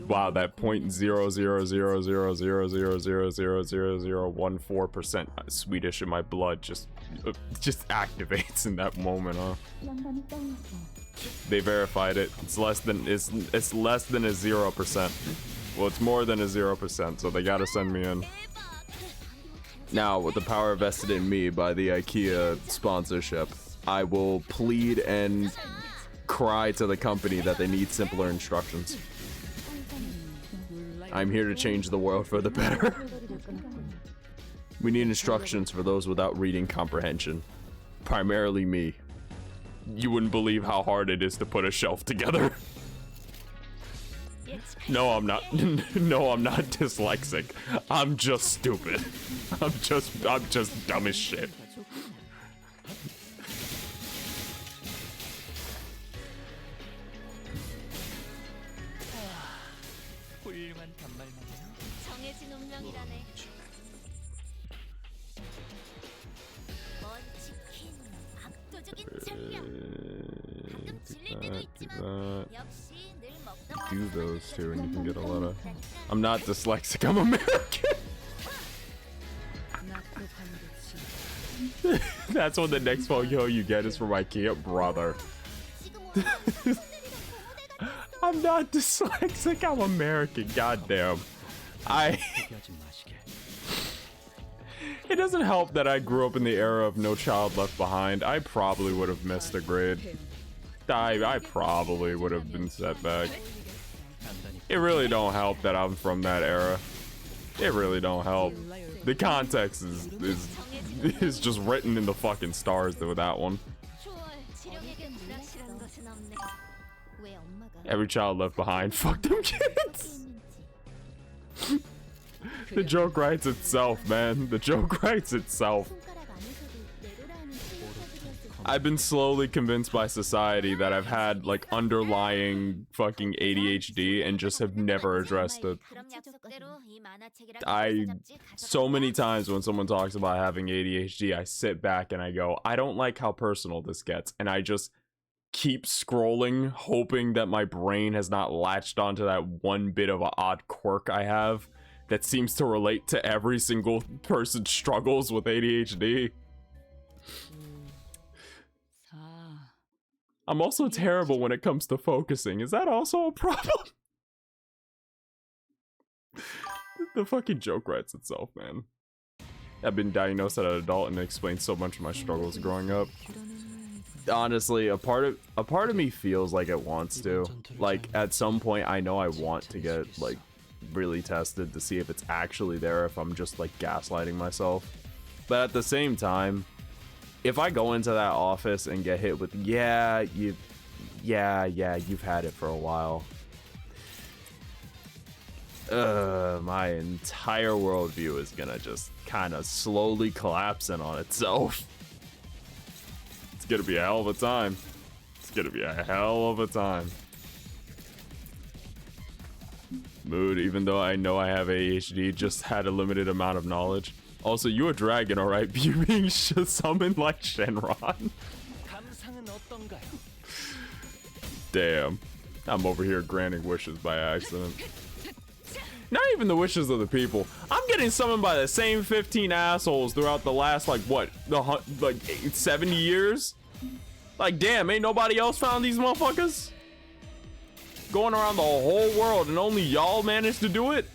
Wow, that 0.0000000000014% Swedish in my blood just activates in that moment, huh? They verified it. It's less than a 0%. Well, it's more than a 0%, so they gotta send me in. Now, with the power vested in me by the IKEA sponsorship, I will plead and cry to the company that they need simpler instructions. I'm here to change the world for the better. We need instructions for those without reading comprehension. Primarily me. You wouldn't believe how hard it is to put a shelf together. No, I'm not. No, I'm not dyslexic. I'm just stupid. I'm just dumb as shit. 정해진 운명이라네. 먼치킨 압도적인 전략. 가끔 질릴 때도 있지만 역시 늘 먹던 Do those two and you can get a lot of. I'm not dyslexic, I'm American. That's what the next photo you get is from IKEA, brother. I'm not dyslexic, I'm American, goddamn. It doesn't help that I grew up in the era of No Child Left Behind. I probably would have missed a grade. I probably would have been set back. It really don't help that I'm from that era. It really don't help. The context is just written in the fucking stars with that one. Every child left behind. Fuck them kids. The joke writes itself, man. The joke writes itself. I've been slowly convinced by society that I've had like underlying fucking ADHD and just have never addressed it. So many times when someone talks about having ADHD, I sit back and I go, I don't like how personal this gets, and I just keep scrolling, hoping that my brain has not latched onto that one bit of an odd quirk I have that seems to relate to every single person's struggles with ADHD. I'm also terrible when it comes to focusing. Is that also a problem? The fucking joke writes itself, man. I've been diagnosed as an adult and it explains so much of my struggles growing up. Honestly, a part of me feels like it wants to. Like, at some point, I know I want to get, like, really tested to see if it's actually there, if I'm just, like, gaslighting myself. But at the same time, if I go into that office and get hit with, yeah, you've had it for a while. My entire worldview is gonna just kind of slowly collapse in on itself. It's gonna be a hell of a time. It's gonna be a hell of a time. Mood, even though I know I have ADHD, just had a limited amount of knowledge. Also, you a dragon, alright? You being summoned like Shenron. Damn. I'm over here granting wishes by accident. Not even the wishes of the people. I'm getting summoned by the same 15 assholes throughout the last, like, what? Like, 70 years? Like, damn, ain't nobody else found these motherfuckers? Going around the whole world and only y'all managed to do it?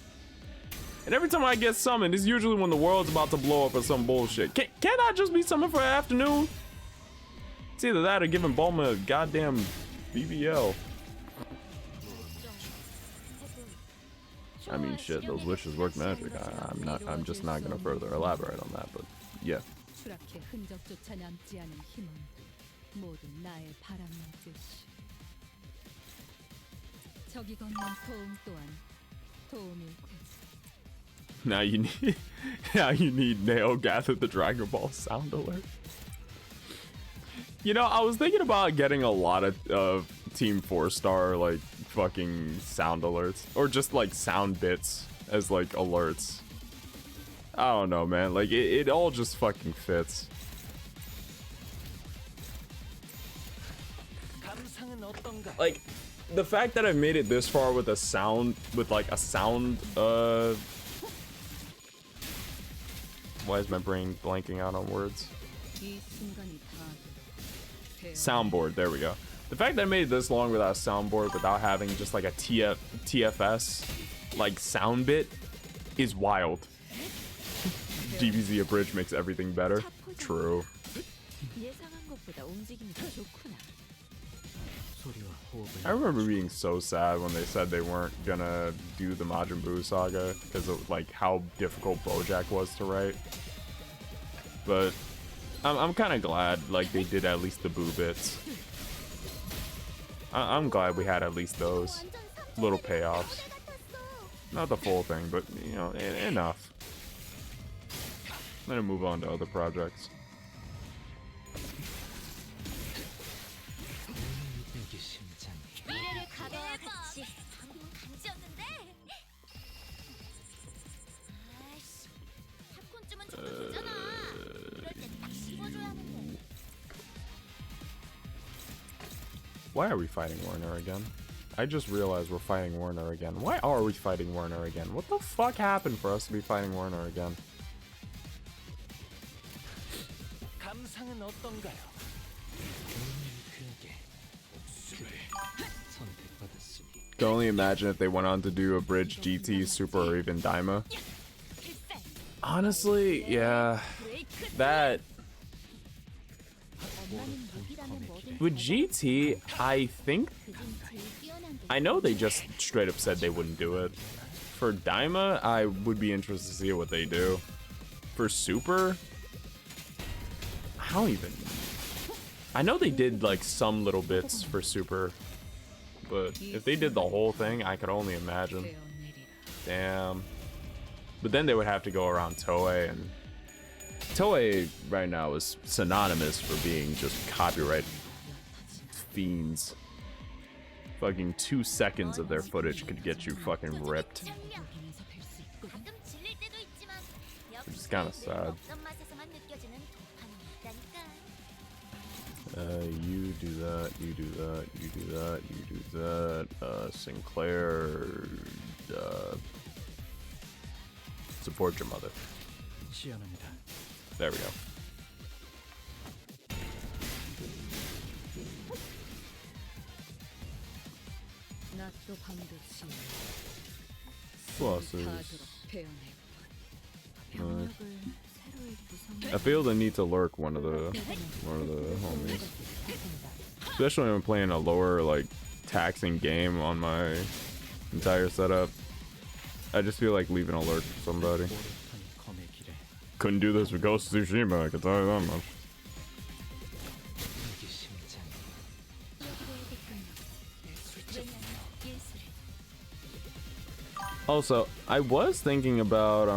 And every time I get summoned, it's usually when the world's about to blow up or some bullshit. Can't I just be summoned for an afternoon? It's either that or giving Bulma a goddamn BBL. I mean, shit, those wishes work magic. I'm just not gonna further elaborate on that, but yeah. 모두 나의 바람인 듯이. 저기 건넌 도움 또한 도움일 테지. Now you need, now you need Nail Gather the Dragon Ball sound alert. You know, I was thinking about getting a lot of Team 4-star like fucking sound alerts, or just like sound bits as like alerts. I don't know, man. Like it all just fucking fits. Like the fact that I've made it this far with a sound, with like a sound, why is my brain blanking out on words? Soundboard, there we go. The fact that I made it this long without a soundboard, without having just like a TFS like sound bit, is wild. DBZ Abridged makes everything better. True. I remember being so sad when they said they weren't gonna do the Majin Buu saga because of like how difficult BoJack was to write. But I'm kind of glad like they did at least the Buu bits. I'm glad we had at least those little payoffs. Not the full thing, but you know, enough. Let him move on to other projects. Why are we fighting Werner again? I just realized we're fighting Werner again. Why are we fighting Werner again? What the fuck happened for us to be fighting Werner again? Can only imagine if they went on to do a Bridge GT, Super, or even Daima. Honestly, yeah, that with GT, I know they just straight up said they wouldn't do it. For Daima, I would be interested to see what they do. For Super, I don't even. I know they did like some little bits for Super, but if they did the whole thing, I could only imagine. Damn. But then they would have to go around Toei, and Toei right now is synonymous for being just copyright fiends. Fucking 2 seconds of their footage could get you fucking ripped. Which is kind of sad. You do that, you do that, you do that, you do that. Sinclair, support your mother. There we go. Losses. I feel the need to lurk one of the homies, especially when I'm playing a lower like taxing game on my entire setup. I just feel like leaving a lurk for somebody. Couldn't do this with Ghost of Tsushima, I can tell you that much. Also, I was thinking about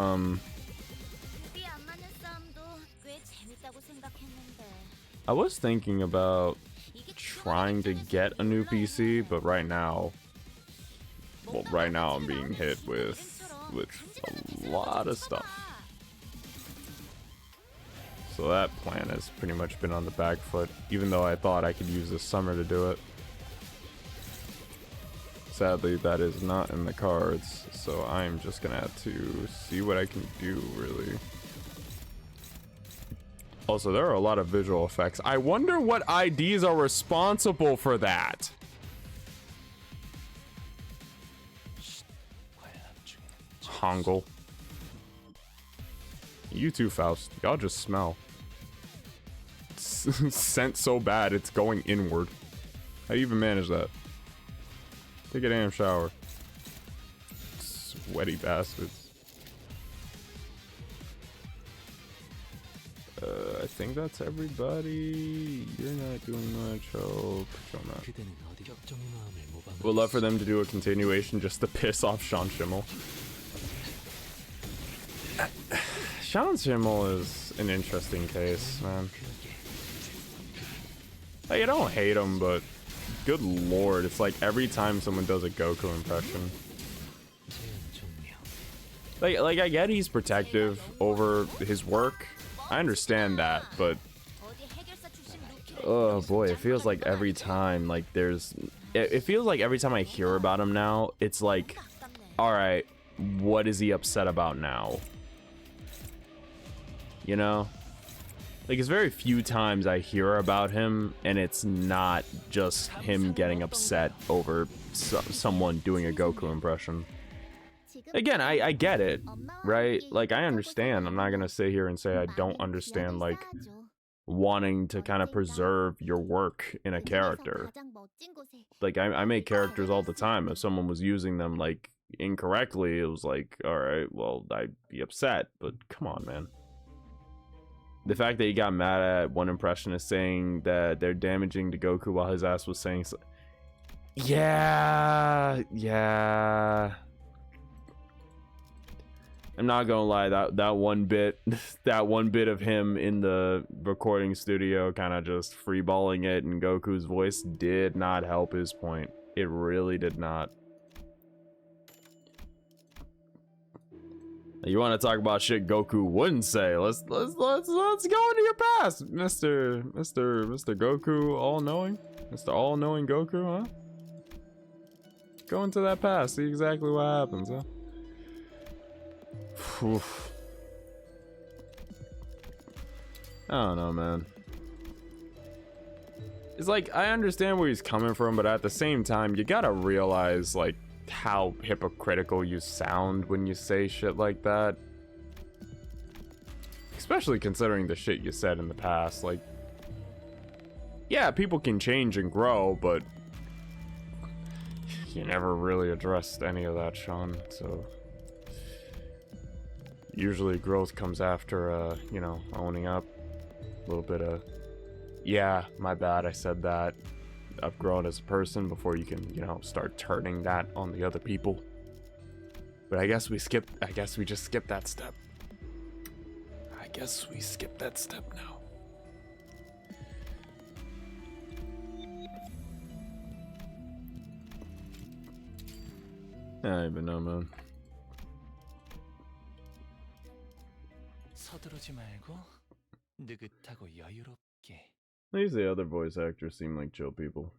trying to get a new PC, but right now, well, right now I'm being hit with a lot of stuff. So that plan has pretty much been on the back foot, even though I thought I could use this summer to do it. Sadly, that is not in the cards, so I'm just gonna have to see what I can do, really. Also, there are a lot of visual effects. I wonder what IDs are responsible for that. Hongul. You too, Faust. Y'all just smell. Scent so bad, it's going inward. How do you even manage that? Take a damn shower. Sweaty bastards. I think that's everybody. You're not doing much. Oh, Persona. Would love for them to do a continuation just to piss off Sean Schimmel. Sean Schimmel is an interesting case, man. Like, I don't hate him, but good lord, it's like every time someone does a Goku impression. Like I get he's protective over his work. I understand that, but oh boy, it feels like every time, like it feels like every time I hear about him now, it's like, all right, what is he upset about now? You know? Like, it's very few times I hear about him and it's not just him getting upset over someone doing a Goku impression. Again, I get it, right? Like, I understand. I'm not gonna sit here and say I don't understand, like, wanting to kind of preserve your work in a character. Like, I make characters all the time. If someone was using them, like, incorrectly, it was like, alright, well, I'd be upset. But come on, man. The fact that he got mad at one impressionist saying that they're damaging to Goku while his ass was saying so. Yeah. I'm not gonna lie, that one bit of him in the recording studio kind of just freeballing it in Goku's voice did not help his point. It really did not. You want to talk about shit Goku wouldn't say? Let's go into your past, Mr. Goku all-knowing, Mr. all-knowing Goku, huh? Go into that past, see exactly what happens, huh? Oof. I don't know, man. It's like, I understand where he's coming from, but at the same time, you gotta realize, like, how hypocritical you sound when you say shit like that. Especially considering the shit you said in the past. Like, yeah, people can change and grow, but you never really addressed any of that, Sean, so usually growth comes after, you know, owning up. A little bit of, yeah, my bad, I said that. I've grown as a person before you can, you know, start turning that on the other people. But I guess we just skipped that step. I guess we skipped that step now. I don't even know, man. At least the other voice actors seem like chill people.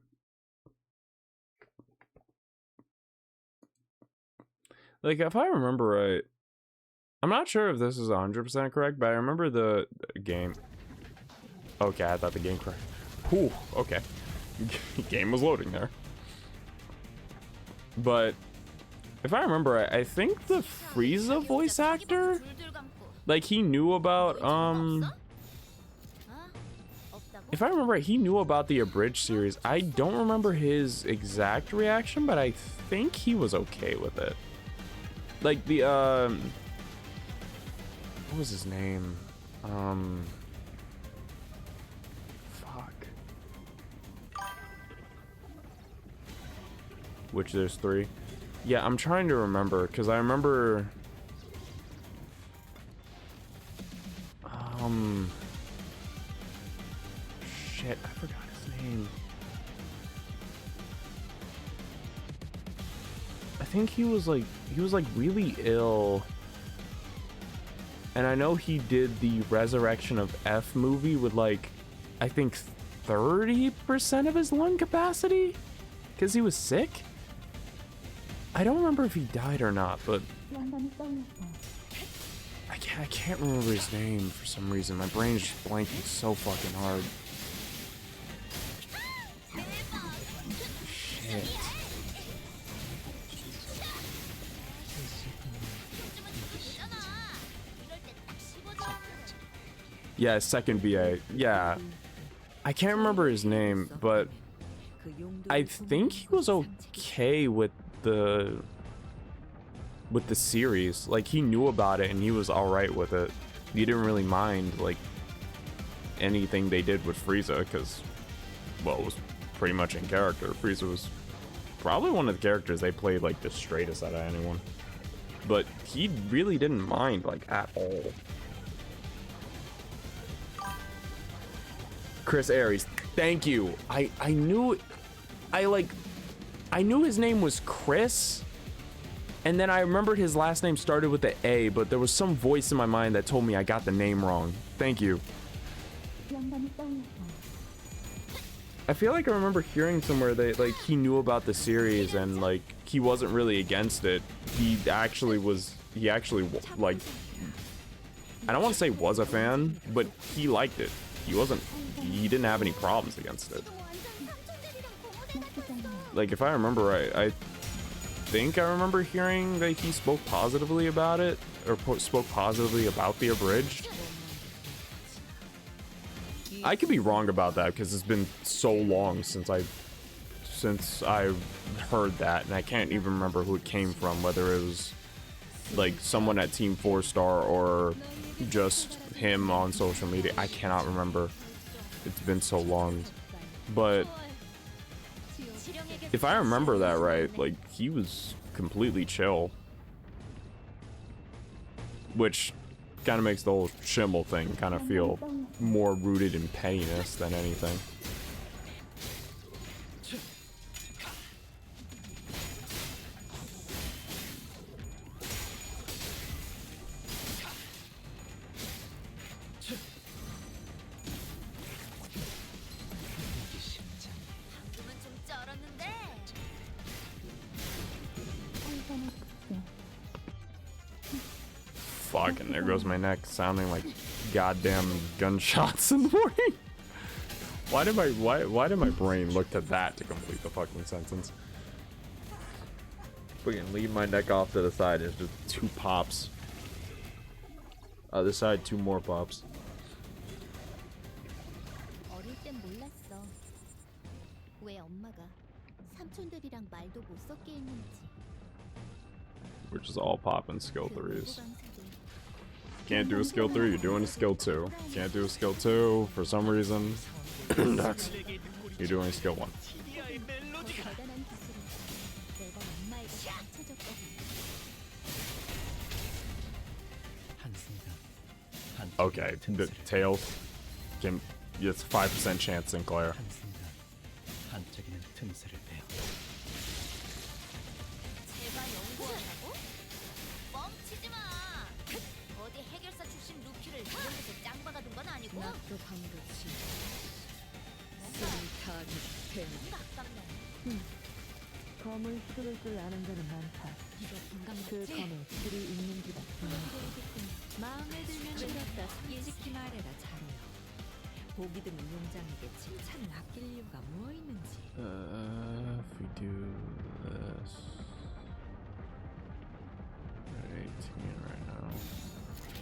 Like, if I remember right, I'm not sure if this is 100% correct, but I remember the game. Okay, I thought the game correct. Whew, okay. Game was loading there. But if I remember right, I think the Frieza voice actor, like, he knew about, if I remember right, he knew about the Abridged series. I don't remember his exact reaction, but I think he was okay with it. Like, the, what was his name? Fuck. Which there's 3. Yeah, I'm trying to remember, because I remember... Shit, I forgot his name. I think he was like really ill. And I know he did the Resurrection of F movie with, like, I think 30% of his lung capacity? Because he was sick? I don't remember if he died or not, but I can't remember his name for some reason. My brain's just blanking so fucking hard. Shit. Yeah, second VA. Yeah. I can't remember his name, but I think he was okay with the series. Like, he knew about it and he was alright with it. He didn't really mind, like, anything they did with Frieza, because, well, it was pretty much in character. Frieza was probably one of the characters they played like the straightest out of anyone, but he really didn't mind like at all. Chris Aries, thank you. I knew his name was Chris, and then I remembered his last name started with the A, but there was some voice in my mind that told me I got the name wrong. Thank you. 영감이 떠올랐어요. I feel like I remember hearing somewhere that like he knew about the series and like he wasn't really against it. He actually like, I don't want to say was a fan, but he liked it. He didn't have any problems against it. Like, if I remember right, I think I remember hearing that he spoke positively about it, or spoke positively about the abridged. I could be wrong about that because it's been so long since I heard that, and I can't even remember who it came from, whether it was like someone at Team 4 Star or just him on social media. I cannot remember. It's been so long. But if I remember that right, like, he was completely chill, which kind of makes the whole Shimmel thing kind of feel more rooted in pettiness than anything. Fucking there goes my neck, sounding like goddamn gunshots in the morning. Why did my brain look to that to complete the fucking sentence? Fucking leave my neck off to the side. It's just 2 pops. Other side, 2 more pops. 어릴 땐 몰랐어. 왜 엄마가 삼촌들이랑 말도 못 섞게 했는지. Which is all popping skill 3s. Can't do a skill 3, you're doing a skill 2. Can't do a skill 2 for some reason. That's, you're doing a skill 1. Okay, the tails can. It's 5% chance, Sinclair. 나도 방긋이 검을 뚫을 줄 아는 자는 많다. 그 검에 줄이 있는 기다. 마음에 들면 들었다. 솔직히 말해라, 자루야. 보기 드문 용장에게 칭찬을 아낄 이유가 뭐 있는지. If we do this, 18 right now.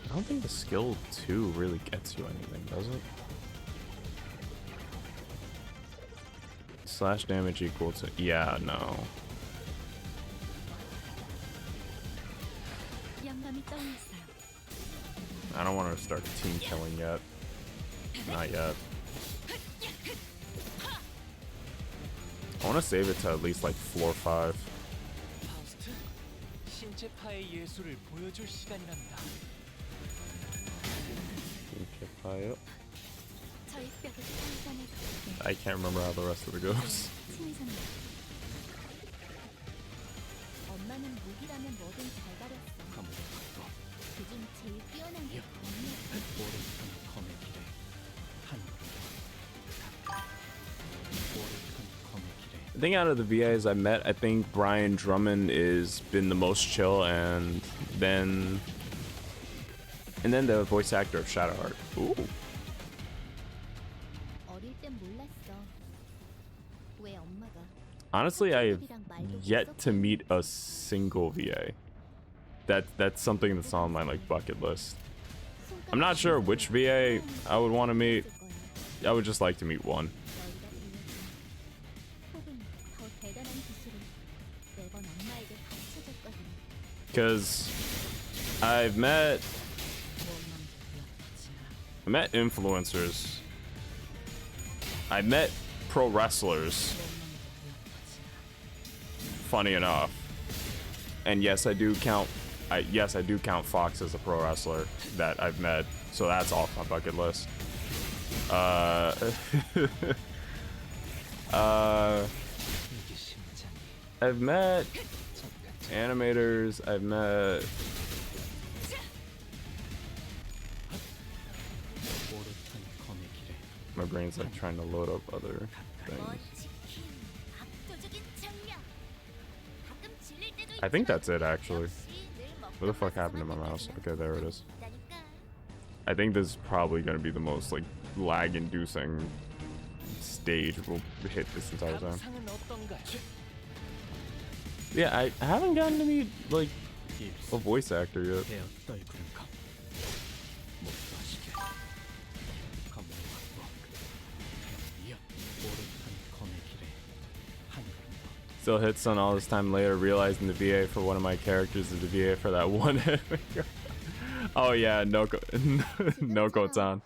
I don't think the skill 2 really gets you anything, does it? Slash damage equal to, yeah, no. I don't want to start team killing yet. Not yet. I want to save it to at least like floor 5. I can't remember how the rest of it goes. 엄마는 무기라면 뭐든 잘 다뤘어. 그중 제일 뛰어난 게 I think out of the VAs I met, I think Brian Drummond is been the most chill, and then the voice actor of Shadowheart. Ooh. Honestly, I have yet to meet a single VA. That's something that's on my like bucket list. I'm not sure which VA I would want to meet. I would just like to meet one. Because I've met I met influencers. I met pro wrestlers. Funny enough. And yes, I do count Fox as a pro wrestler that I've met. So that's off my bucket list. I've met animators. I've met my brain's like trying to load up other things. I think that's it actually. What the fuck happened to my mouse? Okay, there it is. I think this is probably gonna be the most like lag-inducing stage we'll hit this entire time. Yeah, I haven't gotten to meet like a voice actor yet. Still hits on all this time later, realizing the VA for one of my characters is the VA for that one. Oh yeah, Noko-san.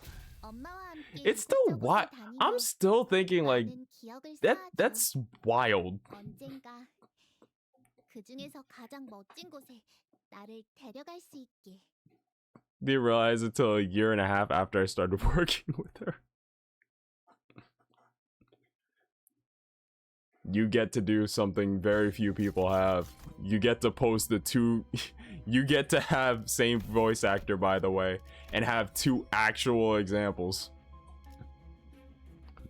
It's still wild. I'm still thinking like that's wild. Didn't realize until a year and a half after I started working with her. You get to do something very few people have. You get to post the two. You get to have same voice actor, by the way, and have two actual examples.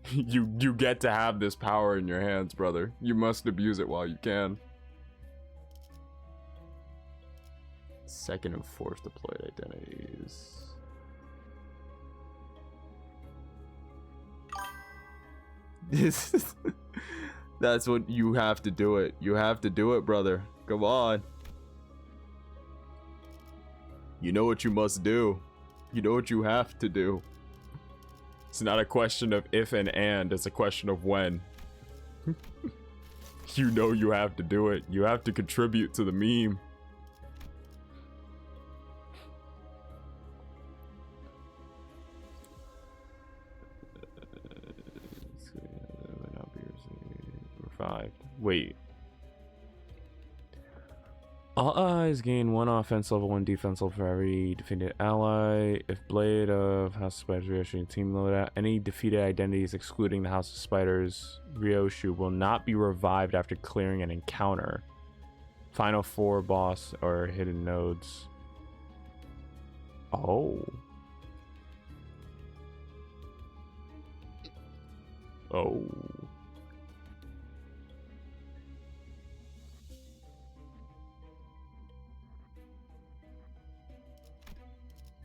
You get to have this power in your hands, brother. You must abuse it while you can. Second and fourth deployed identities. This is... That's what you have to do it. You have to do it, brother. Come on. You know what you must do. You know what you have to do. It's not a question of if and, it's a question of when. You know you have to do it. You have to contribute to the meme. Revived. Wait. All allies gain 1 offense level, 1 defense level for every defeated ally. If Blade of House of Spiders Ryoshu team loadout, any defeated identities excluding the House of Spiders Ryoshu will not be revived after clearing an encounter. Final 4 boss or hidden nodes. Oh. Oh.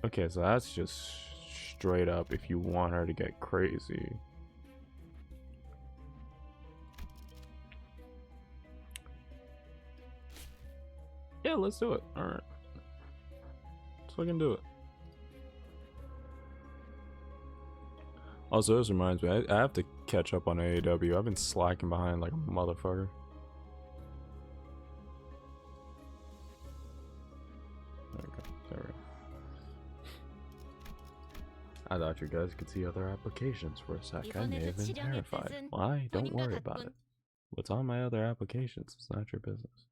Okay, so that's just straight up if you want her to get crazy. Yeah, let's do it. Alright. Let's fucking do it. Also, this reminds me, I have to catch up on AEW. I've been slacking behind like a motherfucker. Okay, there we go. I thought you guys could see other applications for a sec. I may have been terrified. Why? Don't worry about it. What's on my other applications? It's not your business.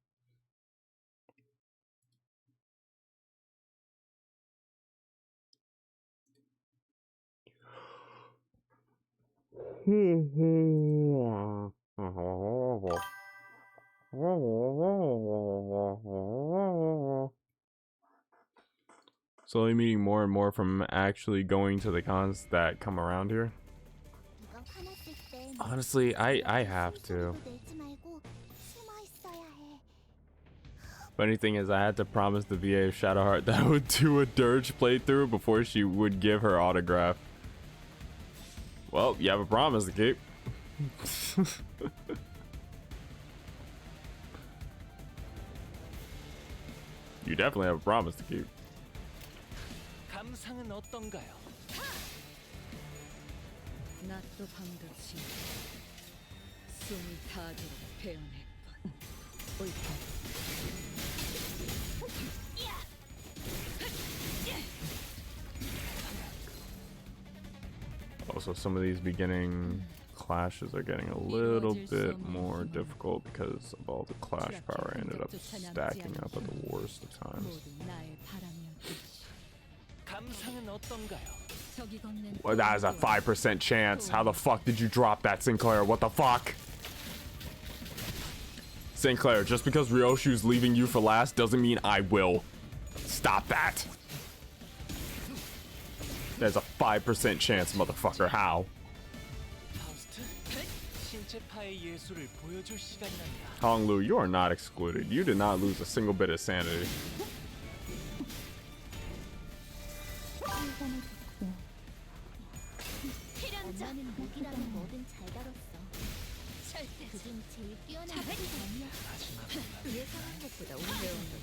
Slowly meeting more and more from actually going to the cons that come around here. Honestly, I have to. Funny thing is, I had to promise the VA of Shadowheart that I would do a Dirge playthrough before she would give her autograph. Well, you have a promise to keep. You definitely have a promise to keep. 낫도 방긋이 숨을 타도록 베어낼 뿐. 옳다. Also, some of these beginning clashes are getting a little bit more difficult because of all the clash power I ended up stacking up at the worst of times. 모두 나의 바람이었듯이. 감상은 어떤가요? 저기 걷는 Well, that is a 5% chance. How the fuck did you drop that, Sinclair? What the fuck? Sinclair, just because Ryoshu's leaving you for last doesn't mean I will. Stop that. There's a 5% chance, motherfucker. How? 파우스트, 신체파의 예술을 보여줄 시간이란다. Honglu, you are not excluded. You did not lose a single bit of sanity. 엄마는 무기라면 뭐든 잘 다뤘어. 그중 제일 뛰어난 게 예상한 것보다 오래온 거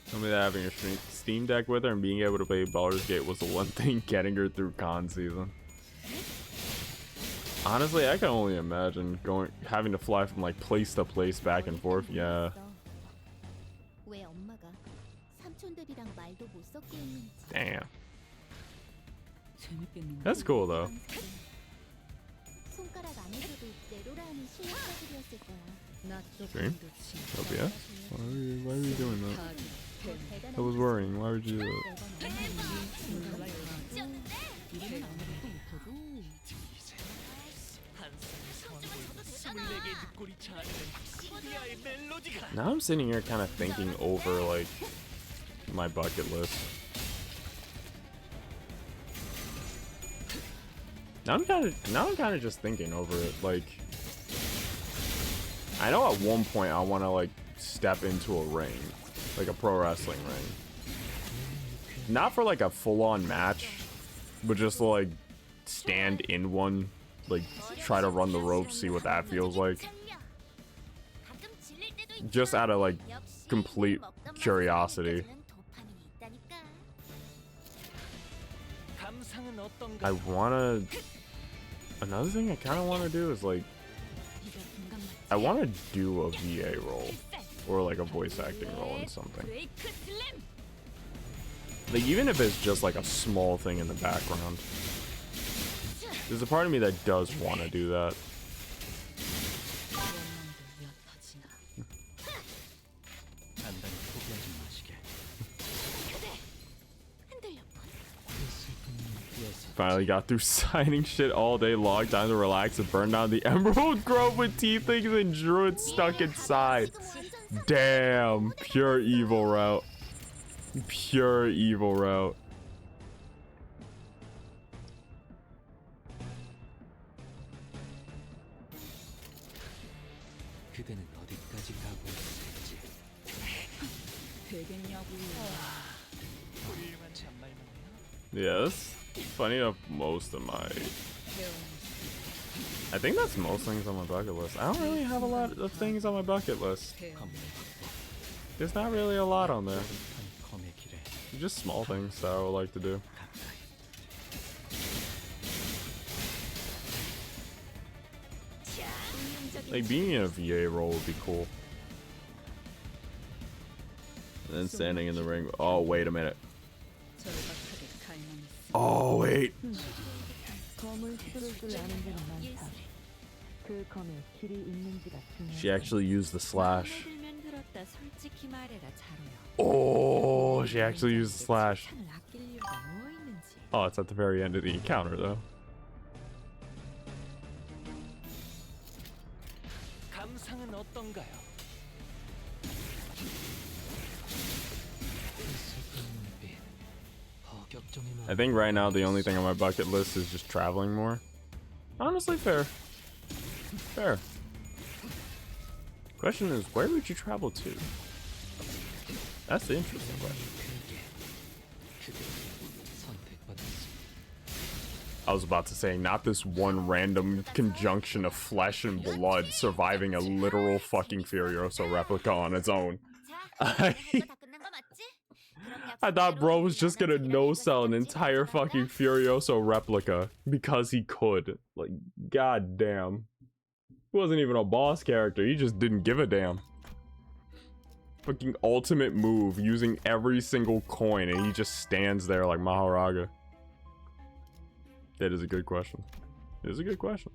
Tell me that having a Steam Deck with her and being able to play Baldur's Gate was the one thing getting her through con season. Honestly, I can only imagine having to fly from like place to place back and forth. Yeah. 왜 엄마가 삼촌들이랑 말도 못 섞게 했는지. Damn. 재밌겠는데. That's cool though. 손가락 안에서도 내로라 하는 실력자들이었을 거야. Stream? OBS? Why are you doing that? I was worrying. Why would you do that? Now I'm sitting here kind of thinking over like my bucket list. Now I'm kind of just thinking over it. Like, I know at one point I want to like step into a ring, like a pro wrestling ring. Not for like a full-on match, but just to like stand in one, like try to run the ropes, see what that feels like. Just out of like complete curiosity. I wanna... Another thing I kind of want to do is like... I want to do a VA role. Or like a voice acting role in something. Like even if it's just like a small thing in the background. There's a part of me that does want to do that. Finally got through signing shit all day long. Time to relax and burn down the Emerald Grove with tieflings and druids stuck inside. Damn. Pure evil route. Pure evil route. 그대는 어디까지 가고 있을지. 되겠냐고. 훌륭한 잔말이네요. Yes. Funny enough, most of my... I think that's most things on my bucket list. I don't really have a lot of things on my bucket list. There's not really a lot on there. Just small things that I would like to do. Like being in a VA role would be cool. And then standing in the ring. Oh, wait a minute. Oh, wait. She actually used the slash. Oh, she actually used the slash. Oh, it's at the very end of the encounter, though. 감상은 어떤가요? I think right now the only thing on my bucket list is just traveling more. Honestly, fair. Fair. Question is, where would you travel to? That's the interesting question. I was about to say, not this one random conjunction of flesh and blood surviving a literal fucking Furioso replica on its own. I thought bro was just gonna no-sell an entire fucking Furioso replica because he could. Like, goddamn. He wasn't even a boss character, he just didn't give a damn. Fucking ultimate move using every single coin and he just stands there like Maharaga. That is a good question. It is a good question.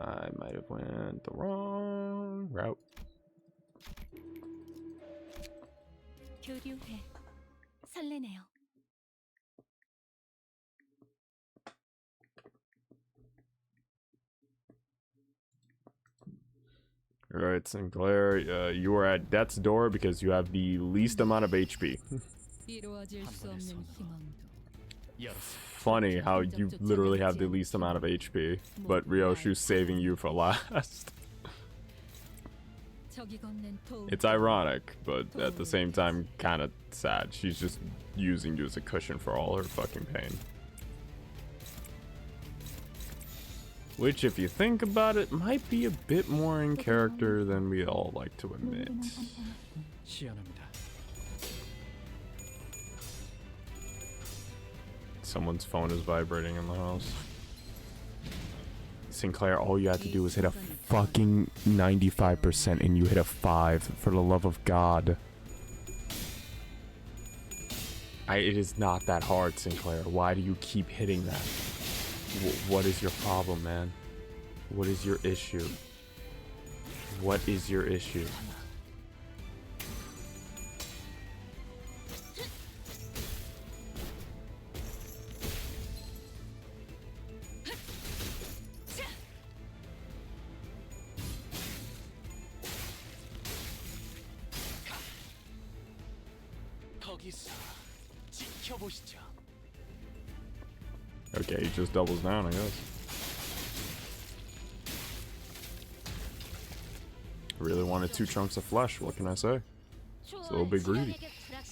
I might have went the wrong route. 교류회. 설레네요. Alright, Sinclair, you are at death's door because you have the least amount of HP. 이루어질 수 없는 희망도 Funny how you literally have the least amount of HP, but Ryoshu's saving you for last. 저기 건넨 도움 It's ironic, but at the same time, kind of sad. She's just using you as a cushion for all her fucking pain. Which, if you think about it, might be a bit more in character than we all like to admit. 시원합니다. Someone's phone is vibrating in the house. Sinclair, all you have to do is hit a fucking 95% and you hit a 5, for the love of God. It is not that hard, Sinclair. Why do you keep hitting that? What is your problem, man? What is your issue? What is your issue? 거기서 지켜보시죠. Okay, he just doubles down, I guess. Really wanted 2 chunks of flesh, what can I say? It's a little bit greedy.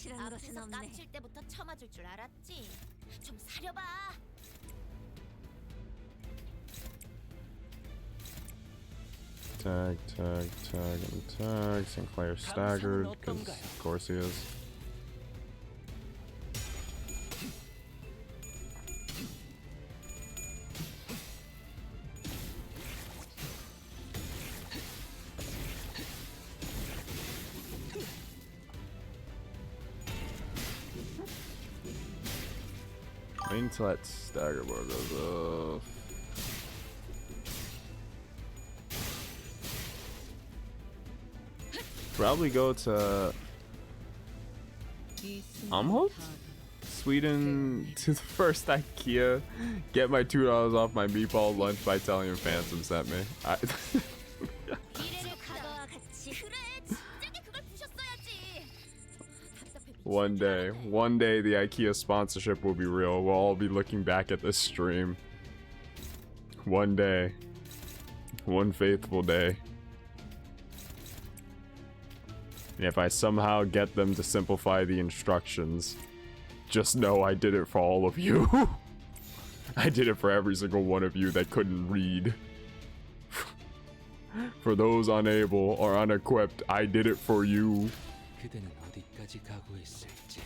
앞에서 깜칠 때부터 쳐맞을 줄 알았지. 좀 사려봐. Tag, tag, tag, and tag. Sinclair staggered, because of course he is. Wait until that stagger bar goes off. Probably go to Amholt? Sweden to the first IKEA. Get my $2 off my meatball lunch by telling him Phantom sent me. 미래를 과거와 같이. 그래, 진작에 그걸 부셨어야지. One day the IKEA sponsorship will be real. We'll all be looking back at this stream. One day. One faithful day. And if I somehow get them to simplify the instructions, just know I did it for all of you. I did it for every single one of you that couldn't read. For those unable or unequipped, I did it for you. 그대는 어디까지 각오했을지.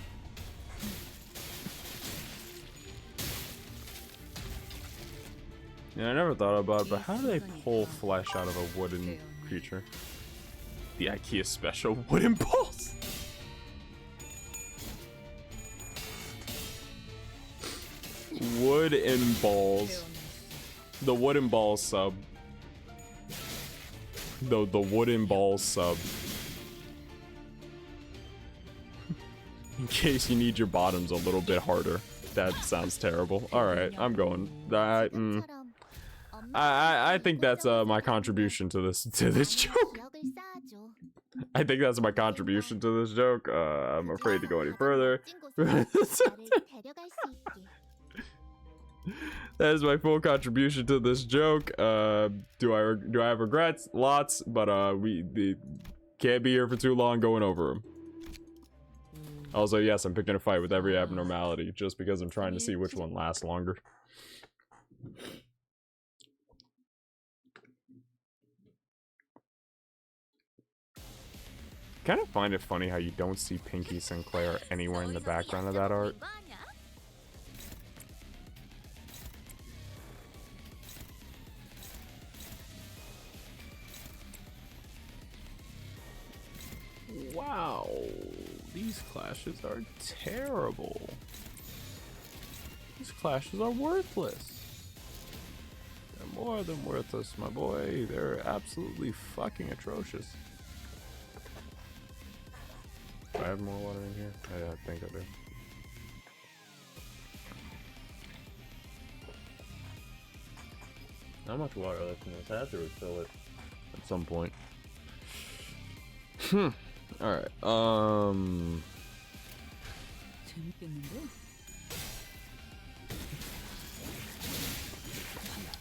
Yeah, I never thought about it, but how do they pull flesh out of a wooden creature? The IKEA special wooden balls! Wooden balls. The wooden ball sub. The wooden ball sub. In case you need your bottoms a little bit harder. That sounds terrible. Alright, I'm going. I think that's my contribution to this joke. I think that's my contribution to this joke. I'm afraid to go any further. That is my full contribution to this joke. Do I have regrets? Lots, but we can't be here for too long going over them. Also, yes, I'm picking a fight with every abnormality just because I'm trying to see which one lasts longer. Kind of find it funny how you don't see Pinky Sinclair anywhere in the background of that art. Wow, these clashes are terrible. These clashes are worthless. They're more than worthless, my boy. They're absolutely fucking atrocious. Do I have more water in here? Yeah, I think I do. How much water left in this? I have to refill it at some point. Alright, 재밌겠는데?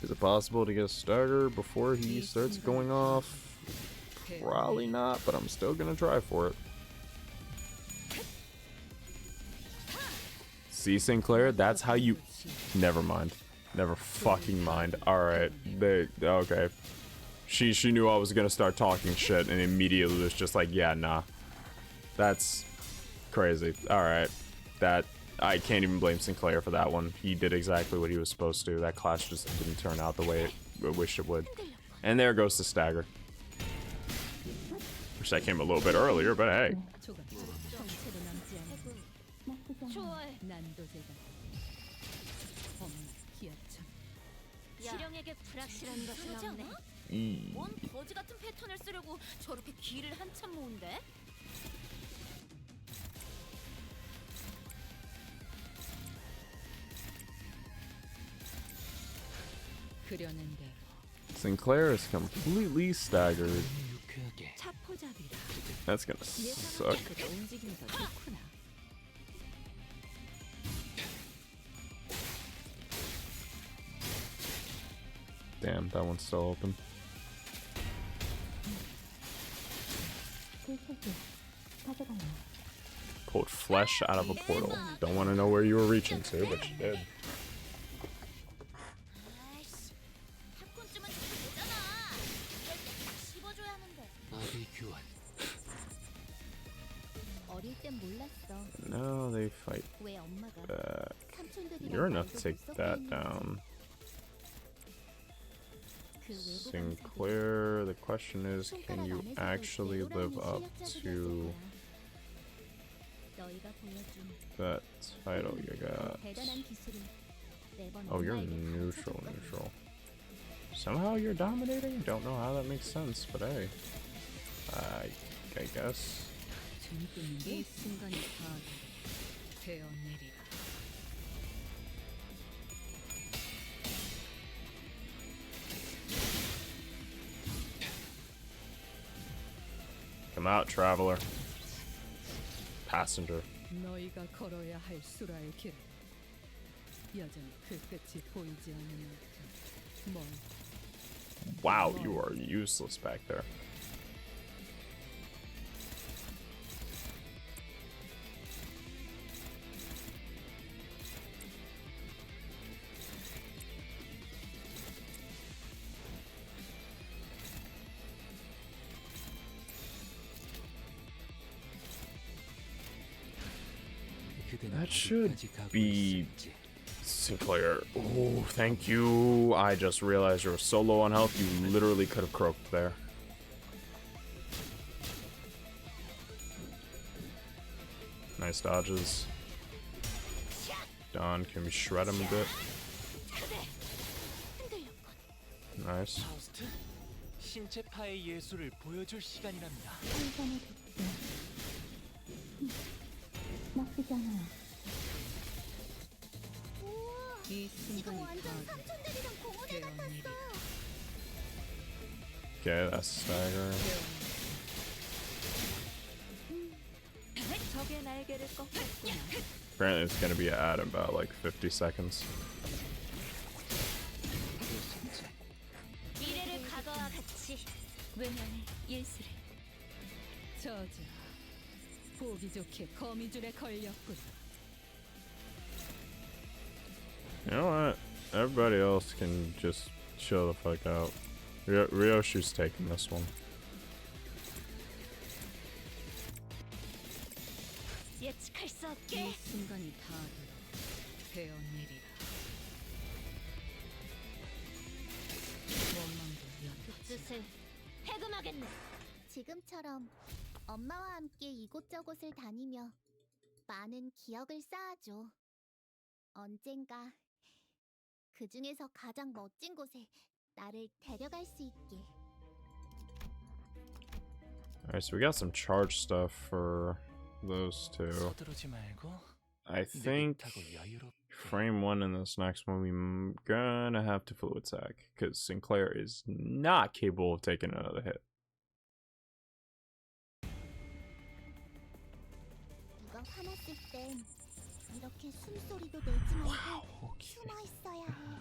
is it possible to get a stagger before he starts going off? Probably not, but I'm still gonna try for it. See, Sinclair, that's how you... Never mind. Never fucking mind. Alright, okay. She knew I was gonna start talking shit and immediately was just like, yeah, nah. That's crazy. Alright. That... I can't even blame Sinclair for that one. He did exactly what he was supposed to. That clash just didn't turn out the way I wished it would. And there goes the stagger. Wish that came a little bit earlier, but hey. 실형에게 불확실한 것은 없네. 뭔 거지 같은 패턴을 쓰려고 저렇게 기를 한참 모은데? 그려낸 대로 Sinclair is completely staggered. 차포잡이라. That's gonna suck. 움직임이 더 좋구나. Damn, that one's still open. Pulled flesh out of a portal. Don't want to know where you were reaching to, but you did. 아이씨, 팝콘쯤은 줘도 되잖아. 이럴 때다 씹어줘야 하는데. 아비 교환. 어릴 땐 몰랐어. No, they fight 왜 엄마가 back. 삼촌들이랑 You're enough to 말도 take 못 that 섞고 down. 그 외부 Sinclair, the question is, can you actually live up to 너희가 보여준 that title you got? 대단한 기술을 매번 Oh, you're 엄마에게 neutral, 가르쳐줬거든. neutral. Somehow you're dominating? Don't know how that makes sense, but hey. I guess. 재밌겠는데? 이 순간이 다 되어내리라. Come out, traveler. Passenger. 너희가 걸어야 할 수라의 길. 여전히 그 끝이 보이지 않는 만큼 멀. Wow, you are useless back there. That should be Sinclair. Oh, thank you. I just realized you were so low on health, you literally could have croaked there. Nice dodges. Don, can we shred him a bit? Nice. 파우스트, 신체 파의 예술을 보여줄 시간이랍니다. 나쁘지 않아요. 이 지금 순간이 완전 다 삼촌들이랑 공원에 되어내리라. 같았어. Okay, that's stagger. 적의 날개를 꺾었구나. Apparently it's gonna be at about like 50 seconds. 미래를 과거와 같이 외면의 예술을. 저자, 보기 좋게 거미줄에 걸렸군. You know what? Everybody else can just chill the fuck out. Ryoshu's taking this one. 예측할 수 없게. 이 순간이 다 되어내리라. 원망도 연 뜻을 해금하겠네. 지금처럼 엄마와 함께 이곳저곳을 다니며 많은 기억을 쌓아줘. 언젠가 그 중에서 가장 멋진 곳에 나를 데려갈 수 있게. Alright, so we got some charge stuff for those two. 서두르지 말고 I think 느긋하고 여유롭게. frame one in this next one, we're gonna have to fluid sack because Sinclair is not capable of taking another hit. 누가 화났을 땐 이렇게 숨소리도 내지 말고 숨어 있어야 해.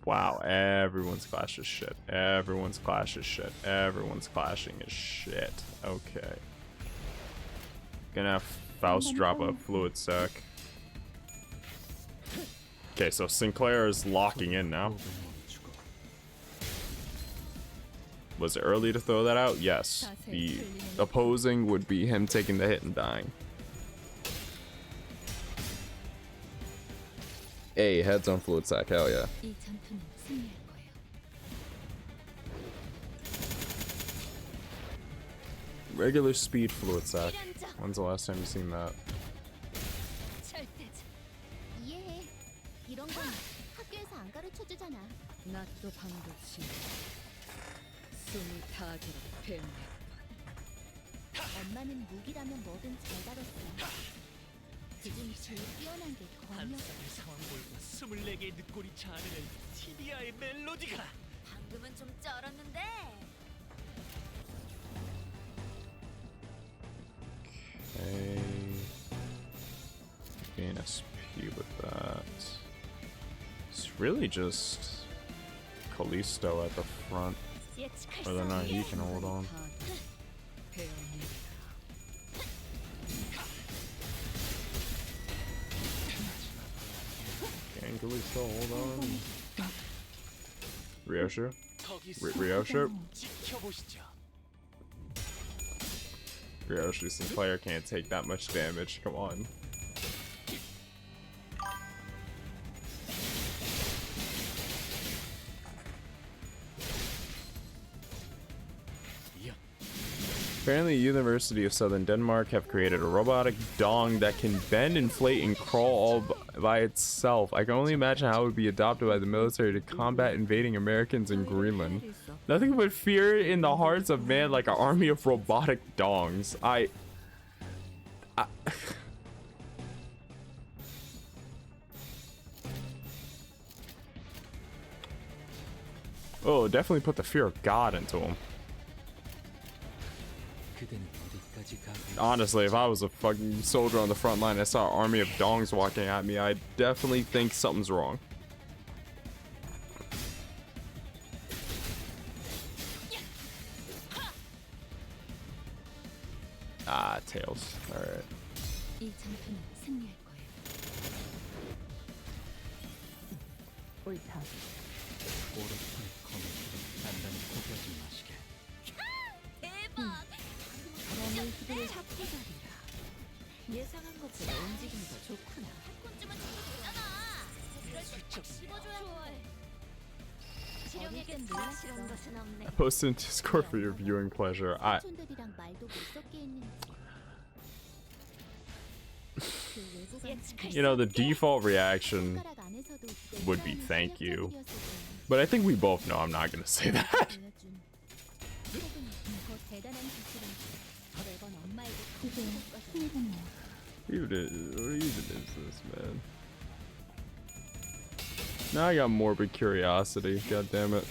Wow, everyone's clash is shit. Everyone's clash is shit. Everyone's clashing is shit. Okay. Gonna have Faust drop a fluid sack. Okay, so Sinclair is locking in now. Was it early to throw that out? Yes. The opposing would be him taking the hit and dying. Hey, heads on fluid sack, hell yeah. 이 전투는 승리할 거예요. Regular speed fluid sack. When's the last time you seen that? 이해해. 이런 건 학교에서 안 가르쳐 주잖아. 낫도 방도치. 숨이 타도록 배운다. 엄마는 무기라면 뭐든 잘 다뤘어. 그중 제일 뛰어난 게 검이었어. 상황 볼고 24개의 늑골이 자아내는 티비아의 멜로디가. 방금은 좀 쩔었는데. Okay. Gain SP with that. It's really just Callisto at the front. Whether or not he can hold on. Can Callisto hold on? Ryoshu? Ryoshu? 지켜보시죠. Ryoshu Sinclair can't take that much damage, come on. Apparently, University of Southern Denmark have created a robotic dong that can bend, inflate, and crawl all by itself. I can only imagine how it would be adopted by the military to combat invading Americans in Greenland. Nothing but fear in the hearts of man like an army of robotic dongs. Oh, definitely put the fear of God into him. Honestly, if I was a fucking soldier on the front line and I saw an army of dongs walking at me, I'd definitely think something's wrong. Ah, tails. Alright. 이 전투는 승리할 거예요. 옳다. 오른손 검을 단단히 포기하지 마시게. 대박. 검을 잡기자리라. 예상한 것보다 움직임이 더 좋구나. 한 콘쯤은 잡혔잖아. 그럴 때딱 씹어줘야 해. 지령에겐 불확실한 것은 없네. I posted in Discord for your viewing pleasure. 촌들이랑 말도 못 섞게 했는지. 그 외국인 You know, the default reaction 손가락 안에서도 would be 내 thank you. 실력자들이었을 거야. But I think we both know I'm not gonna say that. 보여준 혹은 더 대단한 기술은 매번 엄마에게 가르쳐줄 것이야. What even is this, man? Now I got morbid curiosity. God damn it.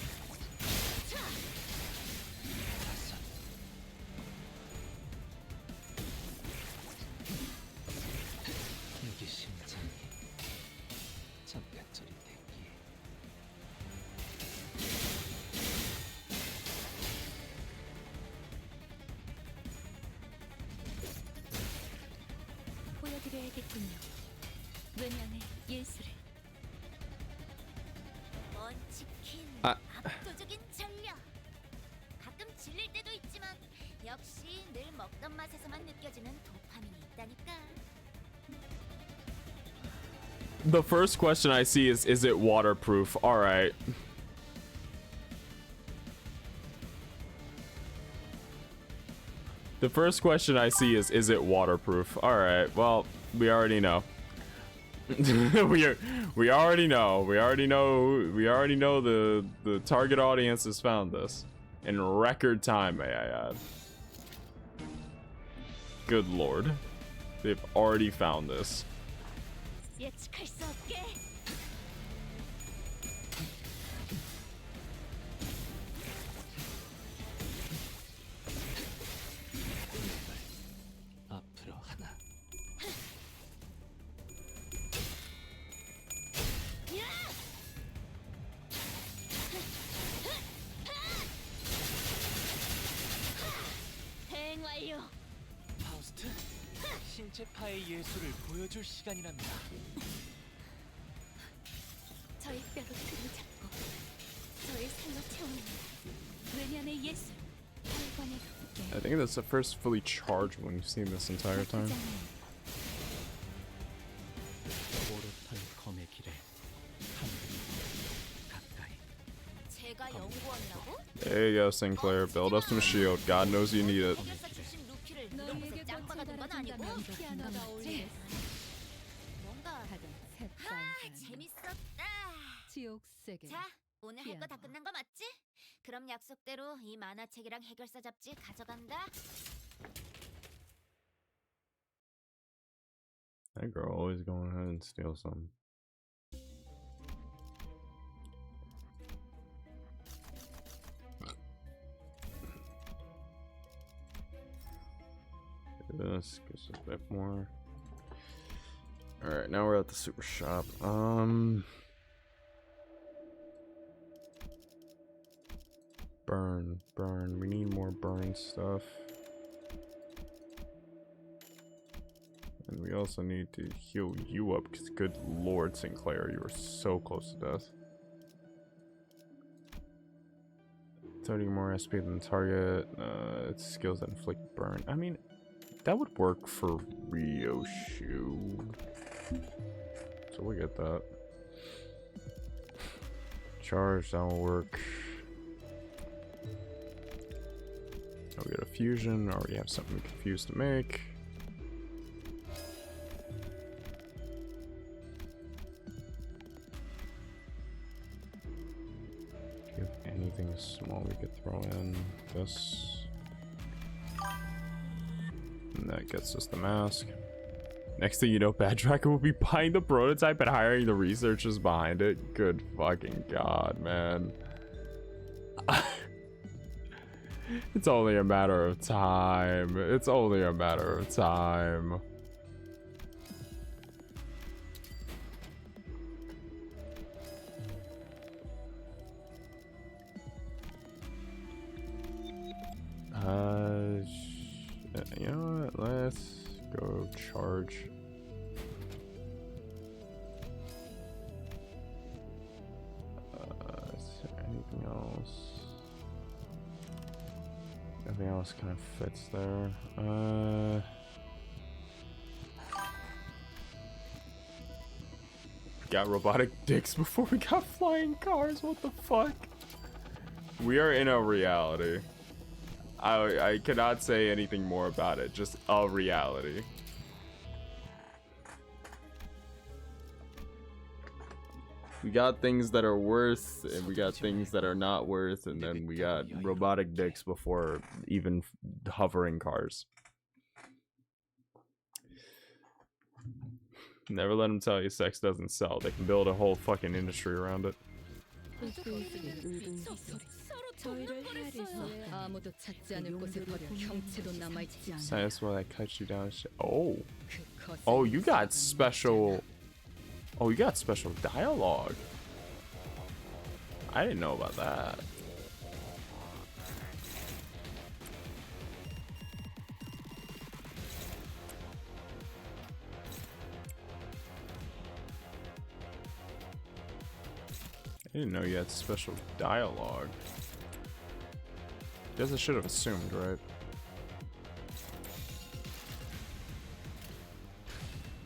여기 심장이 잠깐 저리 대기. 보여드려야겠군요. 외면의 예술을. 먼치킨 압도적인 전력. 가끔 질릴 때도 있지만 역시 늘 먹던 맛에서만 느껴지는 도파민이 있다니까. The first question I see is it waterproof? Alright. The first question I see is it waterproof? Alright, well, we already know. we already know the target audience has found this in record time, may I add. Good lord, they've already found this. 예측할 수 없게. 앞으로 하나. 대응 완료. 파우스트, 신체파의 예술을 보여줄 시간이랍니다. 저희 뼈로 등을 잡고 저희 살로 채우는 외면의 예술. 혈관에 덮게. I think that's the first fully charged one you've seen this entire time. 오롯한 검의 길에 한 가까이. 제가 연구원이라고? There you go, Sinclair. Build up some shield. God knows you need it. 해결사 출신 루키를 이런 곳에 짱 박아둔 건 아니고 피아노가 어울리겠어. 뭔가 가장 새빨간 재밌었다. 지옥 세계. 자, 오늘 할 거 다 끝난 거 맞지? 그럼 약속대로 이 만화책이랑 해결사 잡지 가져간다. That girl always going ahead and steal some. This gives us a bit more. Alright, now we're at the super shop. Burn. We need more burn stuff. And we also need to heal you up, because good lord, Sinclair, you were so close to death. 30 more SP than target. It's skills that inflict burn. I mean, that would work for Ryoshu. So we get that. Charge, that will work. Oh, we get a fusion. Already have something confused to make. Do you have anything small we could throw in? This. And that gets us the mask. Next thing you know, Bad Tracker will be buying the prototype and hiring the researchers behind it. Good fucking god, man. It's only a matter of time. It's only a matter of time. You know what? Let's go charge. Is there anything else? Everything else kind of fits there. Got robotic dicks before we got flying cars. What the fuck? We are in a reality. I cannot say anything more about it. Just a reality. We got things that are worth, and we got things that are not worth, and then we got robotic dicks before even hovering cars. Never let them tell you sex doesn't sell. They can build a whole fucking industry around it. 저희를 헤아려서 아무도 찾지 않을 곳에 버려 형체도 남아있지 않아. That's why I cut you down. Oh. 그 거센 Oh, you got special. Oh, you got special dialogue. I didn't know about that. I didn't know you had special dialogue. Guess I should have assumed, right?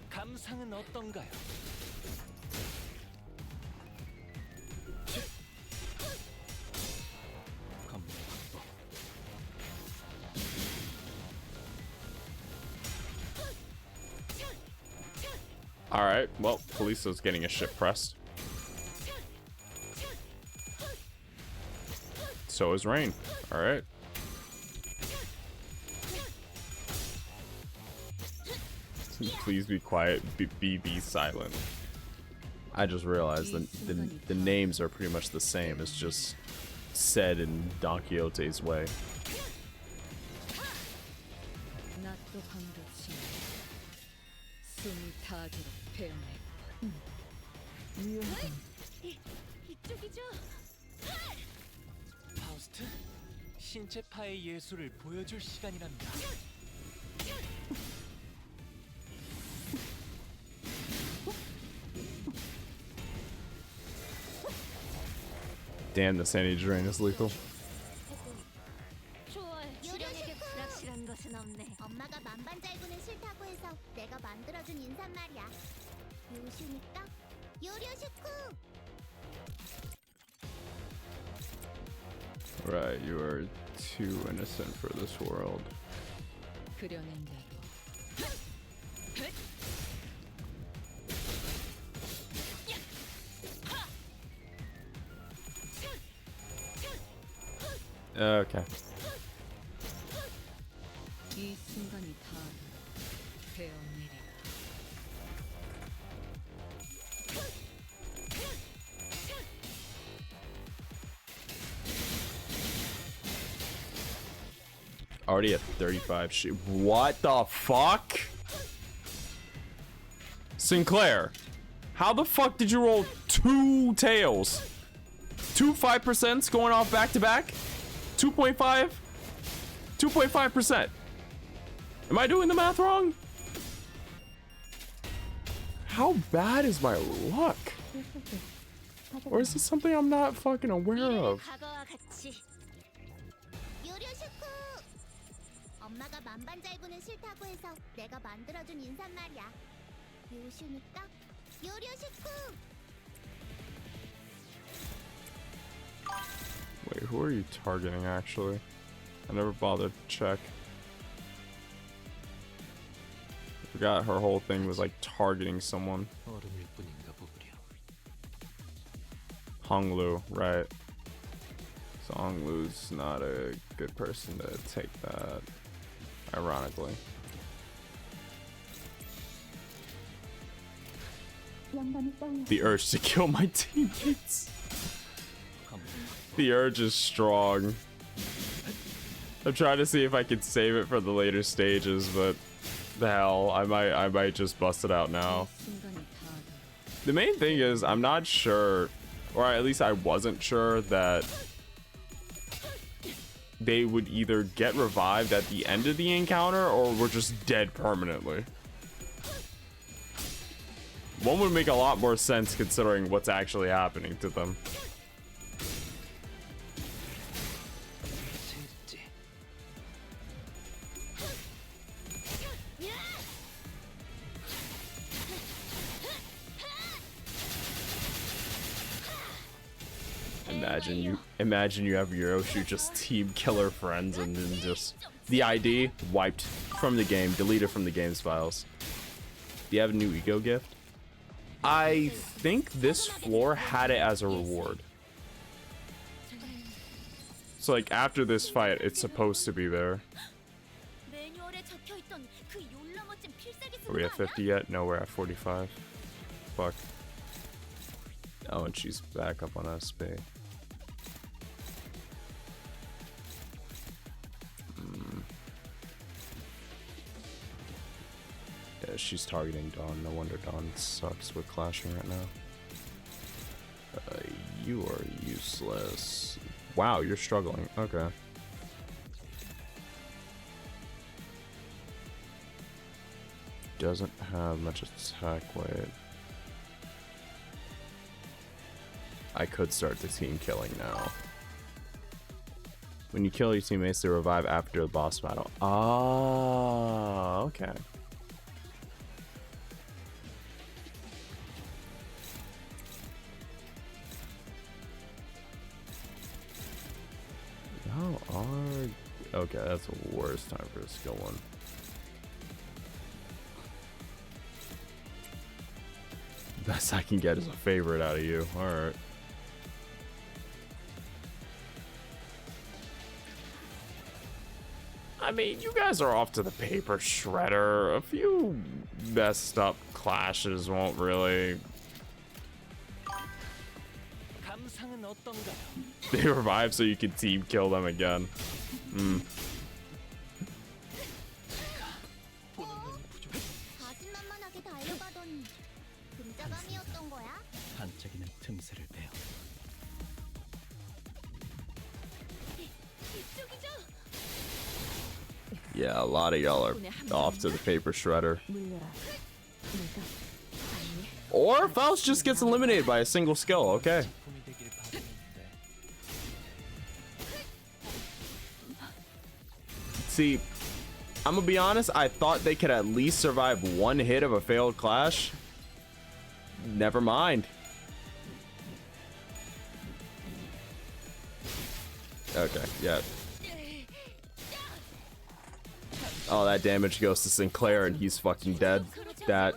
감상은 어떤가요? Alright, well, Kalisto's getting his shit pressed. So is Rain. Alright. Please be quiet. Be silent. I just realized the names are pretty much the same. It's just said in Don Quixote's way. 파우스트, 신체파의 예술을 보여줄 시간이랍니다. Damn, the Sandy Drain is lethal. 요리에게 불확실한 것은 없네. 엄마가 만반잘구는 싫다고 해서 내가 만들어준 인사말이야. 요슈니까 요리오슈쿠. Right, you are too innocent for this world. 그려낸 대로 Okay. 이 순간이 다 되어내리라. Already at 35. What the fuck? Sinclair, how the fuck did you roll 2 tails? 2 5% going off back to back? 2.5? 2.5%. Am I doing the math wrong? How bad is my luck? Or is this something I'm not fucking aware of? 요리오슈쿠. 엄마가 만반잘구는 싫다고 해서 내가 만들어준 인사말이야. 요슈니까 요리오슈쿠. Wait, who are you targeting actually? I never bothered to check. I forgot her whole thing was like targeting someone. 얼음일 뿐인가 보구려. Honglu, right. So Honglu's not a good person to take that, ironically. The urge to kill my teammates. The urge is strong. I'm trying to see if I can save it for the later stages, but the hell, I might just bust it out now. The main thing is I'm not sure, or at least I wasn't sure that they would either get revived at the end of the encounter or were just dead permanently. One would make a lot more sense considering what's actually happening to them. Imagine you have Ryoshu just team killer friends and then just the ID wiped from the game, deleted from the game's files. Do you have a new ego gift? I think this floor had it as a reward. So like after this fight, it's supposed to be there. Are we at 50 yet? No, we're at 45. Fuck. Oh, and she's back up on SP. Yeah, she's targeting Dawn. No wonder Dawn sucks with clashing right now. You are useless. Wow, you're struggling. Okay. Doesn't have much attack weight. I could start the team killing now. When you kill your teammates, they revive after the boss battle. Oh, okay. How are... Okay, that's the worst time for a skill one. Best I can get is a favorite out of you. Alright. I mean, you guys are off to the paper shredder. A few messed up clashes won't really... They revive so you can team kill them again. 자신만만하게 달려가더니 금자감이었던 거야? 반짝이는 틈새를 베어 Yeah, a lot of y'all are off to the paper shredder. 물려라. 내가 Or Faust just gets eliminated by a single skill, okay. See, I'm gonna be honest, I thought they could at least survive one hit of a failed clash. Never mind. Okay, yeah. Oh, that damage goes to Sinclair and he's fucking dead. That,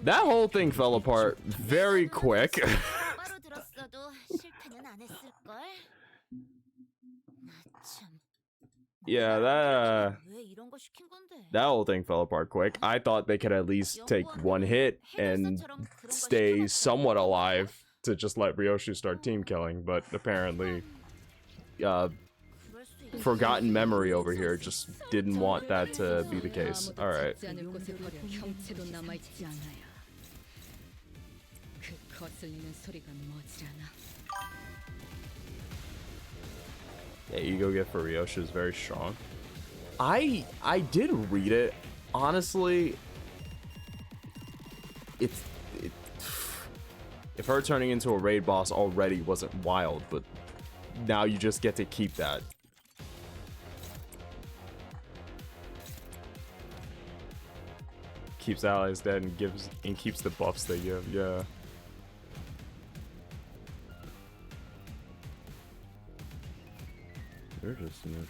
That whole thing fell apart very quick. 똑바로 들었어도 실패는 안 했을걸? 참, Yeah, 왜 이런 거 시킨 건데? that whole thing fell apart quick. I thought they could at least take one hit and stay somewhat alive to just let Ryoshu start team killing, but apparently, Forgotten Memory over here just didn't want that to be the case. Alright. Yeah, ego gift for Ryoshu is very strong. I did read it. Honestly, if her turning into a raid boss already wasn't wild, but now you just get to keep that. Keeps allies dead and keeps the buffs they give. Yeah. They're just neutral.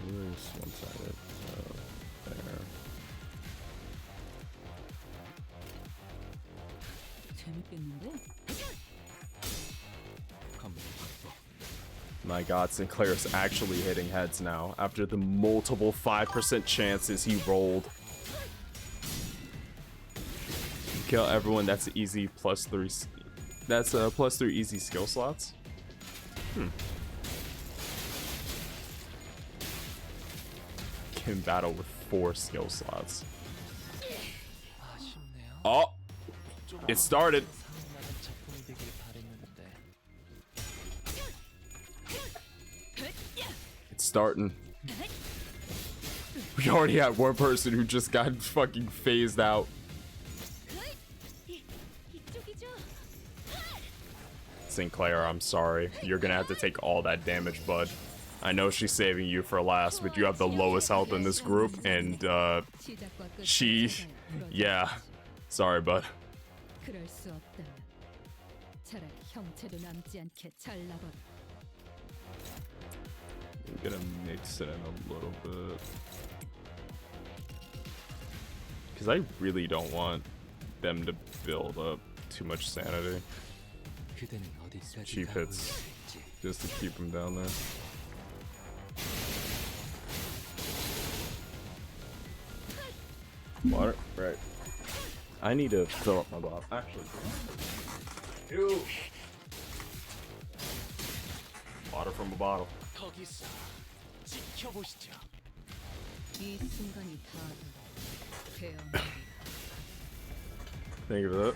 Where's one-sided? There. My god, Sinclair's actually hitting heads now after the multiple 5% chances he rolled. Kill everyone, that's easy +3. That's +3 easy skill slots. Can battle with 4 skill slots. Oh, it started. It's starting. We already had one person who just got fucking phased out. Sinclair, I'm sorry. You're gonna have to take all that damage, bud. I know she's saving you for last, but you have the lowest health in this group, and yeah. Sorry, bud. I'm gonna mix it in a little bit. Because I really don't want them to build up too much sanity. Cheap hits, just to keep them down there. Water? Right. I need to fill up my bottle. Actually. Ew. Water from a bottle. Think of that.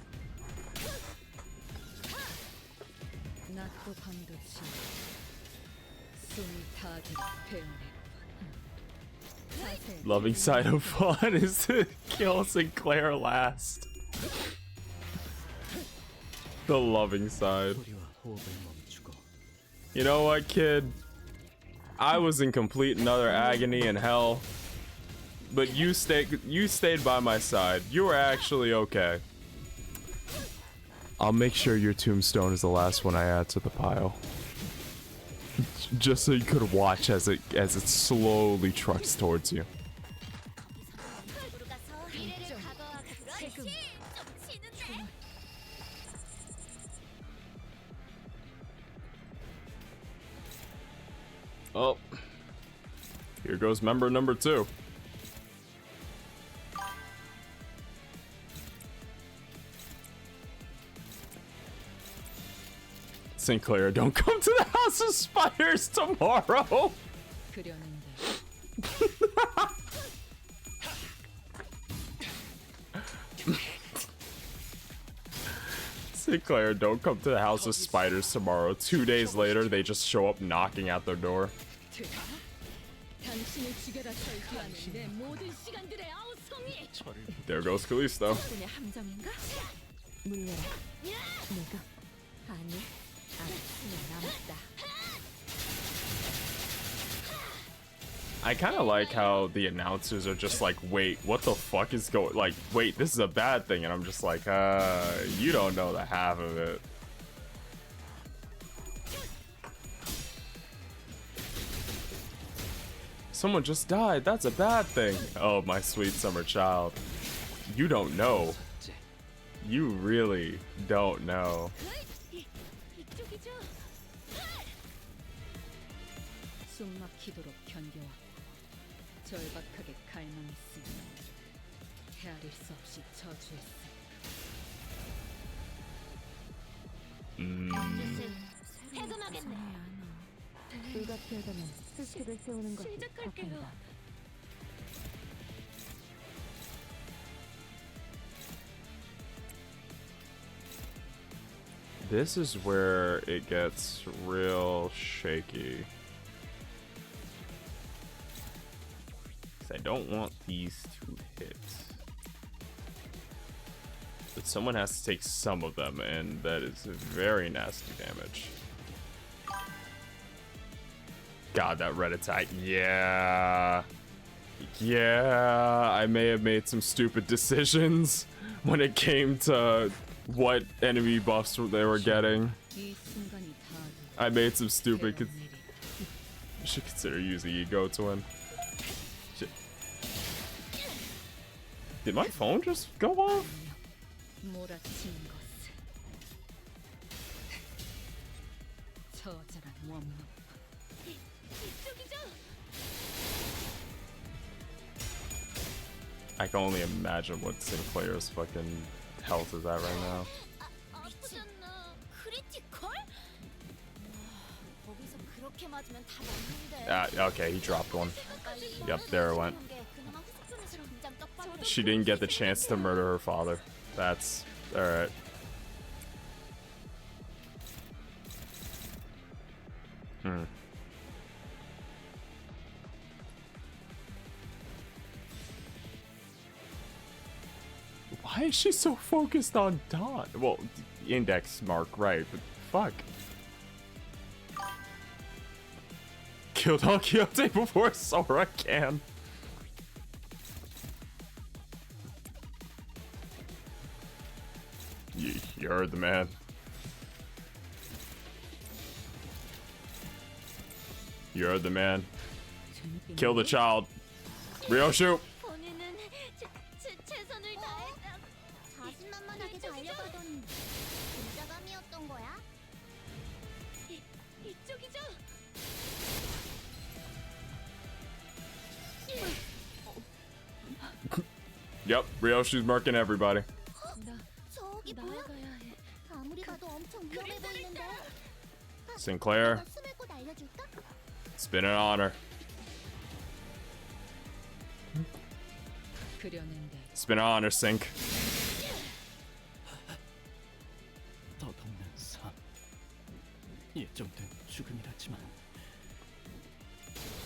Loving side of fun is to kill Sinclair last. The loving side. You know what, kid? I was in complete and utter agony and hell, but you stayed by my side. You were actually okay. I'll make sure your tombstone is the last one I add to the pile. Just so you could watch as it slowly trucks towards you. 거기로 가서 미래를 각오하고 그렇지. 좀 치는데. Oh, here goes member number 2. Sinclair, don't come to the House of Spiders tomorrow. 그려낸다. Sinclair, don't come to the House of Spiders tomorrow. 2 days later, they just show up knocking at their door. 당신을 죽여라 절규하는 내 모든 시간들의 아우성이. There goes Callisto. 그의 함정인가? 물려라. 내가 아니 아직 남았다. I kind of like how the announcers are just like, wait, what the fuck is going, like, wait, this is a bad thing, and I'm just like, you don't know the half of it. Someone just died, that's a bad thing. Oh, my sweet summer child. You don't know. You really don't know. 이쪽이죠. 숨막히도록 견뎌왔고 절박하게 갈망했으니 헤아릴 수 없이 저주했으니 해금하겠네. 불가피하다면 스스를 세우는 것이 시작할게요. 좋습니다. This is where it gets real shaky. 'Cause I don't want these to hit. But someone has to take some of them, and that is very nasty damage. God, that red attack. Yeah. Yeah, I may have made some stupid decisions when it came to what enemy buffs they were getting. 이 순간이 다 I made some stupid. 괴로운 일이다. You should consider using ego to win. Shit. Did my phone just go off? 몰아치는 것을 처절한 원망 이쪽이죠. I can only imagine what Sinclair's fucking health is at right now. 아프잖아. 크리티컬? 거기서 그렇게 맞으면 다 맞는데. Okay, he dropped one. Yep, there it went. 그나마 후속편에서 긴장 떡밥으로 She didn't get the chance to murder her father. That's alright. Why is she so focused on Dawn? Well, index mark, right, but fuck. Killed Don Quixote before Sora can. You heard the man. You heard the man. Kill the child. Ryoshu. 본인은 최선을 다했다. 자신만만하게 달려가던 진짜감이었던 거야? 이쪽이죠. Yep, Ryoshu's marking everybody. 저기 뭐야? 아무리 봐도 엄청 위험해 보이는데. Sinclair, 내가 숨을 고 날려줄까? it's been an honor. 그려낸다. It's been an honor, Sink. 떠도는 삶 예정된 죽음이라지만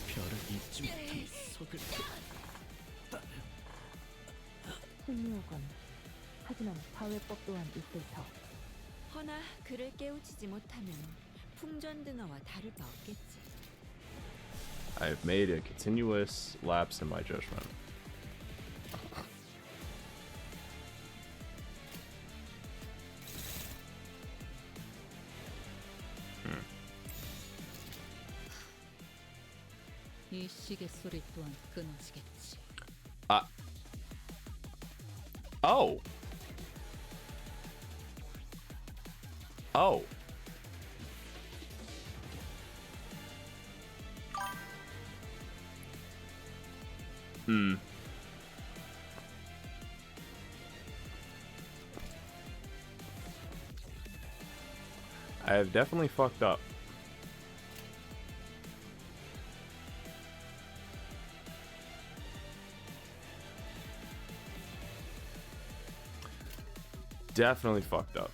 별을 잊지 못한 속을 따름 승리하건 하지만 사회법 또한 있을 터. 허나 그를 깨우치지 못하면 풍전드너와 다를 바 없겠지. I've made a continuous lapse in my judgment. 이 시계 소리 또한 끊어지겠지. Oh. Oh. I have definitely fucked up. Definitely fucked up.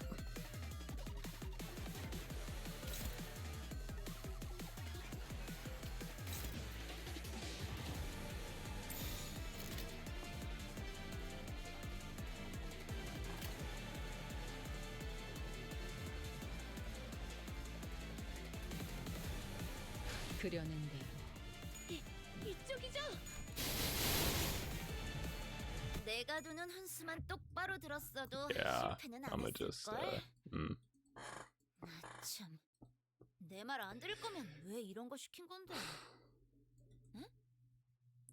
그려낸 대로. 이쪽이죠. 내가 두는 한수만 똑바로 들었어도 Yeah, 실패는 I'm 안 gonna just 했을걸. 참, 내 말 안 들을 거면 왜 이런 거 시킨 건데? 응?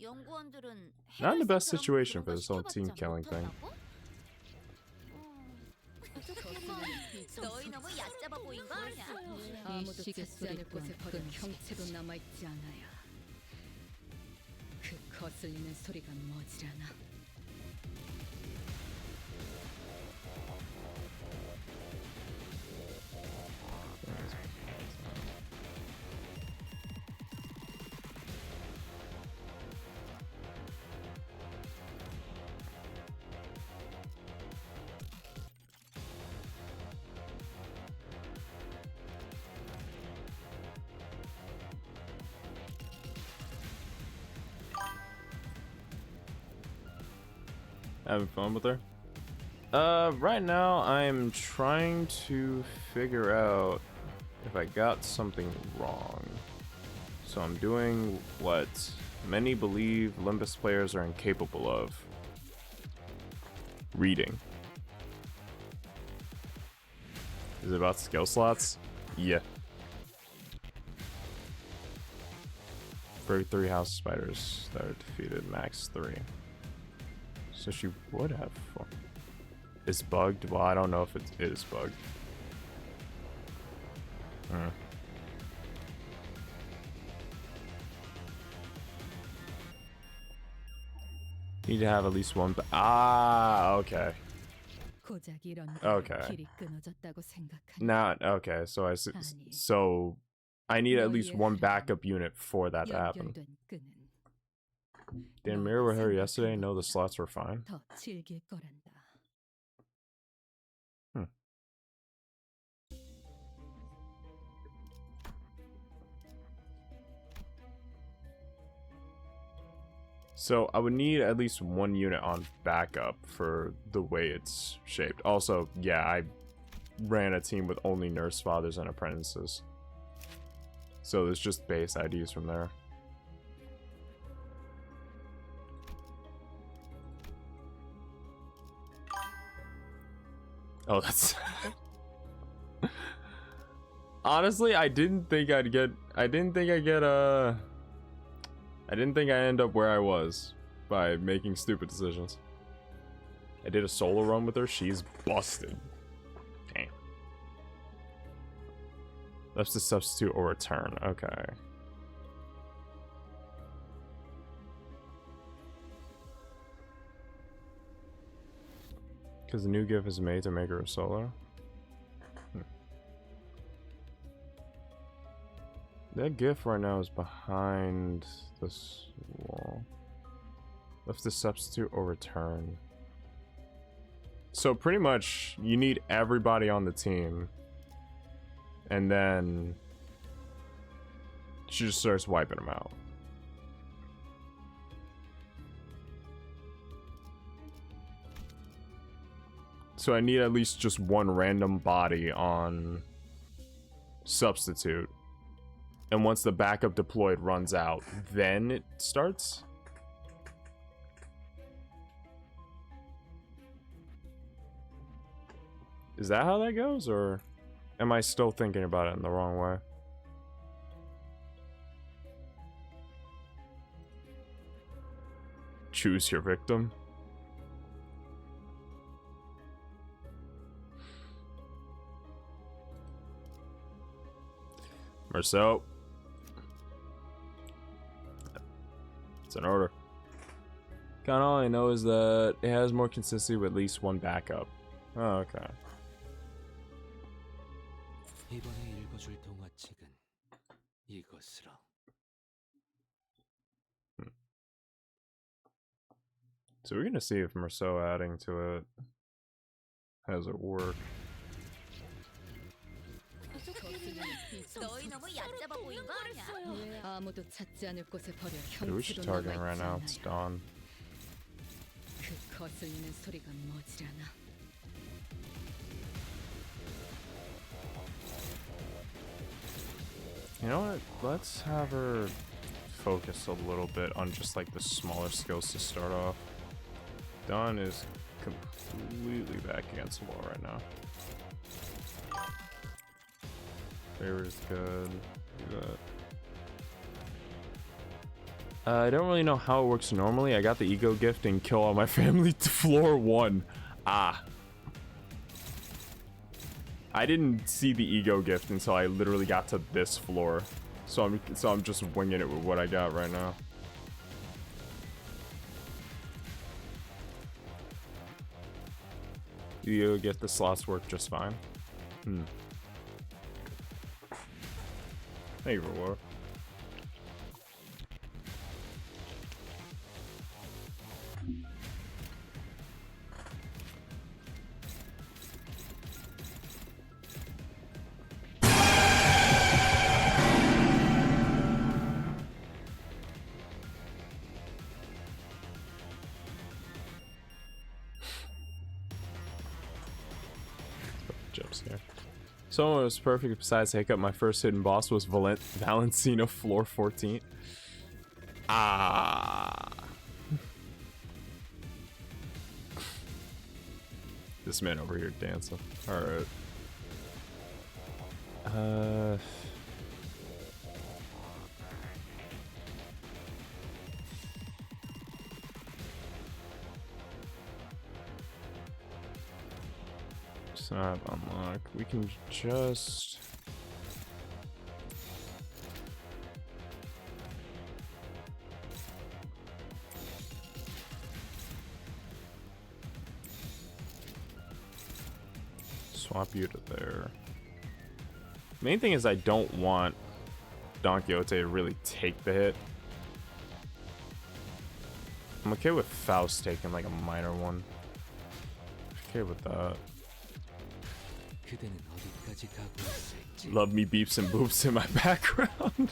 연구원들은 Not in the best 해결사처럼 situation 그런 for 거 this whole team 시켜봤자 killing thing. 못한다고? 너희 너무 얕잡아 보인 거 아니야? 이 시계 소리 또한 버린 형체도 남아있지 않아야. 그 거슬리는 소리가 뭐지라나. Having fun with her? Right now I'm trying to figure out if I got something wrong. So I'm doing what many believe Limbus players are incapable of. Reading. Is it about skill slots? Yeah. 33 house spiders that are defeated, max 3. So she would have fun. It's bugged? Well, I don't know if it is bugged. Need to have at least one. Okay. 고작 이런 Okay. 길이 끊어졌다고 생각하니. Not okay. So so I need at least one backup unit for that to happen. 연결된 끈은 Didn't mirror with her yesterday. Know the slots were fine. 더 질길 거란다. So I would need at least one unit on backup for the way it's shaped. Also, yeah, I ran a team with only nurse fathers and apprentices. So there's just base IDs from there. Oh, that's... Honestly, I didn't think I'd end up where I was by making stupid decisions. I did a solo run with her. She's busted. Damn. Left to substitute or return. Okay. Because the new GIF is made to make her a solo. That GIF right now is behind this wall. Left to substitute or return. So pretty much you need everybody on the team. And then she just starts wiping them out. So I need at least just one random body on substitute. And once the backup deployed runs out, then it starts? Is that how that goes, or am I still thinking about it in the wrong way? choose your victim. Marcel. It's an order. Kinda all I know is that it has more consistency with at least one backup. Oh, okay. 이번에 읽어줄 동화책은 이것으로. So we're gonna see if Marceau adding to it has it work. 너희 너무 얕잡아 보인 거 아니야? 아무도 찾지 않을 곳에 버려 Who is she 형체로 targeting right now? 남아있지 It's 않아요. Dawn. 그 거슬리는 소리가 뭐지라나. You know what? Let's have her focus a little bit on just like the smaller skills to start off. Dawn is completely back against the wall right now. Favor is good. Do that. I don't really know how it works normally. I got the ego gift and kill all my family to floor 1. Ah. I didn't see the ego gift until I literally got to this floor. So I'm just winging it with what I got right now. You get the slots work just fine. Thank you for what? Jump scare. Someone was perfect besides Hiccup. My first hidden boss was Valencina floor 14. Ah. This man over here dancing. Alright. Not unlock. We can just swap you to there. Main thing is I don't want Don Quixote to really take the hit. I'm okay with Faust taking like a minor one. Okay with that. Love me beeps and boops in my background.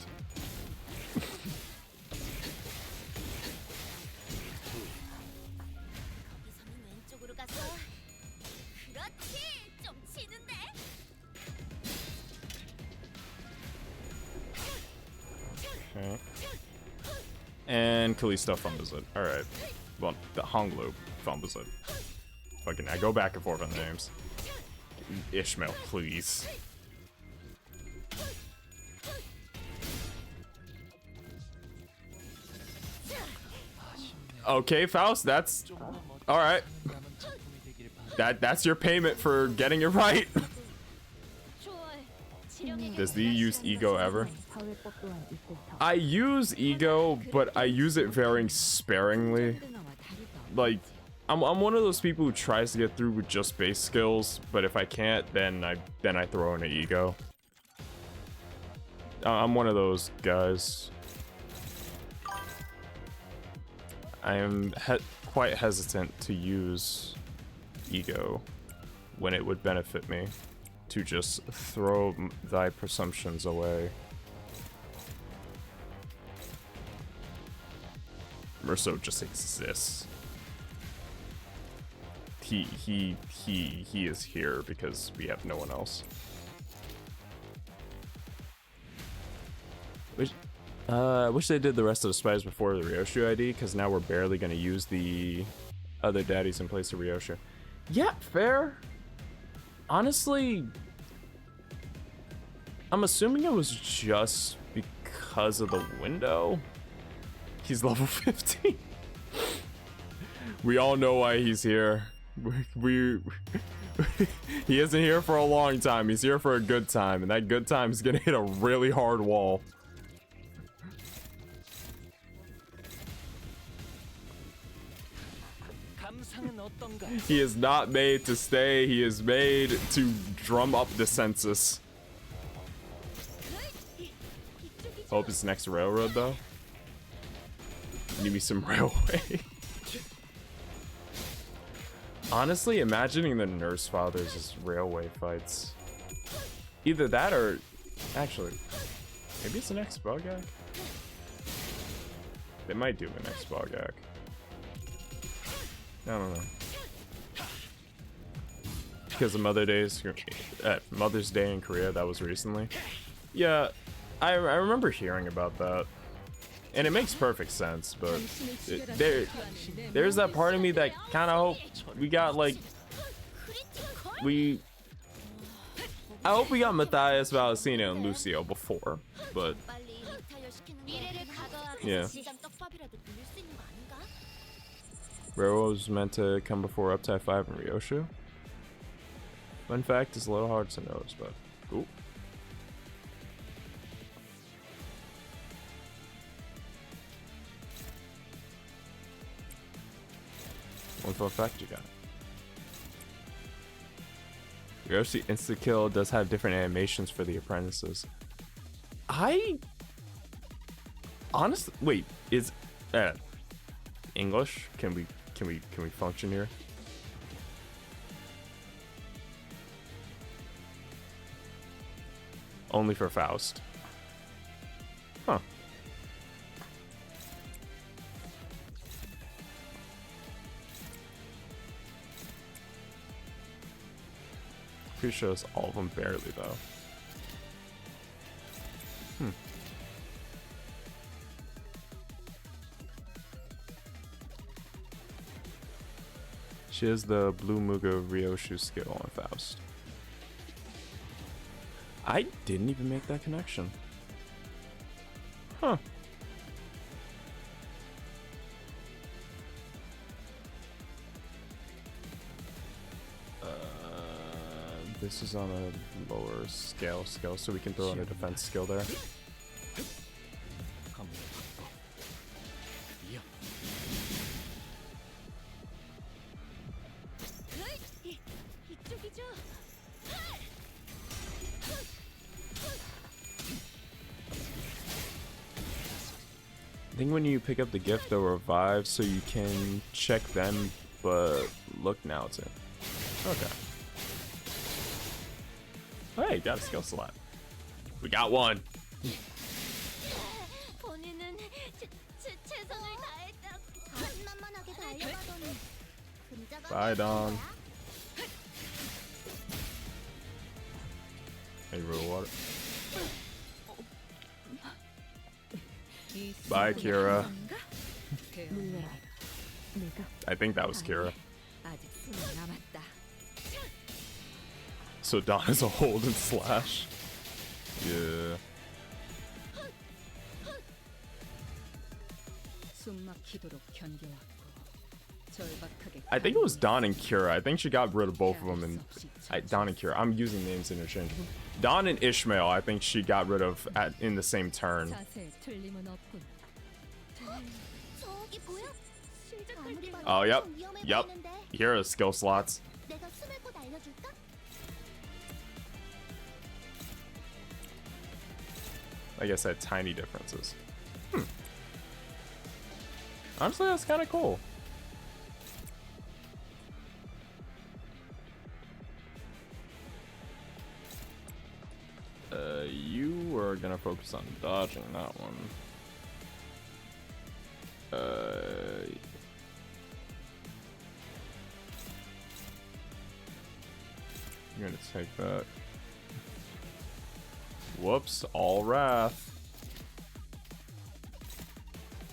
Okay. And Kalisto fumbles it. Alright. Well, the Honglu fumbles it. Fucking, I go back and forth on the names. Ishmael, please. Okay, Faust, that's all right. That's your payment for getting it right. Does he use ego ever? I use ego, but I use it very sparingly. Like, I'm one of those people who tries to get through with just base skills, but if I can't, then I throw in an ego. I'm one of those guys. I am quite hesitant to use ego when it would benefit me to just throw thy presumptions away. Merceau just exists. He is here because we have no one else. I wish they did the rest of the spies before the Ryoshu ID, because now we're barely going to use the other daddies in place of Ryoshu. Yeah, fair. Honestly, I'm assuming it was just because of the window. He's level 15. We all know why he's here. We he isn't here for a long time. He's here for a good time, and that good time is gonna hit a really hard wall. He is not made to stay. He is made to drum up the census. Hope it's next railroad though. Need me some railway. Honestly, imagining the Nurse Fathers as railway fights. Either that or... Actually, maybe it's the next Bogak? They might do the next Bogak. I don't know. Because of Mother's Day in Korea, that was recently. Yeah, I remember hearing about that. And it makes perfect sense, but there's that part of me that kind of hope we got like I hope we got Matthias, Valesina, and Lucio before, but yeah. Railroad was meant to come before Uptide 5 and Ryoshu. Fun fact, it's a little hard to notice, but cool. One fun fact you got. Ryoshu insta-kill does have different animations for the apprentices. Honestly, wait, is English? Can we function here? Only for Faust. Huh. Pretty sure it's all of them barely though. She has the Blue Muga Ryoshu skill on Faust. I didn't even make that connection. Huh. This is on a lower skill, so we can throw in a defense skill there. I think when you pick up the gift, they'll revive, so you can check them, but look now it's in. Okay. Hey, got a skill slot. We got one. Bye, Don. Hey, real water. Bye, Kira. I think that was Kira. So Don is a hold and slash. Yeah. I think it was Don and Kira. I think she got rid of both of them. And Don and Kira. I'm using names interchangeably. Don and Ishmael, I think she got rid of in the same turn. Oh, yep. Yep. Here are skill slots. Like I said, tiny differences. Honestly, that's kind of cool. You are gonna focus on dodging that one. You're gonna take that. Whoops, all wrath.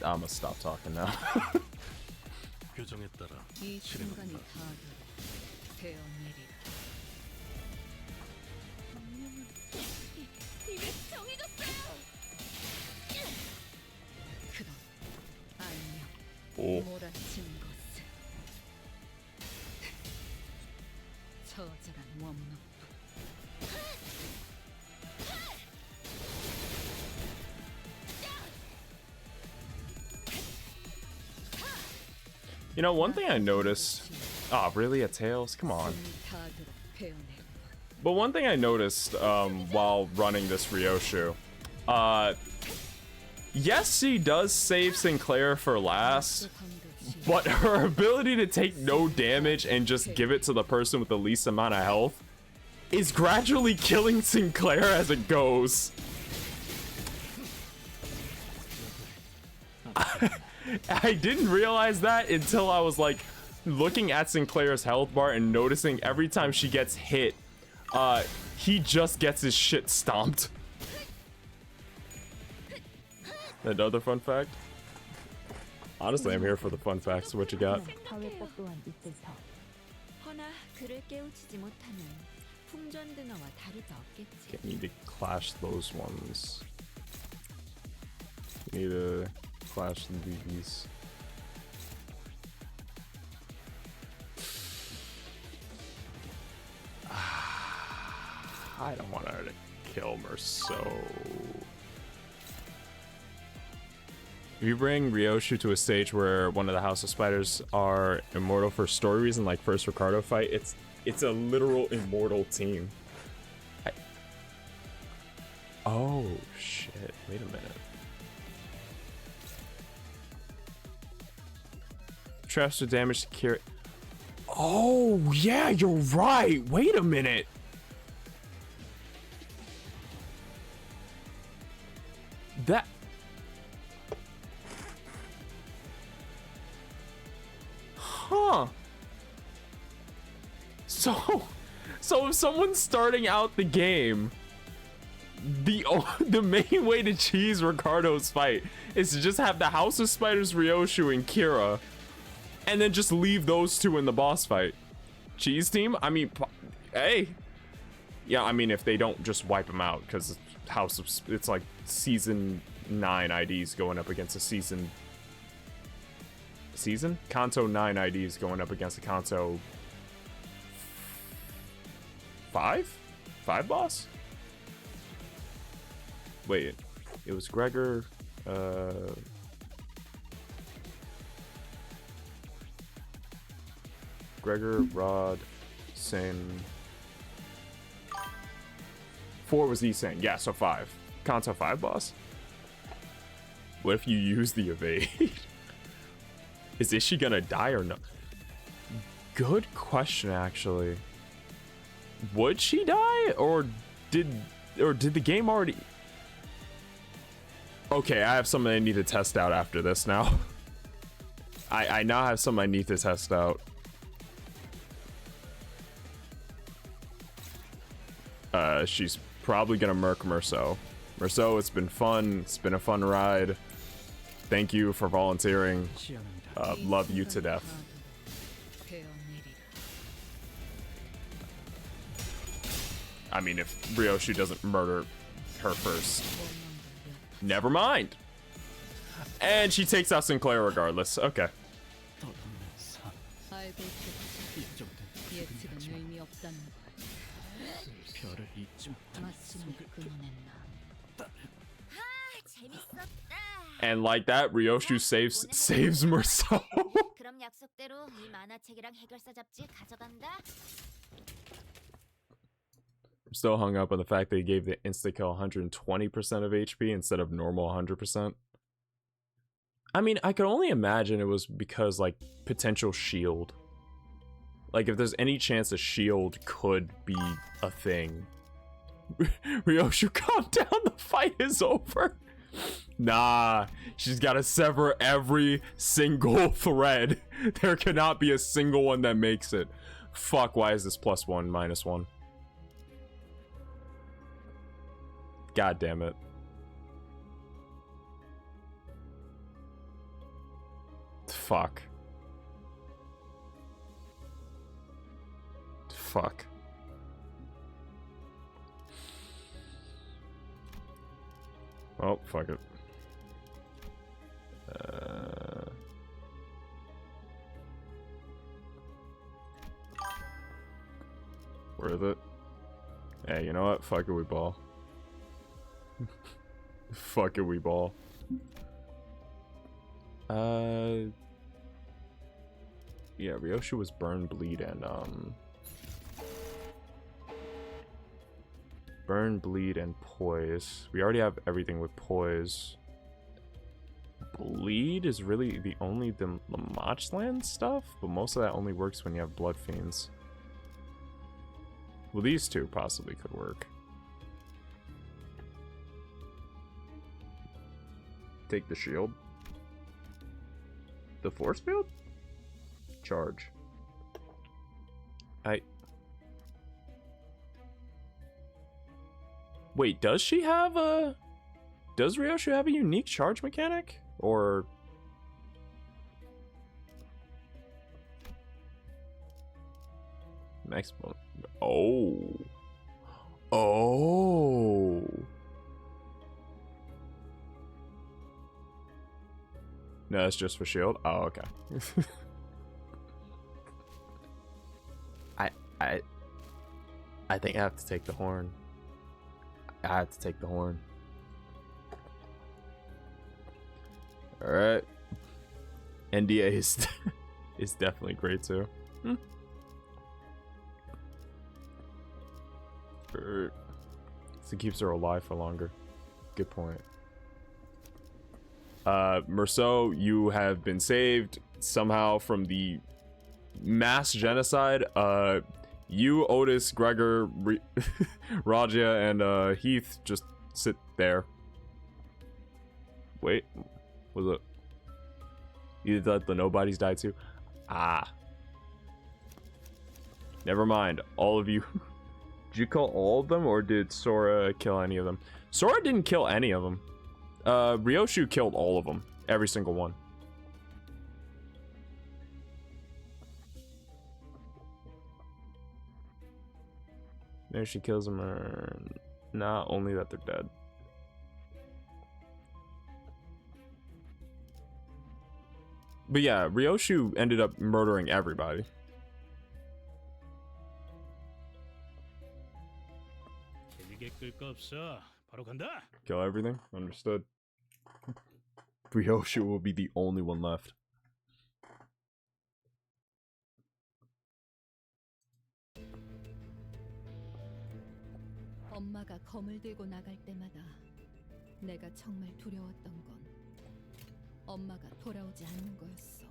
I'm gonna stop talking now. Oh. 처절한 원망. You know, one thing I noticed. Oh, really? A Tails? Come on. But one thing I noticed while running this Ryoshu, yes, she does save Sinclair for last, but her ability to take no damage and just give it to the person with the least amount of health is gradually killing Sinclair as it goes. I didn't realize that until I was like looking at Sinclair's health bar and noticing every time she gets hit, he just gets his shit stomped. Another fun fact? Honestly, I'm here for the fun facts. What you got? 사회법 또한 있을 터. 허나 그를 깨우치지 못하면 풍전 등어와 다를 바 없겠지. Okay, need to clash those ones. Need to clash these. I don't want her to kill Merceau. If you bring Ryoshu to a stage where one of the House of Spiders are immortal for story reason, like first Ricardo fight, it's a literal immortal team. Oh shit! Wait a minute. Traps to damage to cure. Oh yeah, you're right. Wait a minute. That. Huh. So if someone's starting out the game, the main way to cheese Ricardo's fight is to just have the House of Spiders, Ryoshu, and Kira, and then just leave those two in the boss fight. Cheese team? I mean, hey. Yeah, I mean, if they don't just wipe them out, because it's like season 9 IDs going up against a season Kanto 9 IDs going up against a Kanto 5 boss. Wait, it was Gregor, Rod, Sin. 4 was Isang. Yeah, so 5. Kanto 5 boss? What if you use the evade? Is Ishi gonna die or no? Good question, actually. Would she die, or did the game already? Okay, I have something I need to test out after this now. I now have something I need to test out. She's probably gonna murk Merceau. Merceau, it's been fun. It's been a fun ride. Thank you for volunteering. Love you to death. I mean, if Ryoshu doesn't murder her first. Never mind. And she takes out Sinclair regardless. Okay. And like that, Ryoshu saves Merceau. 그럼 약속대로 이 만화책이랑 해결사 잡지 가져간다. I'm still hung up on the fact they gave the insta-kill 120% of HP instead of normal 100%. I mean, I could only imagine it was because, like, potential shield. Like, if there's any chance a shield could be a thing. Ryoshu, calm down, the fight is over. Nah, she's gotta sever every single thread. There cannot be a single one that makes it. Fuck, why is this +1, -1? God damn it. Fuck. Fuck. Oh, fuck it. Worth it. Hey, you know what? Fuck it, we ball. Fuck it, we ball. Yeah, Ryoshu was Burn, Bleed, and Burn, Bleed, and Poise. We already have everything with Poise. Bleed is really the only the Lamachland stuff, but most of that only works when you have Blood Fiends. Well, these two possibly could work. Take the shield. The force field? Charge. Wait, does she have a... Does Ryoshu have a unique charge mechanic? Or... Maximum... Oh. Oh. No, it's just for shield? Oh, okay. I think I have to take the horn. I have to take the horn. Alright. NDA is definitely great too. So it keeps her alive for longer. Good point. Merceau, you have been saved somehow from the mass genocide. You, Otis, Gregor, Raja, and Heath just sit there. Wait, was it? You thought the nobodies died too? Ah. Never mind. All of you. Did you kill all of them, or did Sora kill any of them? Sora didn't kill any of them. Ryoshu killed all of them. Every single one. Maybe she kills them, or not only that they're dead. But yeah, Ryoshu ended up murdering everybody. Kill everything? Understood. Ryoshu will be the only one left. 엄마가 검을 들고 나갈 때마다 내가 정말 두려웠던 건 엄마가 돌아오지 않는 거였어.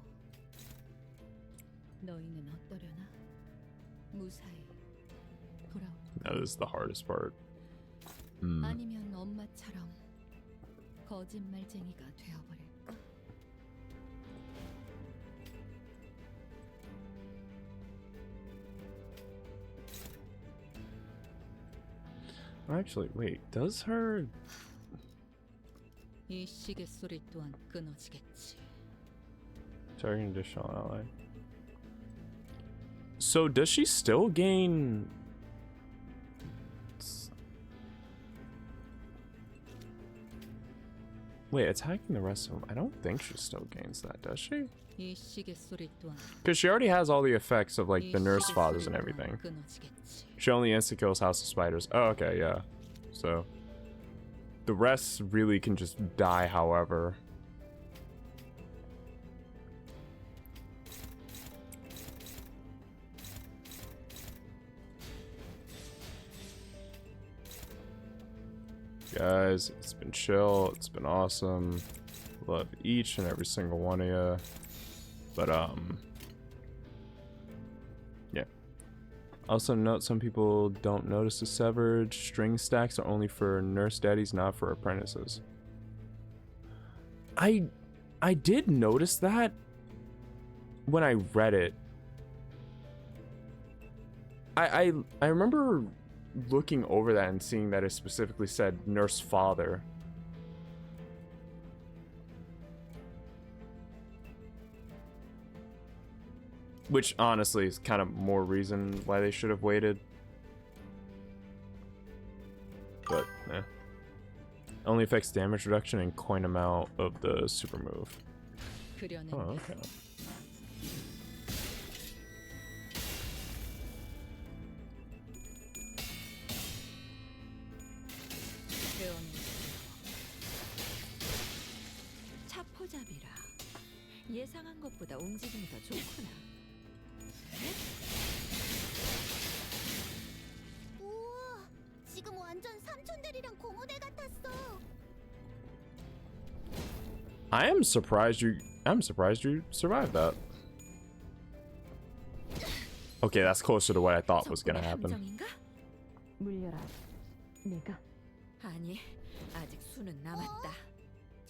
너희는 어떠려나? 무사히 돌아올까? That is the hardest part. 아니면 엄마처럼 거짓말쟁이가 되어버릴까? Actually, wait, does her... 이 시계 소리 또한 끊어지겠지. Target additional ally. So does she still gain... Wait, attacking the rest of them? I don't think she still gains that, does she? 이 시계 소리 또한 Because she already has all the effects of like the nurse fathers and everything. 끊어지겠지. She only insta kills House of Spiders. Oh, okay, yeah. So the rest really can just die however. Guys, it's been chill, it's been awesome. Love each and every single one of you. But yeah. Also note, some people don't notice the severed string stacks are only for nurse daddies, not for apprentices. I did notice that when I read it. I remember looking over that and seeing that it specifically said nurse father. Which honestly is kind of more reason why they should have waited. But, eh. Only affects damage reduction and coin amount of the super move. Oh, okay. 예상한 것보다 움직임이 더 좋구나. 우와, 지금 완전 삼촌들이랑 고모들 같았어. I'm surprised you survived that. Okay, that's closer to what I thought was gonna happen. 함정인가? 물려라. 내가 아니, 아직 수는 남았다.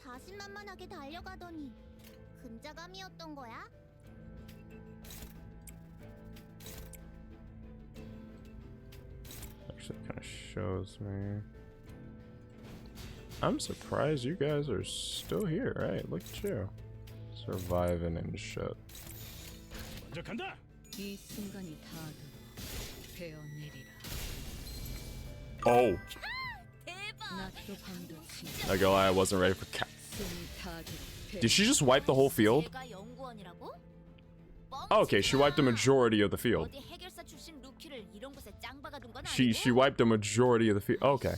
자신만만하게 달려가더니 근자감이었던 거야? Actually, kind of shows me. I'm surprised you guys are still here, right? Look at you. Surviving and shit. 먼저 간다. 이 순간이 다 되어 내리라. Oh, 대박. 낮도 밤도 I go. I wasn't ready for. 숨이 다 Did she just wipe the whole field? 제가 연구원이라고? Oh, okay, she wiped the majority of the field. 어디 해결사 출신 루키를 이런 곳에 짱 박아둔 건 She 아니고? wiped the majority of the field. Okay,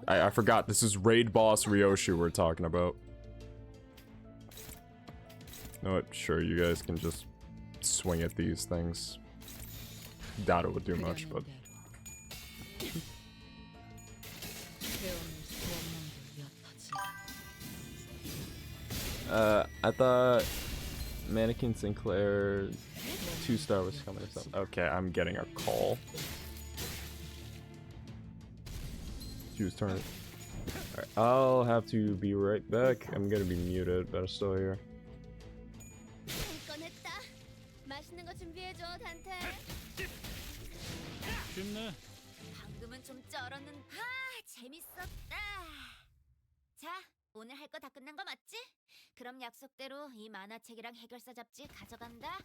I forgot. This is raid boss Ryoshu we're talking about. You know what? Sure, you guys can just swing at these things. Doubt it would do much, but I thought Mannequin Sinclair 2-star was coming or something. Okay, I'm getting a call. She was turning. Alright, I'll have to be right back. I'm gonna be muted, but I'm still here. 꺼냈다. 맛있는 거 준비해줘, 단테. 쉽네. 방금은 좀 쩔었는. 재밌었다. 자, 오늘 할 거 다 끝난 거 맞지? 그럼 약속대로 이 만화책이랑 해결사 잡지 가져간다.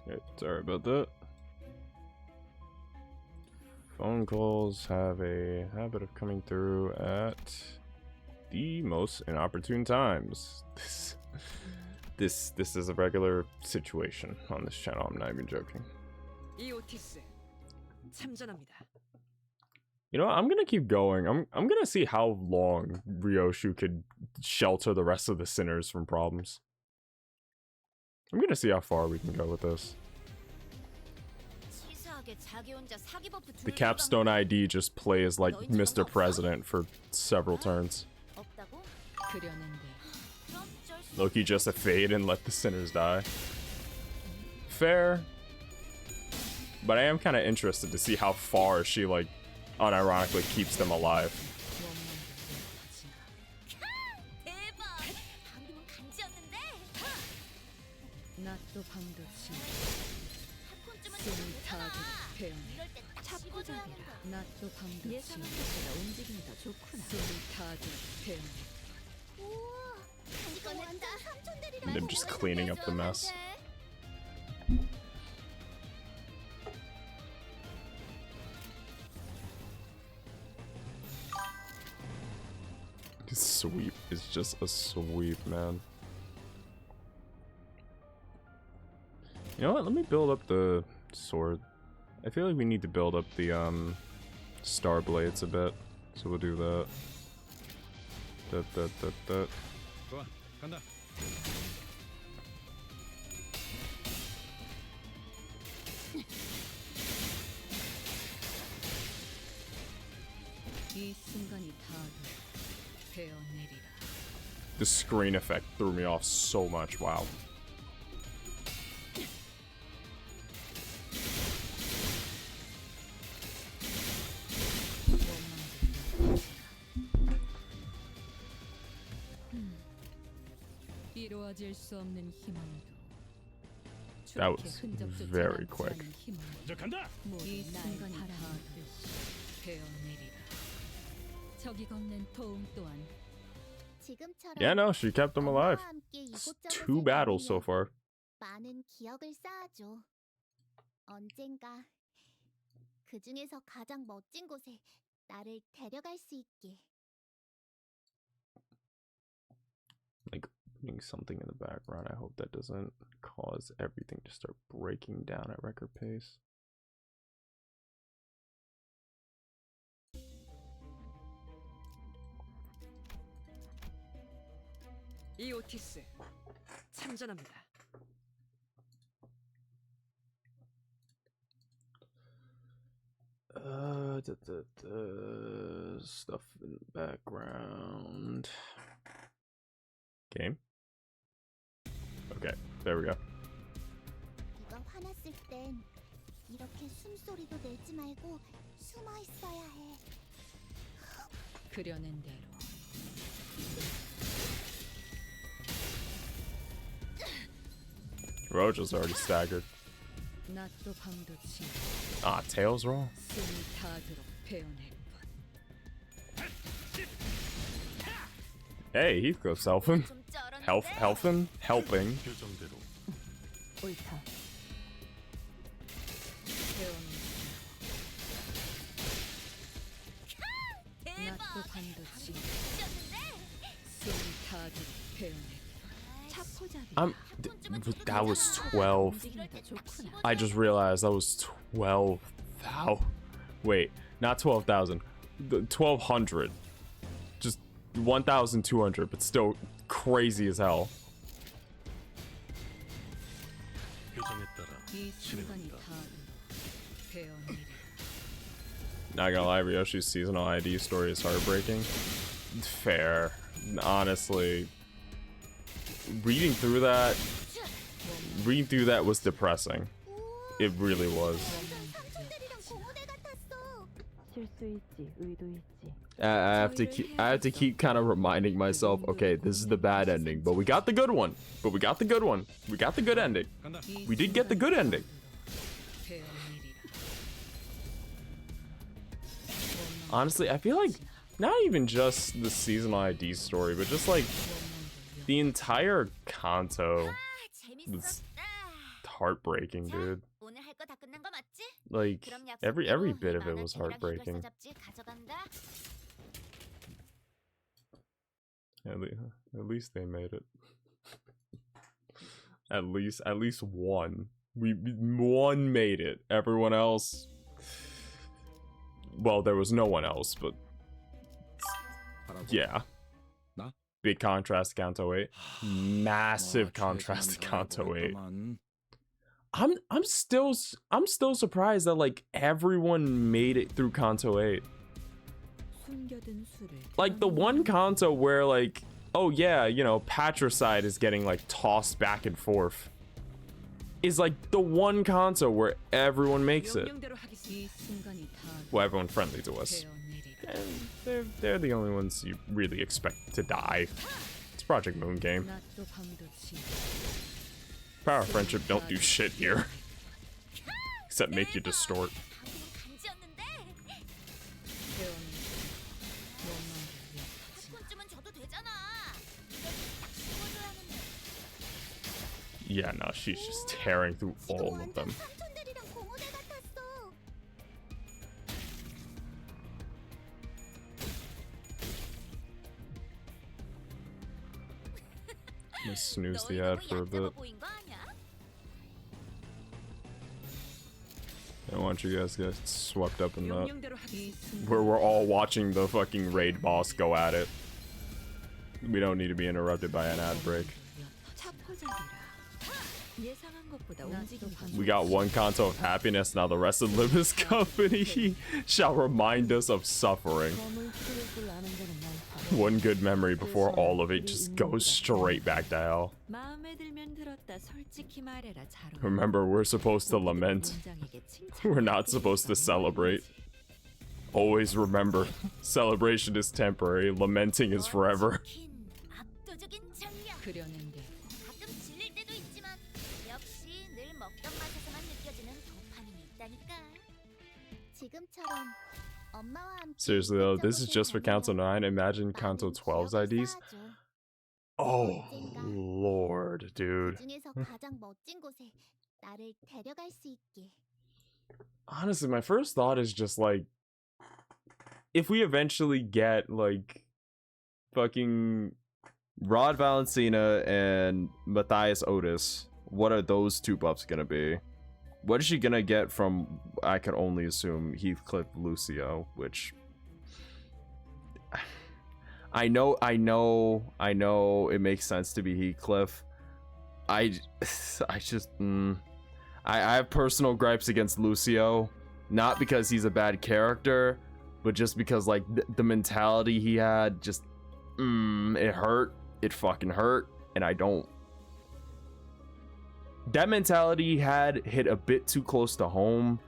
Okay, sorry about that. Phone calls have a habit of coming through at the most inopportune times. This is a regular situation on this channel. I'm not even joking. 이오티스 참전합니다. You know what? I'm gonna keep going. I'm gonna see how long Ryoshu could shelter the rest of the sinners from problems. I'm gonna see how far we can go with this. 치사하게 자기 혼자 사기 버프 The 둘 capstone ID just plays like Mr. President for several turns. 없다고? 그려낸데 그럼 쩔 수. Loki just a fade and let the sinners die. Fair. But I am kind of interested to see how far she, like, unironically keeps them alive. 대박. 방금은 간지였는데. 낮도 밤도 지 팝콘쯤은 숨이 다 되잖아. 되어 이럴 때딱 잡고 씹어줘야 잡이라. 한다. 낮도 밤도 지 예상한 것보다 움직임이 더 좋구나. 숨이 다 되어 우와, 이거 완전 삼촌들이랑 And them just cleaning up the mess. This sweep is just a sweep, man. You know what? Let me build up the sword. I feel like we need to build up the star blades a bit, so we'll do that. That. 좋아, 간다. 이 순간이 다 되어 내리라. The screen effect threw me off so much. Wow. 이루어질 수 없는 희망도 That was very quick. 먼저 간다. 이 순간이 다 되어 내리라. 적이 건넨 도움 또한 Yeah, no, she kept him alive. It's 2 battles so far. 많은 기억을 쌓아줘. 언젠가 그 중에서 가장 멋진 곳에 나를 데려갈 수 있게. Like putting something in the background. I hope that doesn't cause everything to start breaking down at record pace. 이오티스 참전합니다. Stuff in the background. Game. Okay, there we go. 네가 화났을 땐 이렇게 숨소리도 내지 말고 숨어 있어야 해. 그려낸 대로. Rojo's already staggered. 낮도 밤도 지. Ah, tails roll. 숨이 닿도록 베어낼 뿐. Hey, Heathcliff's helping. Helping? 옳다. 낮도 밤도 지. 숨이 닿도록 베어낼 that was 12. I just realized that was 12,000. Wait, not 12,000. 1,200. Just 1,200, but still crazy as hell. 이 순간이 닿도록 베어내리. Not gonna lie, Ryoshu's seasonal ID story is heartbreaking. Fair. Honestly, reading through that was depressing. It really was. 실수 있지, 의도 있지. I have to keep kind of reminding myself, okay, this is the bad ending, but we got the good one. We got the good ending. We did get the good ending. Honestly, I feel like not even just the seasonal ID story, but just like the entire Kanto was heartbreaking, dude. Like every bit of it was heartbreaking. At least they made it. At least one. One made it. Everyone else. Well, there was no one else, but yeah. Big contrast to Kanto 8. Massive contrast to Kanto 8. I'm still surprised that like everyone made it through Kanto 8. Like the one Kanto where like, oh yeah, you know, patricide is getting like tossed back and forth, is like the one Kanto where everyone makes it. Well, everyone friendly to us. And they're the only ones you really expect to die. It's Project Moon game. Power of Friendship don't do shit here. Except make you distort. Yeah, no, she's just tearing through all of them. Let's snooze the ad for a bit. I don't want you guys to get swept up in that. Where we're all watching the fucking raid boss go at it. We don't need to be interrupted by an ad break. We got one Kanto of happiness, now the rest of Limbus Company shall remind us of suffering. One good memory before all of it just goes straight back to hell. Remember, we're supposed to lament. We're not supposed to celebrate. Always remember, celebration is temporary, lamenting is forever. Seriously though, this is just for Kanto 9. Imagine Kanto 12's IDs. Oh, 언젠가 Lord, 그 dude. 중에서 가장 멋진 곳에 나를 데려갈 수 있게. Honestly, my first thought is just like, if we eventually get like fucking Rod Valencina and Matthias Otis, what are those two buffs gonna be? What is she gonna get from, I can only assume, Heathcliff Lucio, which I know it makes sense to be Heathcliff. I just I have personal gripes against Lucio, not because he's a bad character, but just because like the mentality he had, just it hurt. It fucking hurt, and I don't. That mentality he had hit a bit too close to home,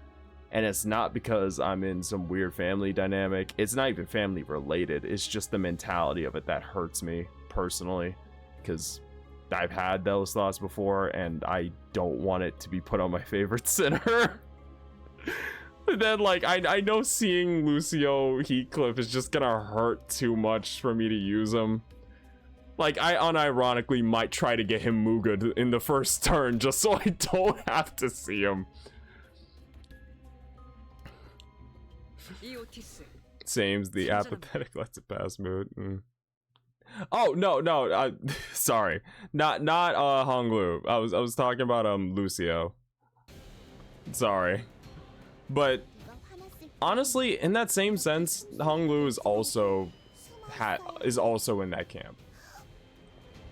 and it's not because I'm in some weird family dynamic. It's not even family related. It's just the mentality of it that hurts me personally, because I've had those thoughts before, and I don't want it to be put on my favorite sinner. But then, like, I know seeing Lucio Heathcliff is just gonna hurt too much for me to use him. Like, I unironically might try to get him Muga in the first turn just so I don't have to see him. Same's the apathetic lets it pass mood. Oh no, sorry, not Honglu. I was talking about Lucio. Sorry, but honestly, in that same sense, Honglu is also in that camp.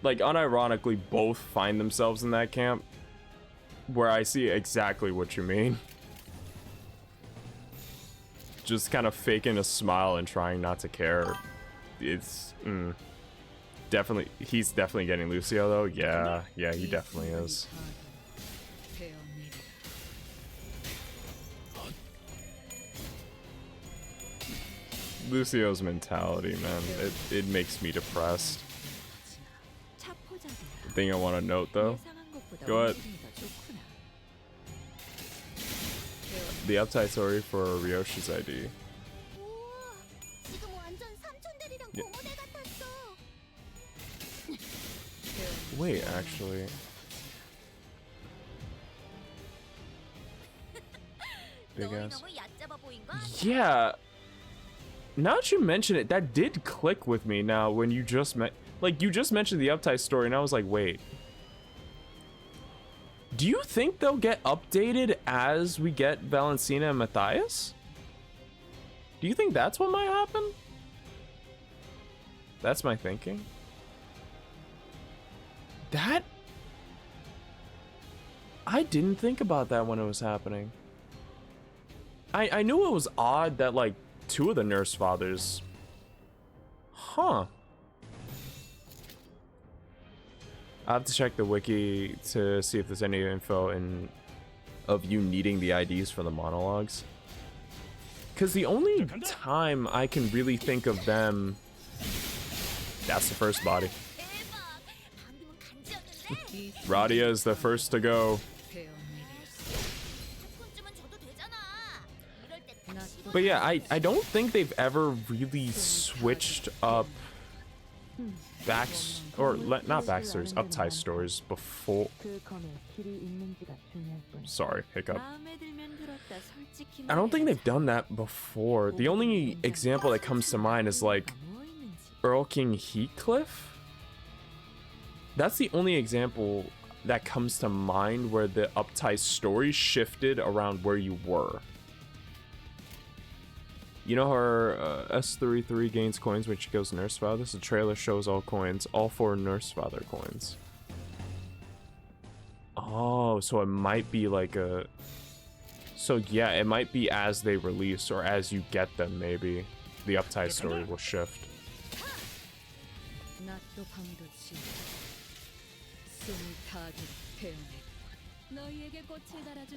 Like, unironically, both find themselves in that camp, where I see exactly what you mean. Just kind of faking a smile and trying not to care. It's definitely, he's definitely getting Lucio though. Yeah, he definitely is. Lucio's mentality, man, it makes me depressed. The thing I want to note though, go ahead. The uptight story for Ryoshu's ID. Yeah. Wait, actually. Big ass. Yeah. Now that you mention it, that did click with me now when you just you just mentioned the uptight story and I was like, wait. Do you think they'll get updated as we get Valencina and Matthias? Do you think that's what might happen? That's my thinking. That... I didn't think about that when it was happening. I knew it was odd that, like, two of the nurse fathers... Huh. I have to check the wiki to see if there's any info of you needing the IDs for the monologues. Because the only time I can really think of them... That's the first body. Radia is the first to go. But yeah, I don't think they've ever really switched up not backstories, uptight stories before. Sorry, hiccup. I don't think they've done that before. The only example that comes to mind is like Earl King Heathcliff. That's the only example that comes to mind where the uptight story shifted around where you were. You know her S33 gains coins when she goes Nurse Father? This trailer shows all coins, all 4 Nurse Father coins. Oh, so it might be like a... So yeah, it might be as they release or as you get them, maybe. The uptight story will shift.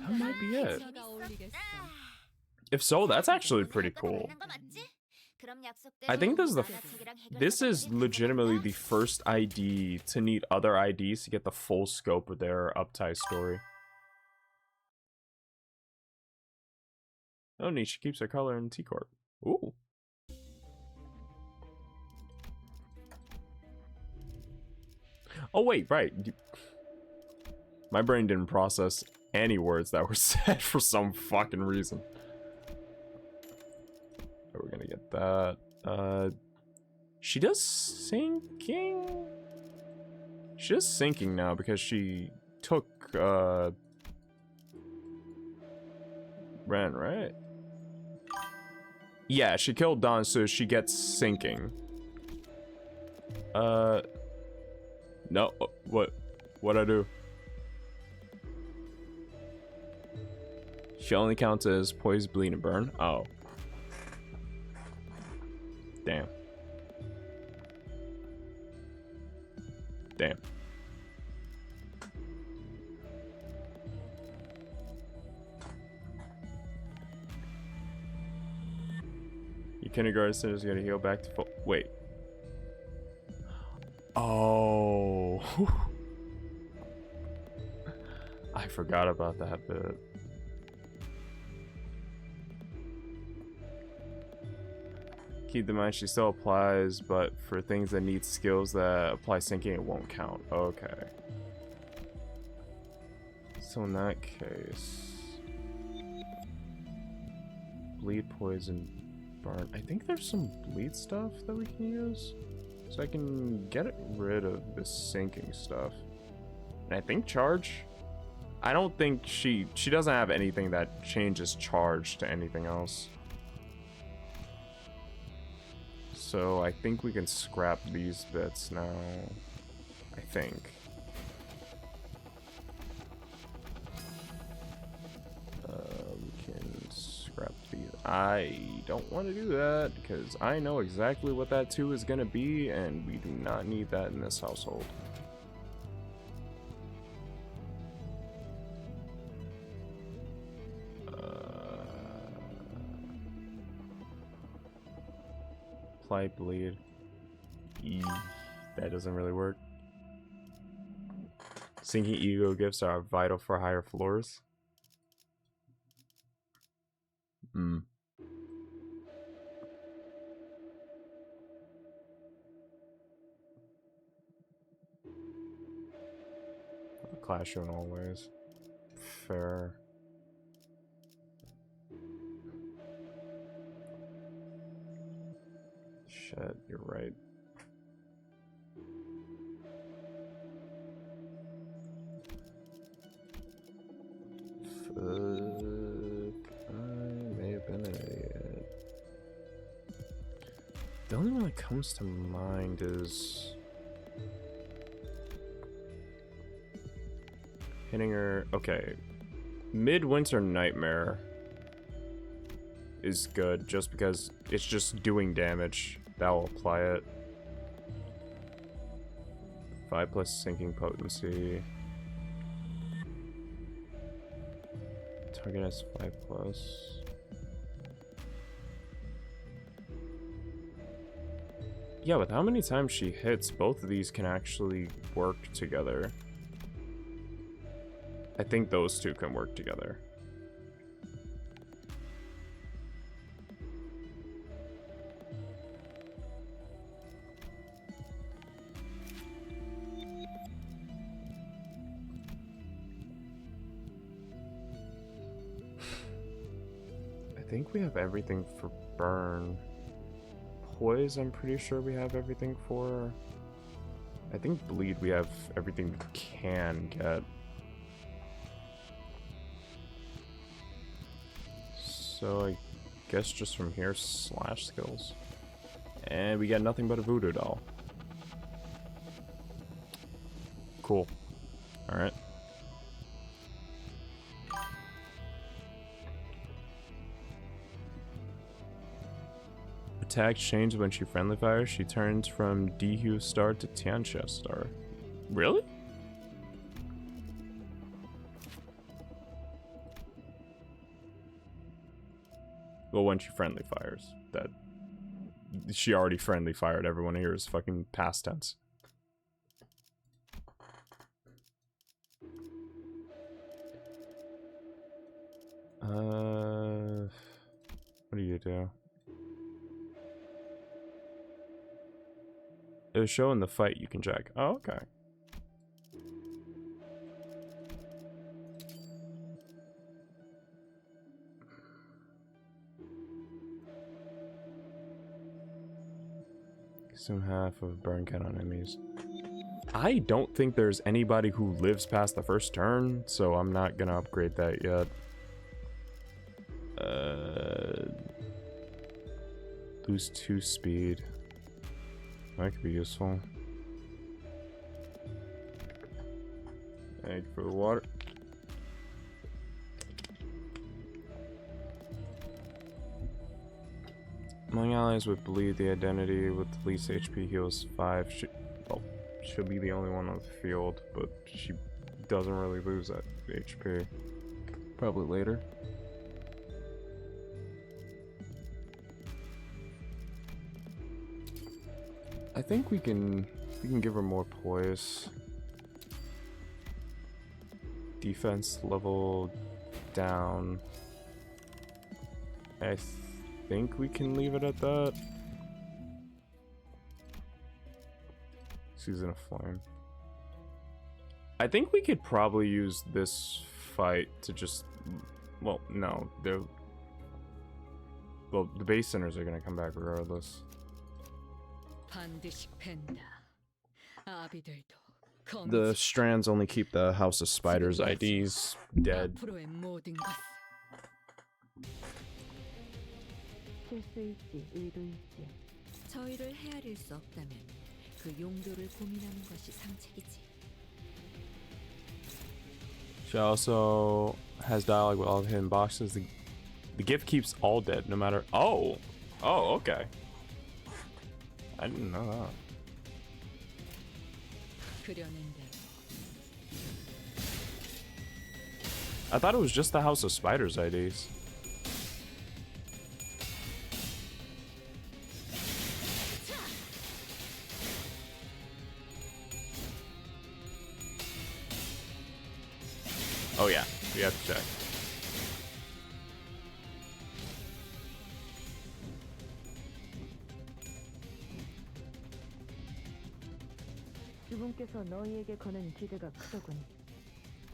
That might be it. If so, that's actually pretty cool. I think this is legitimately the first ID to need other IDs to get the full scope of their uptight story. Oh, neat. She keeps her color in T-Corp. Ooh. Oh wait, right. My brain didn't process any words that were said for some fucking reason. We're gonna get that. She does sinking? She does sinking now because she took, Ren, right? Yeah, she killed Don, so she gets sinking. No, what'd I do? She only counts as poise, bleed, and burn? Oh. Damn. Damn. Your kindergarten center is gonna heal back to full. Wait. Oh. I forgot about that bit. Keep in mind she still applies, but for things that need skills that apply sinking, it won't count. Okay. So in that case, bleed, poison, burn. I think there's some bleed stuff that we can use, so I can get rid of this sinking stuff. And I think charge. I don't think she doesn't have anything that changes charge to anything else. So I think we can scrap these bits now. I think. We can scrap these. I don't want to do that because I know exactly what that 2 is going to be, and we do not need that in this household. Apply bleed. That doesn't really work. Sinking ego gifts are vital for higher floors. Clash you in all ways. Fair. Shit, you're right. Fuck, I may have been an idiot. The only one that comes to mind is hitting her. Okay, Midwinter Nightmare is good just because it's just doing damage. That will apply it. 5+ sinking potency. Target has 5+. Yeah, with how many times she hits, both of these can actually work together. I think those 2 can work together. I think we have everything for burn. Poise, I'm pretty sure we have everything for. I think bleed, we have everything we can get. So I guess just from here, slash skills. And we got nothing but a voodoo doll. Cool. Alright. Attack change when she friendly fires. She turns from Dihyu star to Tianxia star. Really? Well, when she friendly fires. That she already friendly fired. Everyone here is fucking past tense. What do you do? It'll show in the fight you can check. Oh, okay. Consume half of burn count on enemies. I don't think there's anybody who lives past the first turn, so I'm not gonna upgrade that yet. Lose 2 speed. That could be useful. Thank you for the water. Among allies with bleed, the identity with the least HP heals 5. She'll be the only one on the field, but she doesn't really lose that HP. Probably later. I think we can give her more poise. Defense level down. I think we can leave it at that. Season of Flame. I think we could probably use this fight to just, well, no, the base centers are gonna come back regardless. The strands only keep the House of Spiders IDs dead. 실수일지 의도일지 저희를 헤아릴 수 없다면 그 용도를 고민하는 것이 상책이지. She also has dialogue with all the hidden boxes. The gift keeps all dead, no matter. Oh, okay. I didn't know that. I thought it was just the House of Spiders IDs. Oh yeah, we have to check. 주분께서 너희에게 거는 기대가 크더군.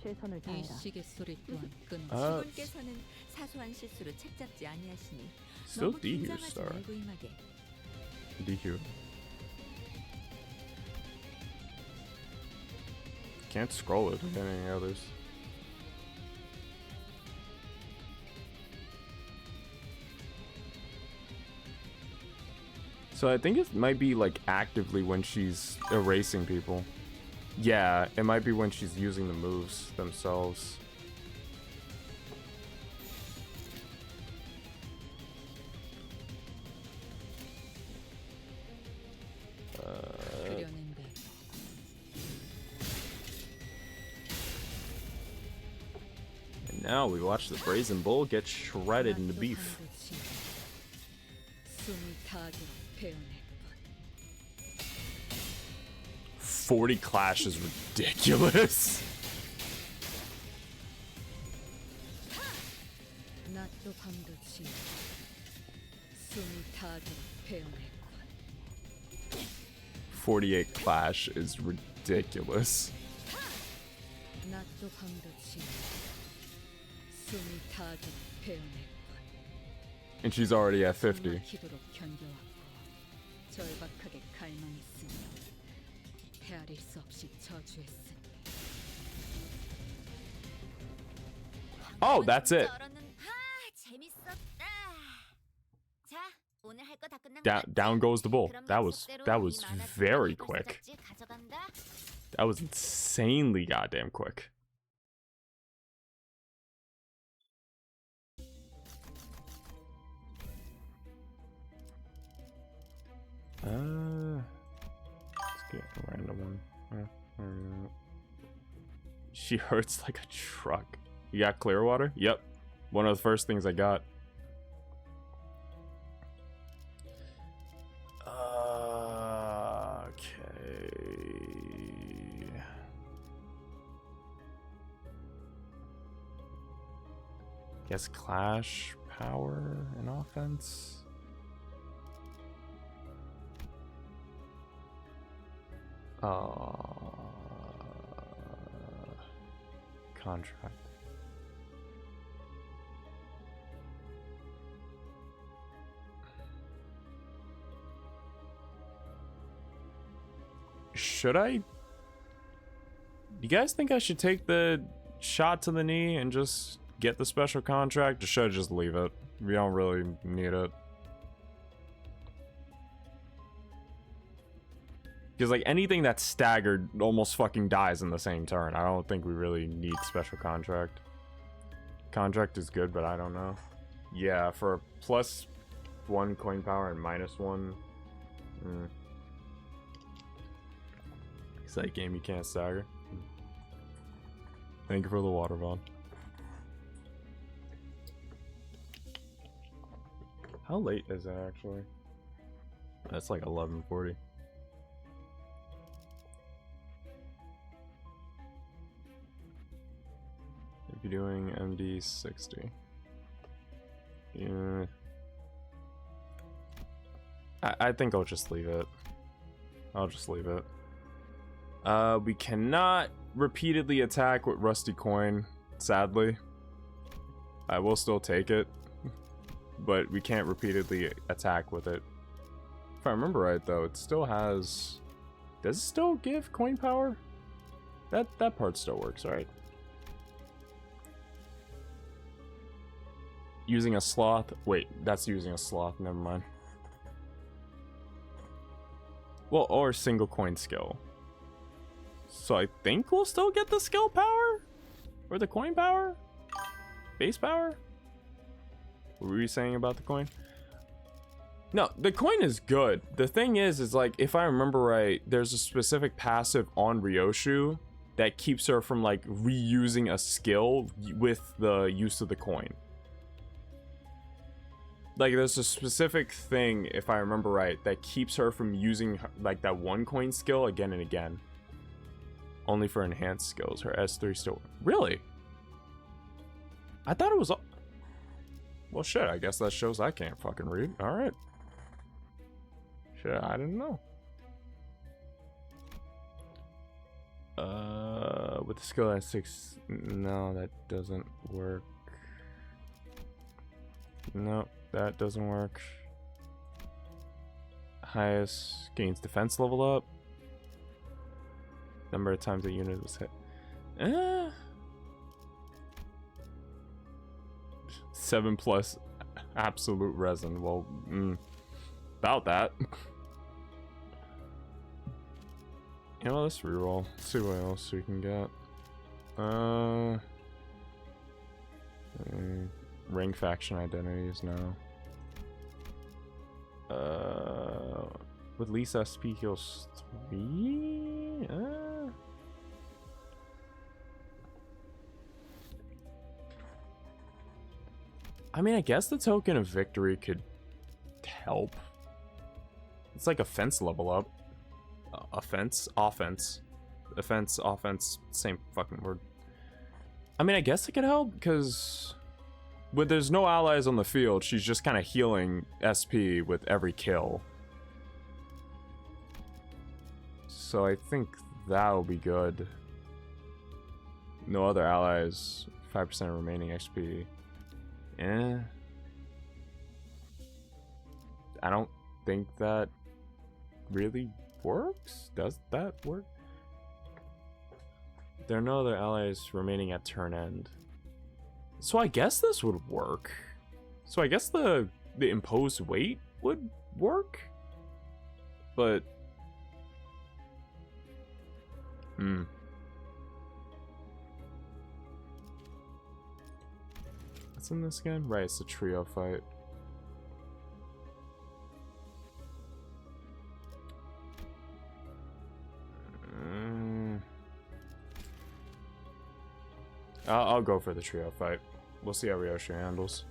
최선을 다해라. 주분께서는 사소한 실수로 책잡지 아니하시니 Still 너무 D here, 긴장하지 star. 말고 임하게. D here. Can't scroll it with any others. So I think it might be like actively when she's erasing people. Yeah, it might be when she's using the moves themselves. And now we watch the Brazen Bull get shredded into beef. 40 clash is ridiculous. 낮도 밤도 지어 숨이 타도록 베어냈군. 48 clash is ridiculous. 낮도 밤도 지어 숨이 타도록 베어냈군. And she's already at 50. 막히도록 견뎌왔고 절박하게 갈망했으며 헤아릴 수 없이 저주했으니. Oh, that's it. Down goes the bull. That was very quick. That was insanely goddamn quick. Let's get a random one. She hurts like a truck. You got Clearwater? Yep. One of the first things I got. Okay. Guess Clash, Power, and Offense. Contract. Should I? You guys think I should take the shot to the knee and just get the special contract, or should I just leave it? We don't really need it. Because, like, anything that's staggered almost fucking dies in the same turn. I don't think we really need special contract. Contract is good, but I don't know. Yeah, for +1 coin power and -1. It's that game you can't stagger. Thank you for the water, VOD. How late is it actually? That's like 11:40. If you're doing MD 60. Yeah. I think I'll just leave it. I'll just leave it. We cannot repeatedly attack with Rusty Coin, sadly. I will still take it, but we can't repeatedly attack with it. If I remember right, though, it still has... Does it still give coin power? That part still works, right? Using a sloth... Wait, that's using a sloth, never mind. Well, or single coin skill. So I think we'll still get the skill power? Or the coin power? Base power? What were you saying about the coin? No, the coin is good. The thing is like, if I remember right, there's a specific passive on Ryoshu that keeps her from like reusing a skill with the use of the coin. Like, there's a specific thing, if I remember right, that keeps her from using like that 1 coin skill again and again. Only for enhanced skills. Her S3 still... Really? I thought it was... Well, shit, I guess that shows I can't fucking read. Alright. Shit, I didn't know. With the skill at 6... No, that doesn't work. No, that doesn't work. Highest gains defense level up. Number of times a unit was hit. 7+ absolute resin. Well, about that. You know, let's reroll. See what else we can get. Ring faction identities now. With least SP heals 3? I mean, I guess the token of victory could help. It's like offense level up. Offense, same fucking word. I mean, I guess it could help because when there's no allies on the field, she's just kind of healing SP with every kill. So I think that'll be good. No other allies, 5% remaining XP. I don't think that really works. Does that work? There are no other allies remaining at turn end. So I guess this would work. So I guess the imposed weight would work. But what's in this again? Right, it's a trio fight. I'll go for the trio fight. We'll see how Ryoshu handles.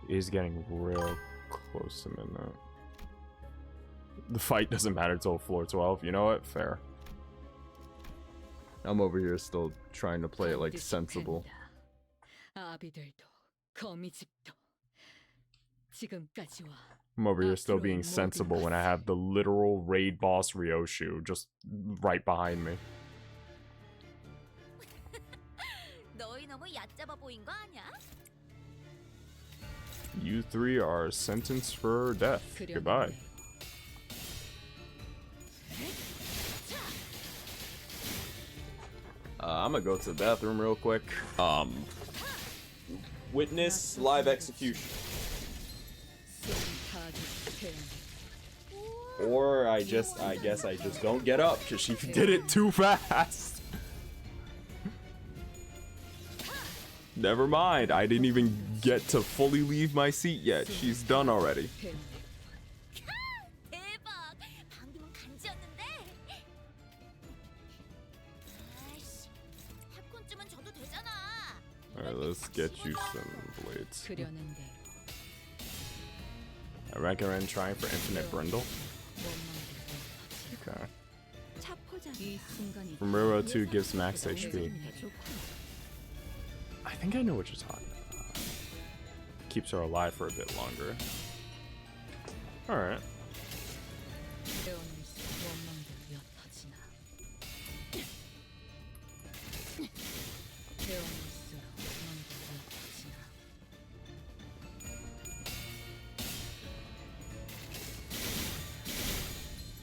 He's getting real close to midnight. The fight doesn't matter till floor 12. You know what? Fair. I'm over here still trying to play it like sensible. I'm over here still being sensible when I have the literal raid boss Ryoshu just right behind me. You three are sentenced for death. Goodbye. I'm gonna go to the bathroom real quick. Witness live execution. Or I guess I just don't get up because she did it too fast. Never mind, I didn't even get to fully leave my seat yet. She's done already. 대박! 방금은 간지였는데. 아이씨, 팝콘쯤은 줘도 되잖아. Alright, let's get you some blades. 그려낸 대로 I recommend trying for infinite brindle. Okay. 이 순간이 From Railroad 2 gives max HP. I think I know what you're talking about. Keeps her alive for a bit longer. Alright. 배워낼수록 원망도 옅어지나. 배워낼수록 원망도 옅어지나.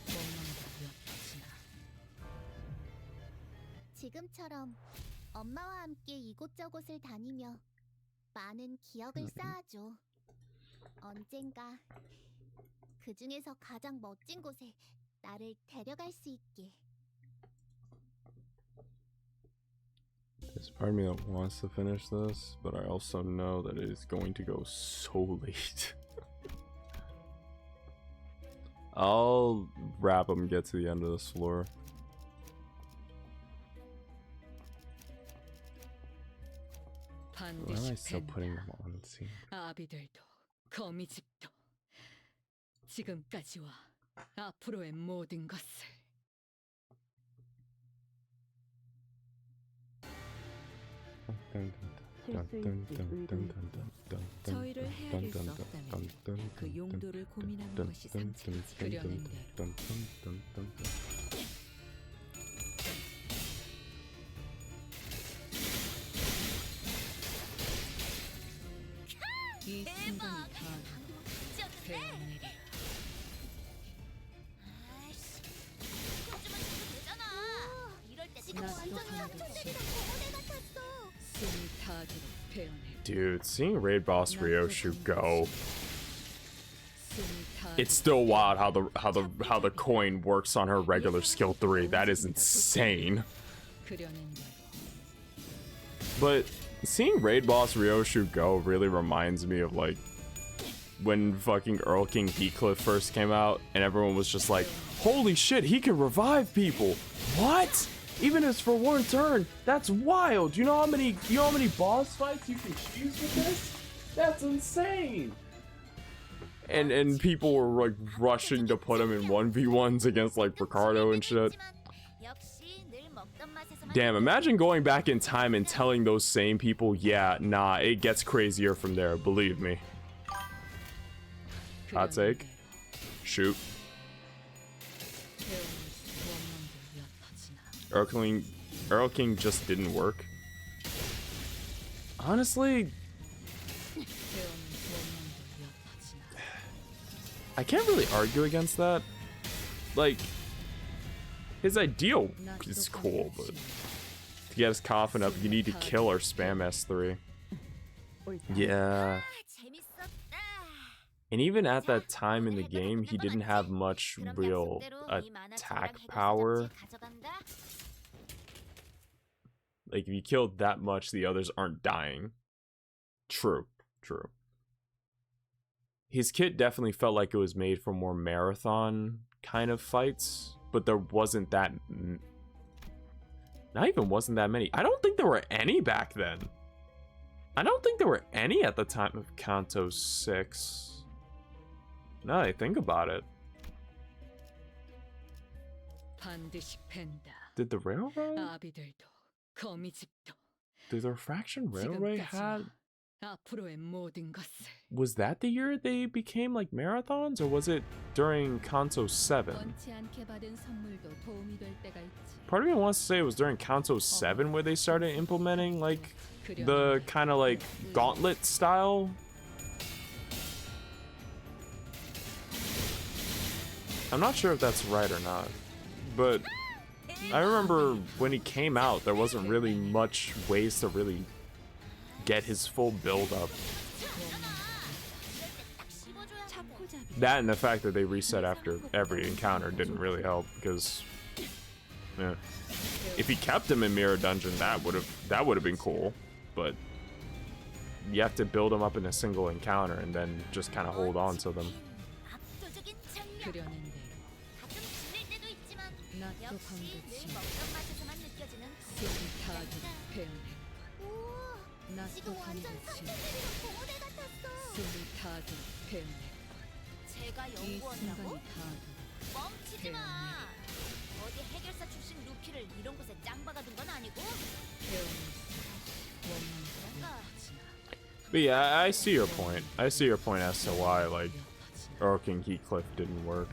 원망도 옅어지나. 지금처럼 엄마와 함께 이곳저곳을 다니며 많은 기억을 쌓아줘. 언젠가 그 중에서 가장 멋진 곳에 나를 데려갈 수 있게. There's part of me that wants to finish this, but I also know that it is going to go so late. I'll wrap them and get to the end of this floor. Why am I still putting them on the scene? 아비들도 거미집도 지금까지와 앞으로의 모든 것을 저희를 헤아릴 수 없다면 그 용도를 고민하는 것이 상책이지. 그려낸 대로 이 순간이 다 방금은 간지였는데. 배워내리라. 아이씨, 팝콘쯤은 줘도 되잖아. 이럴 때 지금 나도 완전 방금 삼촌들이랑 고모네 같았어. 숨이 타기로 배워내리라. Dude, seeing raid boss Ryoshu go, 숨이 타기로 it's still wild how the coin works on her regular skill 3. That is insane. 그려낸 대로 But seeing raid boss Ryoshu go really reminds me of like when fucking Earl King Heathcliff first came out and everyone was just like, holy shit, he can revive people. What? Even if it's for one turn, that's wild. You know how many boss fights you can choose with this? That's insane. And people were like rushing to put him in 1v1s against like Ricardo and shit. 역시 늘 먹던 맛에서만. Damn, imagine going back in time and telling those same people, yeah, nah, it gets crazier from there, believe me. Hot take. Shoot. Earl King just didn't work. Honestly, I can't really argue against that. Like, his ideal is cool, but to get his coffin up, you need to kill or spam S3. Yeah. 재밌었다. And even at that time in the game, he didn't have much 그럼 real 약속대로 이 만화책이랑 attack 해결사 power. 잡지 가져간다. Like, if you killed that much, the others aren't dying. True. His kit definitely felt like it was made for more marathon kind of fights, but there wasn't that... Not even wasn't that many. I don't think there were any back then. I don't think there were any at the time of Kanto 6. Now that I think about it. 반드시 팬다. Did the railroad? 아비들도 거미집도 Did the Refraction Railway had... 앞으로의 모든 것을 Was that the year they became like marathons, or was it during Kanto 7? 원치 않게 받은 선물도 도움이 될 때가 있지. Part of me wants to say it was during Kanto 7 where they started implementing like the kind of like gauntlet style. I'm not sure if that's right or not, but I remember when he came out, there wasn't really much ways to really get his full build up. That and the fact that they reset after every encounter didn't really help, because yeah, if he kept him in Mirror Dungeon, that would have been cool, but you have to build him up in a single encounter and then just kind of hold on to them. 제가 연구원이라고? 멈추지 마! 어디 해결사 출신 루키를 이런 곳에 짱 박아둔 건 아니고? But yeah, I see your point. I see your point as to why, like, Oroking Heatcliff didn't work.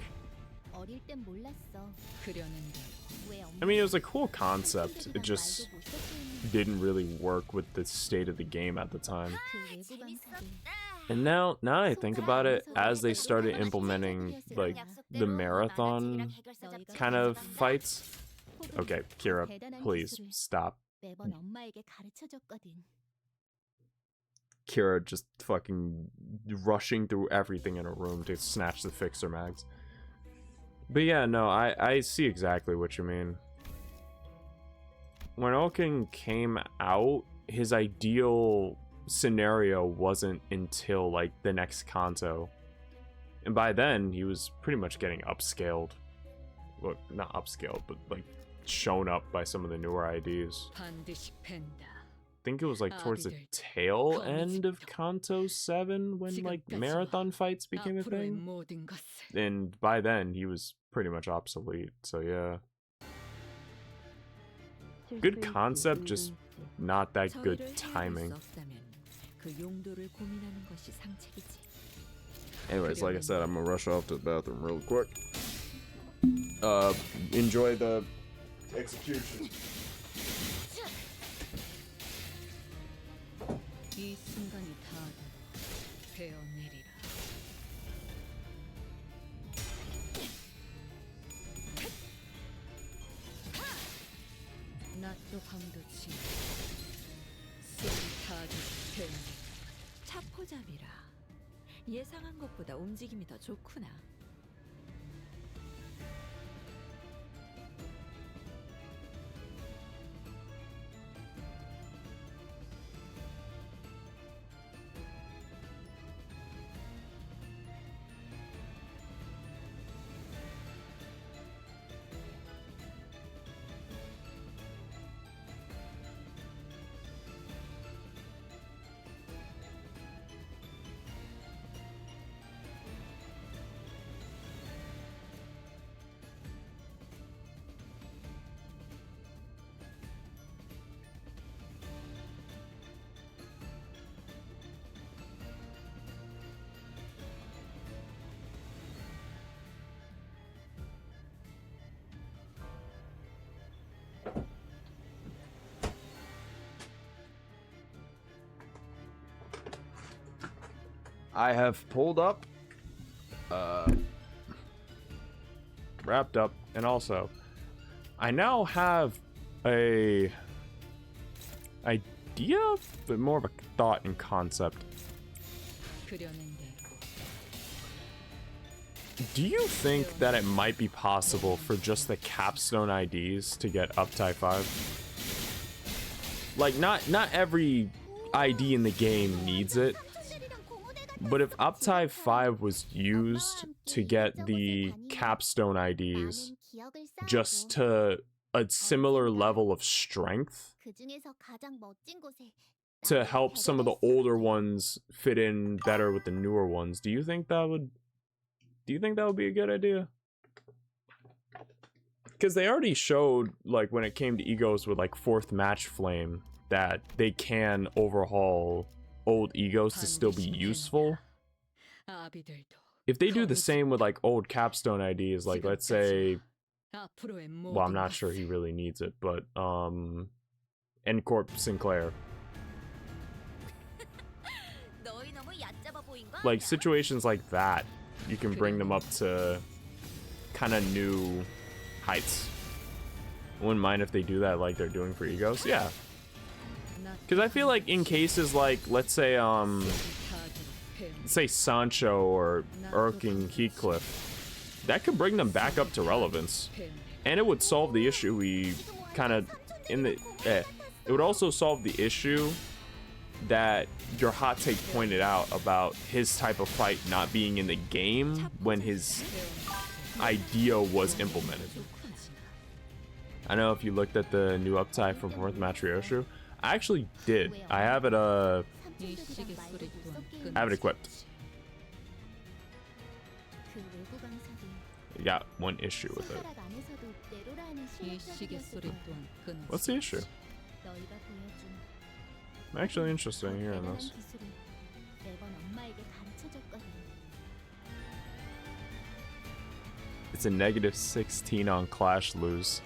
어릴 땐 몰랐어. I mean, it was a cool concept. It just didn't really work with the state of the game at the time. And now I think about it, as they started implementing, like, the marathon kind of fights. Okay, Kira, please stop. 매번 엄마에게 가르쳐줬거든. Kira just fucking rushing through everything in a room to snatch the fixer mags. But yeah, no, I see exactly what you mean. When Oroking came out, his ideal scenario wasn't until like the next Kanto, and by then he was pretty much getting upscaled. Well, not upscaled, but like shown up by some of the newer IDs. I think it was like towards the tail end of Kanto 7 when like marathon fights became a thing, and by then he was pretty much obsolete. So yeah, good concept, just not that good timing. Anyways, like I said, I'm gonna rush off to the bathroom real quick. Enjoy the execution. 차포잡이라. 예상한 것보다 움직임이 더 좋구나. I have pulled up, wrapped up, and also, I now have a idea, but more of a thought and concept. Do you think that it might be possible for just the capstone IDs to get Uptie 5? Like, not every ID in the game needs it. But if Uptie 5 was used to get the capstone IDs just to a similar level of strength to help some of the older ones fit in better with the newer ones, do you think that would be a good idea? Because they already showed, like, when it came to egos with like 4th Match Flame, that they can overhaul old egos to still be useful. If they do the same with like old capstone IDs, like let's say, well, I'm not sure he really needs it, but Ncorp Sinclair, like situations like that, you can bring them up to kind of new heights. Wouldn't mind if they do that like they're doing for Egos. Yeah. Because I feel like in cases like, let's say Sancho or Erking Heathcliff, that could bring them back up to relevance. And it would solve the issue we kind of, it would also solve the issue that your hot take pointed out about his type of fight not being in the game when his idea was implemented. I know if you looked at the new uptie from 4th match Ryoshu, I actually did. I have it equipped. You got one issue with it. What's the issue? I'm actually interested in hearing this. It's a -16 on Clash lose.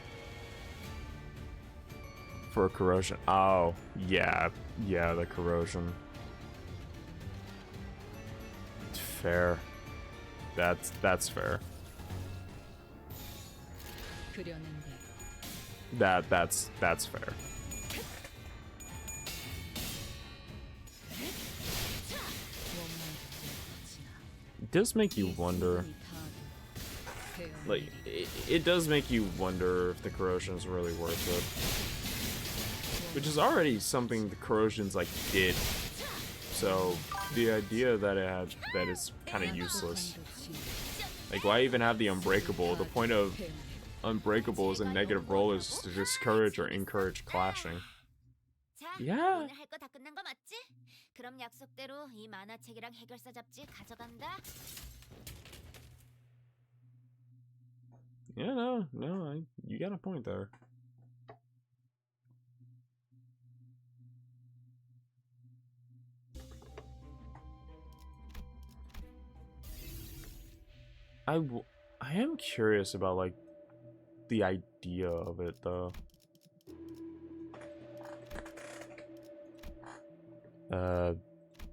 For corrosion. Oh, yeah. Yeah, the corrosion. Fair. That's fair. That's fair. It does make you wonder. Like, it does make you wonder if the corrosion is really worth it. Which is already something the corrosions like did. So the idea that it had that is kind of useless. Like, why even have the unbreakable? The point of unbreakable as a negative roll is to discourage or encourage clashing. Yeah. 그럼 약속대로 이 만화책이랑 해결사 잡지 가져간다. Yeah, no, you got a point there. I am curious about like the idea of it though.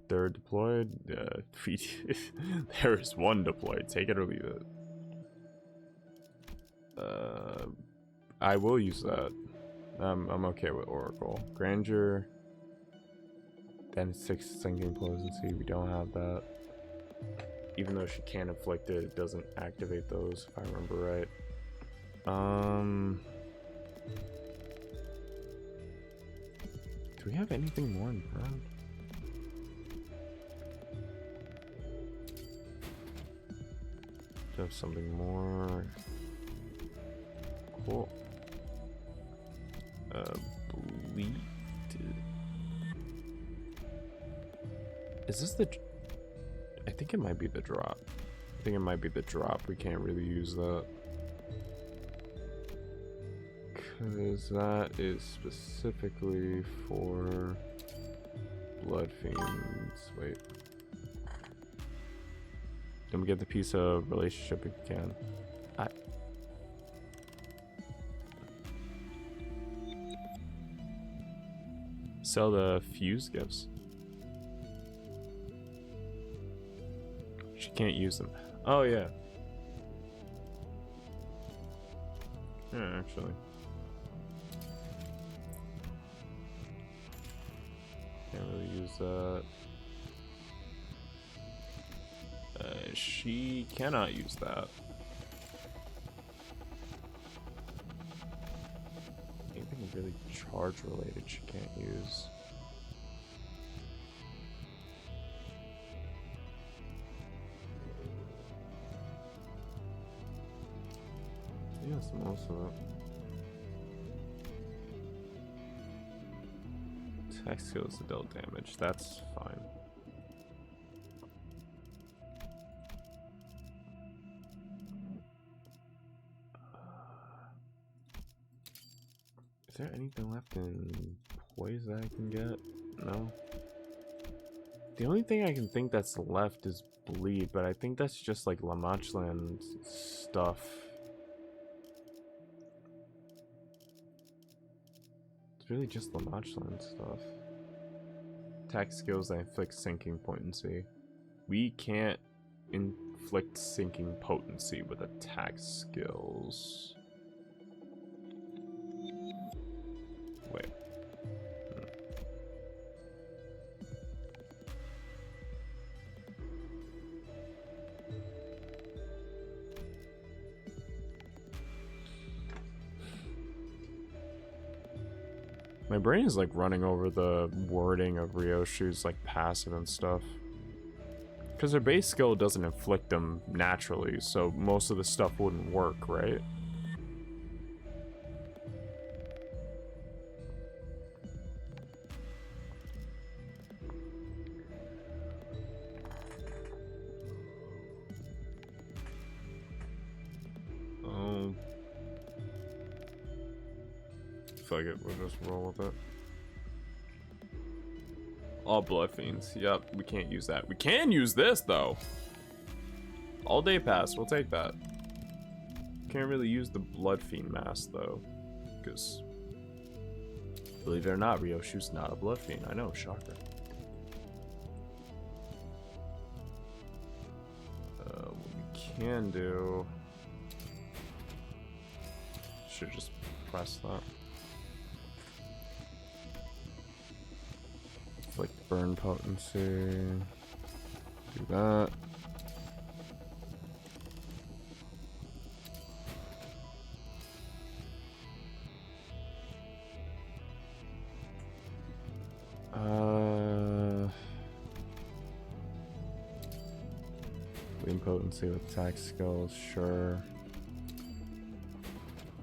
They're deployed. There is one deployed. Take it or leave it. I will use that. I'm okay with Oracle. Grandeur. Then 6 sinking potency. We don't have that. Even though she can inflict it, it doesn't activate those, if I remember right. Do we have anything more in front? Do we have something more? Cool. Bleed. Is this the... I think it might be the drop. I think it might be the drop. We can't really use that. Because that is specifically for Blood Fiends. Wait. Then we get the piece of relationship if we can. Sell the fuse gifts. She can't use them. Oh yeah. Yeah, actually. Can't really use that. She cannot use that. Anything really charge related she can't use. Yes, most of it. Attack skills to deal damage. That's fine. Is there anything left in poise that I can get? No. The only thing I can think that's left is bleed, but I think that's just like La Mancheland stuff. It's really just La Mancheland stuff. Attack skills that inflict sinking potency. We can't inflict sinking potency with attack skills. My brain is like running over the wording of Ryoshu's like passive and stuff. Because her base skill doesn't inflict them naturally, so most of the stuff wouldn't work, right? Fuck it, we'll just roll with it. All blood fiends. Yep, we can't use that. We can use this though. All day pass, we'll take that. Can't really use the blood fiend mask though, because believe it or not, Ryoshu's not a blood fiend. I know, shocker. What we can do, should just press that. Like burn potency. Do that. Lean potency with attack skills, sure.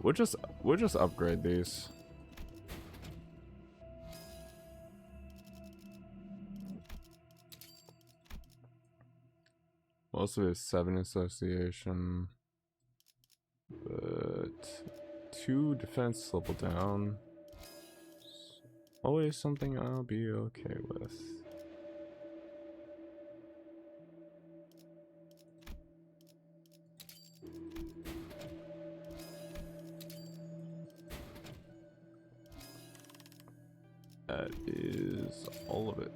We'll just upgrade these. Most of it is 7 association, but 2 defense level down. Always something I'll be okay with. That is all of it.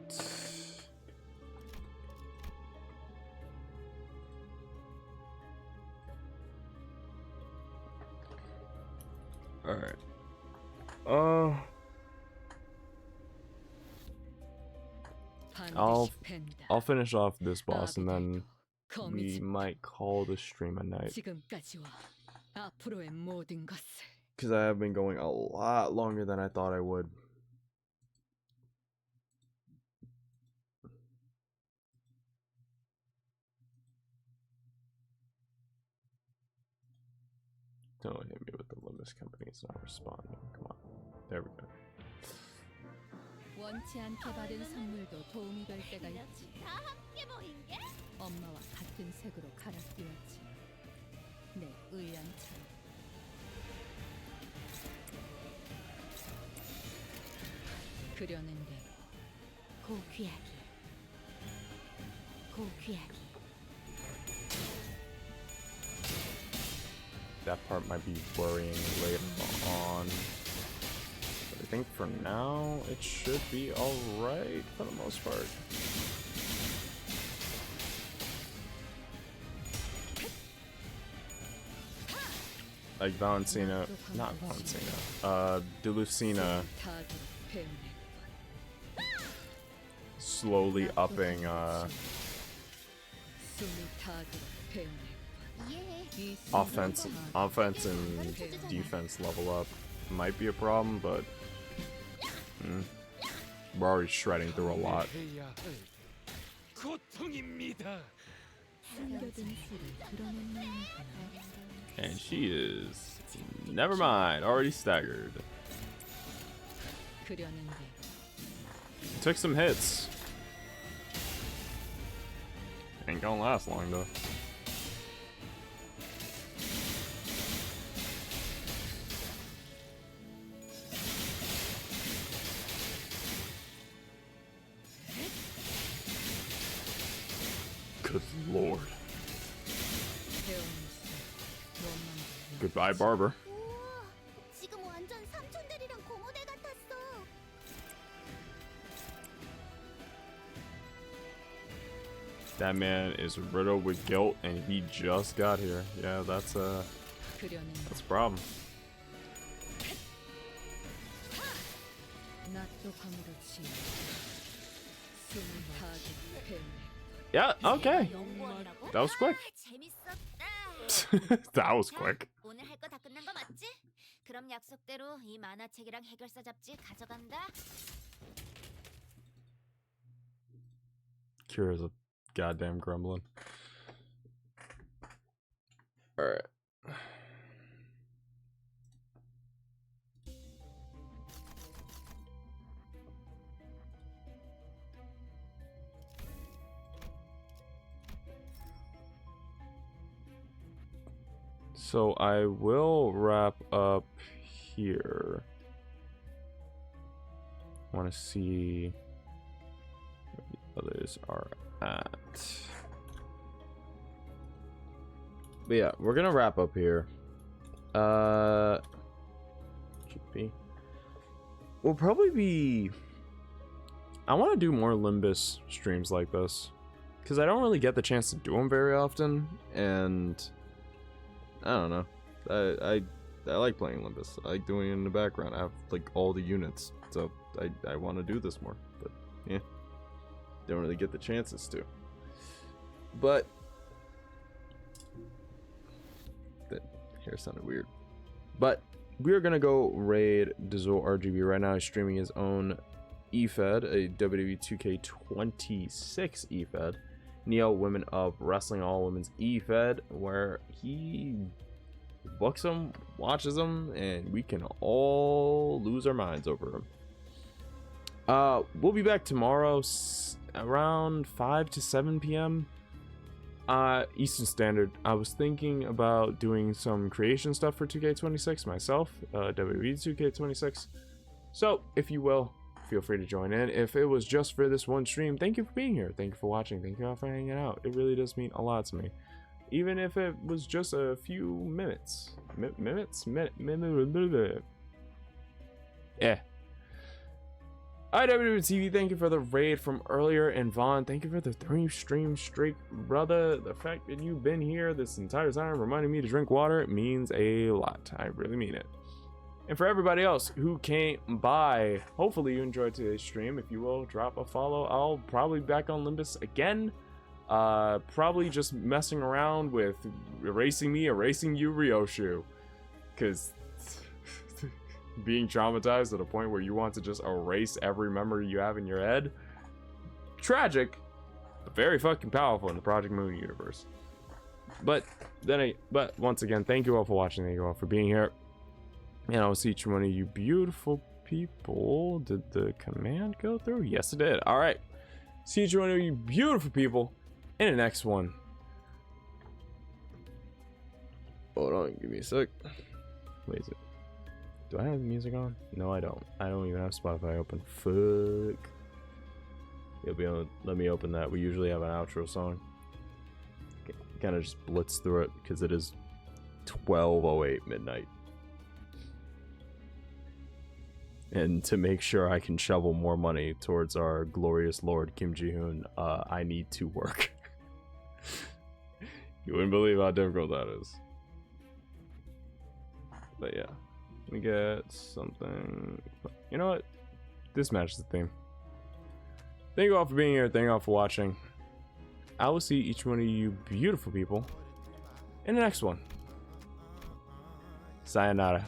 Alright. I'll finish off this boss and then we might call the stream a night. Because I have been going a lot longer than I thought I would. Don't hit me with the Limbus company, it's not responding. Come on. There we go. 원치 않게 받은 선물도 도움이 될 때가 있지. 엄마와 같은 색으로 갈아 끼웠지. 내 의향처럼. 그려낸 대로 고귀하게. 고귀하게. That part might be worrying later on. But I think for now, it should be alright for the most part. Like Valentina, not Valentina, Delucina slowly upping, offense and defense level up might be a problem, but we're already shredding through a lot. And she is, never mind, already staggered. Took some hits. Ain't gonna last long though. Good lord. Goodbye, Barber. 지금 완전 삼촌들이랑 고모들 같았어. That man is riddled with guilt, and he just got here. Yeah, that's a problem. Yeah, okay. That was quick. That was quick. 오늘 할 거 다 끝난 거 맞지? 그럼 약속대로 이 만화책이랑 해결사 잡지 가져간다. Kira's a goddamn grumbling. Alright. So I will wrap up here. I want to see where the others are at. But yeah, we're gonna wrap up here. GP. We'll probably be. I want to do more Limbus streams like this because I don't really get the chance to do them very often, and I don't know. I like playing Limbus. I like doing it in the background. I have like all the units, so I want to do this more. But yeah, don't really get the chances to. But that hair sounded weird. But we are gonna go raid Dazul RGB right now. He's streaming his own EFED, a WWE 2K26 EFED. Neo Women of Wrestling All Women's EFED, where he books them, watches them, and we can all lose our minds over him. We'll be back tomorrow around 5 to 7 p.m. Eastern Standard. I was thinking about doing some creation stuff for 2K26 myself, WWE 2K26. So, if you will, feel free to join in. If it was just for this one stream, thank you for being here. Thank you for watching. Thank you all for hanging out. It really does mean a lot to me. Even if it was just a few minutes. Yeah. IWTV, thank you for the raid from earlier. And Vaughn, thank you for the 3 stream streak, brother. The fact that you've been here this entire time reminding me to drink water means a lot. I really mean it. And for everybody else who came by, hopefully you enjoyed today's stream. If you will, drop a follow. I'll probably be back on Limbus again. Probably just messing around with erasing you, Ryoshu. Because being traumatized to the point where you want to just erase every memory you have in your head. Tragic, but very fucking powerful in the Project Moon universe. But once again, thank you all for watching. Thank you all for being here. And I'll see each one of you beautiful people. Did the command go through? Yes, it did. All right. See each one of you beautiful people in the next one. Hold on. Give me a sec. Wait, is it? Do I have the music on? No, I don't. I don't even have Spotify open. Fuck. You'll be able to let me open that. We usually have an outro song. Kind of just blitz through it because it is 12:08 midnight. And to make sure I can shovel more money towards our glorious Lord Kim Ji-hoon, I need to work. You wouldn't believe how difficult that is. But yeah, let me get something. You know what? This matches the theme. Thank you all for being here. Thank you all for watching. I will see each one of you beautiful people in the next one. Sayonara.